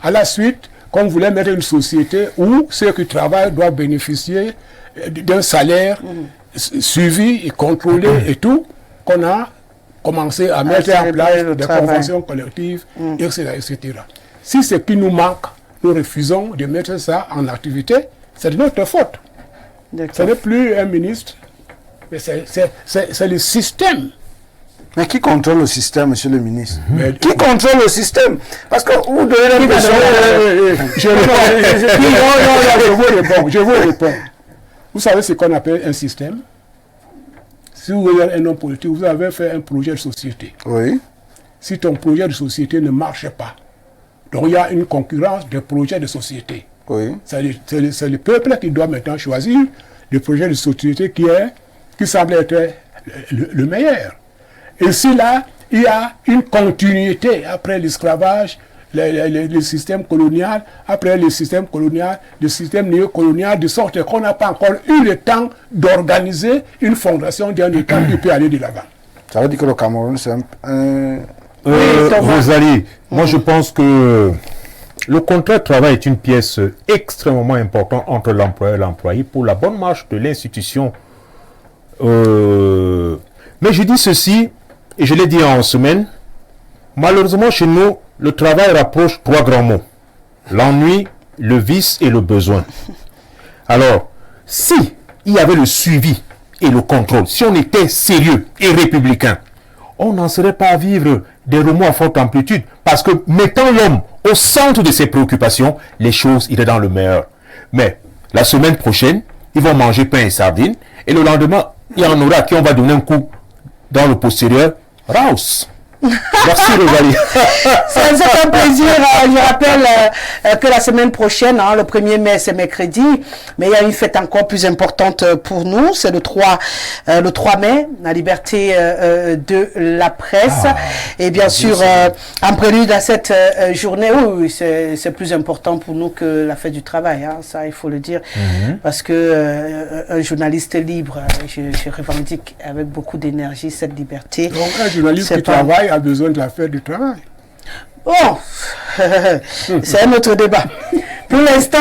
À la suite, qu'on voulait mettre une société où ceux qui travaillent doivent bénéficier d'un salaire suivi et contrôlé et tout, qu'on a commencé à mettre en place des conventions collectives, etc. Si ce qui nous manque, nous refusons de mettre ça en activité, c'est de notre faute. Ce n'est plus un ministre, mais c'est le système. Mais qui contrôle le système, monsieur le ministre? Qui contrôle le système? Parce que vous donnez l'impression... Je vous réponds. Vous savez ce qu'on appelle un système? Si vous êtes un homme politique, vous avez fait un projet de société. Oui. Si ton projet de société ne marche pas, donc il y a une concurrence des projets de société. Oui. C'est le peuple qui doit maintenant choisir le projet de société qui semble être le meilleur. Et si là, il y a une continuité après l'esclavage, le système colonial, après le système colonial, le système néocolonial, de sorte qu'on n'a pas encore eu le temps d'organiser une fondation d'un État qui peut aller de l'avant. Ça veut dire que le Cameroun, c'est Rosalie, moi je pense que le contrat de travail est une pièce extrêmement importante entre l'employeur et l'employé pour la bonne marche de l'institution. Mais je dis ceci, et je l'ai dit en semaine, malheureusement chez nous, le travail rapproche trois grands mots. L'ennui, le vice et le besoin. Alors, si il y avait le suivi et le contrôle, si on était sérieux et républicain, on n'en serait pas à vivre des remous à forte amplitude. Parce que mettant l'homme au centre de ses préoccupations, les choses iraient dans le meilleur. Mais la semaine prochaine, ils vont manger pain et sardines, et le lendemain, il y en aura qui on va donner un coup dans le postérieur, Raus. Merci Rosalie. C'est un plaisir. Je rappelle que la semaine prochaine, le 1er mai, c'est mercredi, mais il y a une fête encore plus importante pour nous. C'est le 3 mai, la liberté de la presse. Et bien sûr, en prélude à cette journée, oui, c'est plus important pour nous que la fête du travail. Ça, il faut le dire. Parce que un journaliste libre, je revendique avec beaucoup d'énergie cette liberté. Donc un journaliste qui travaille a besoin de la fête du travail. Bon, c'est un autre débat. Pour l'instant,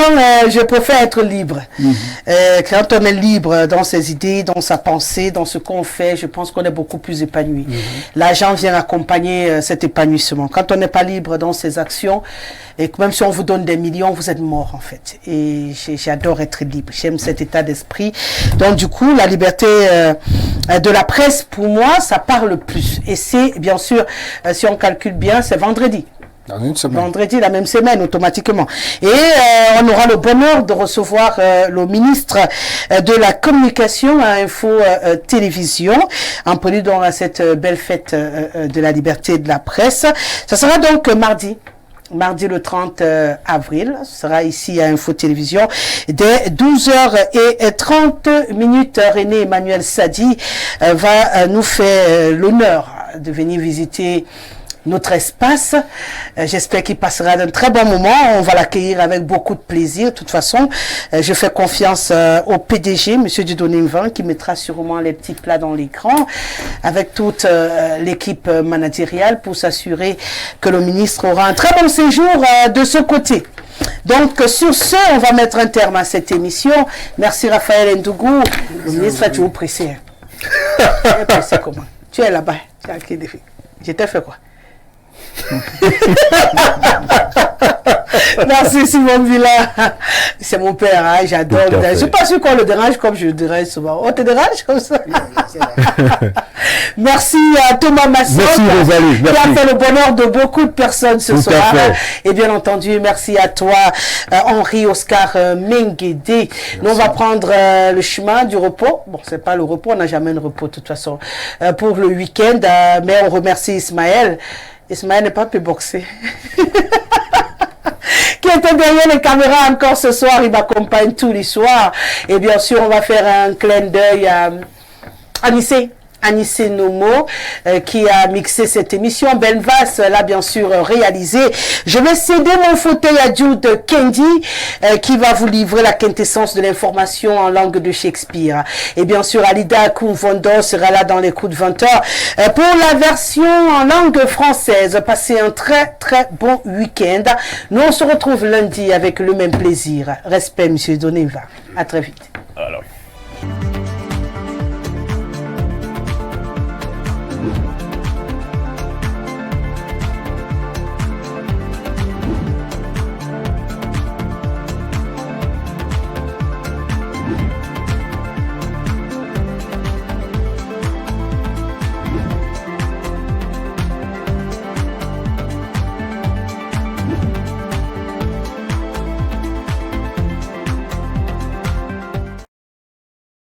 je préfère être libre. Quand on est libre dans ses idées, dans sa pensée, dans ce qu'on fait, je pense qu'on est beaucoup plus épanoui. L'argent vient accompagner cet épanouissement. Quand on n'est pas libre dans ses actions, et que même si on vous donne des millions, vous êtes mort en fait. Et j'adore être libre. J'aime cet état d'esprit. Donc du coup, la liberté de la presse, pour moi, ça parle plus. Et c'est, bien sûr, si on calcule bien, c'est vendredi. Dans une semaine. Vendredi, la même semaine, automatiquement. Et on aura le bonheur de recevoir le ministre de la Communication à Info Télévision, en prélude à cette belle fête de la liberté de la presse. Ça sera donc mardi le 30 avril, ce sera ici à Info Télévision, dès 12h30. René Emmanuel Sadi va nous faire l'honneur de venir visiter notre espace. J'espère qu'il passera d'un très bon moment. On va l'accueillir avec beaucoup de plaisir. De toute façon, je fais confiance au PDG, M. Dieudonné Mvan, qui mettra sûrement les petits plats dans l'écran, avec toute l'équipe managériale pour s'assurer que le ministre aura un très bon séjour de ce côté. Donc, sur ce, on va mettre un terme à cette émission. Merci Raphaël Ndougou. Le ministre, tu es pressé. Pressé comment? Tu es là-bas. Je t'ai fait quoi? Merci Simon Villa. C'est mon père, j'adore. Je ne suis pas sûr qu'on le dérange comme je le dérange souvent. On te dérange comme ça? Merci à Thomas Masson qui a fait le bonheur de beaucoup de personnes ce soir. Et bien entendu, merci à toi Henri Oscar Menguédé. Nous on va prendre le chemin du repos. Bon, c'est pas le repos, on n'a jamais de repos de toute façon pour le week-end, mais on remercie Ismaël. Ismaël n'est pas pu boxer. Qui était derrière les caméras encore ce soir, il m'accompagne tous les soirs. Et bien sûr, on va faire un clin d'œil à Anissé Nomo, qui a mixé cette émission. Ben Vass l'a bien sûr réalisé. Je vais céder mon fauteuil à Jude Kendi, qui va vous livrer la quintessence de l'information en langue de Shakespeare. Et bien sûr, Alida Koumvondo sera là dans les coups de 20h pour la version en langue française. Passez un très très bon week-end. Nous, on se retrouve lundi avec le même plaisir. Respect, monsieur Doneva. À très vite. Alors.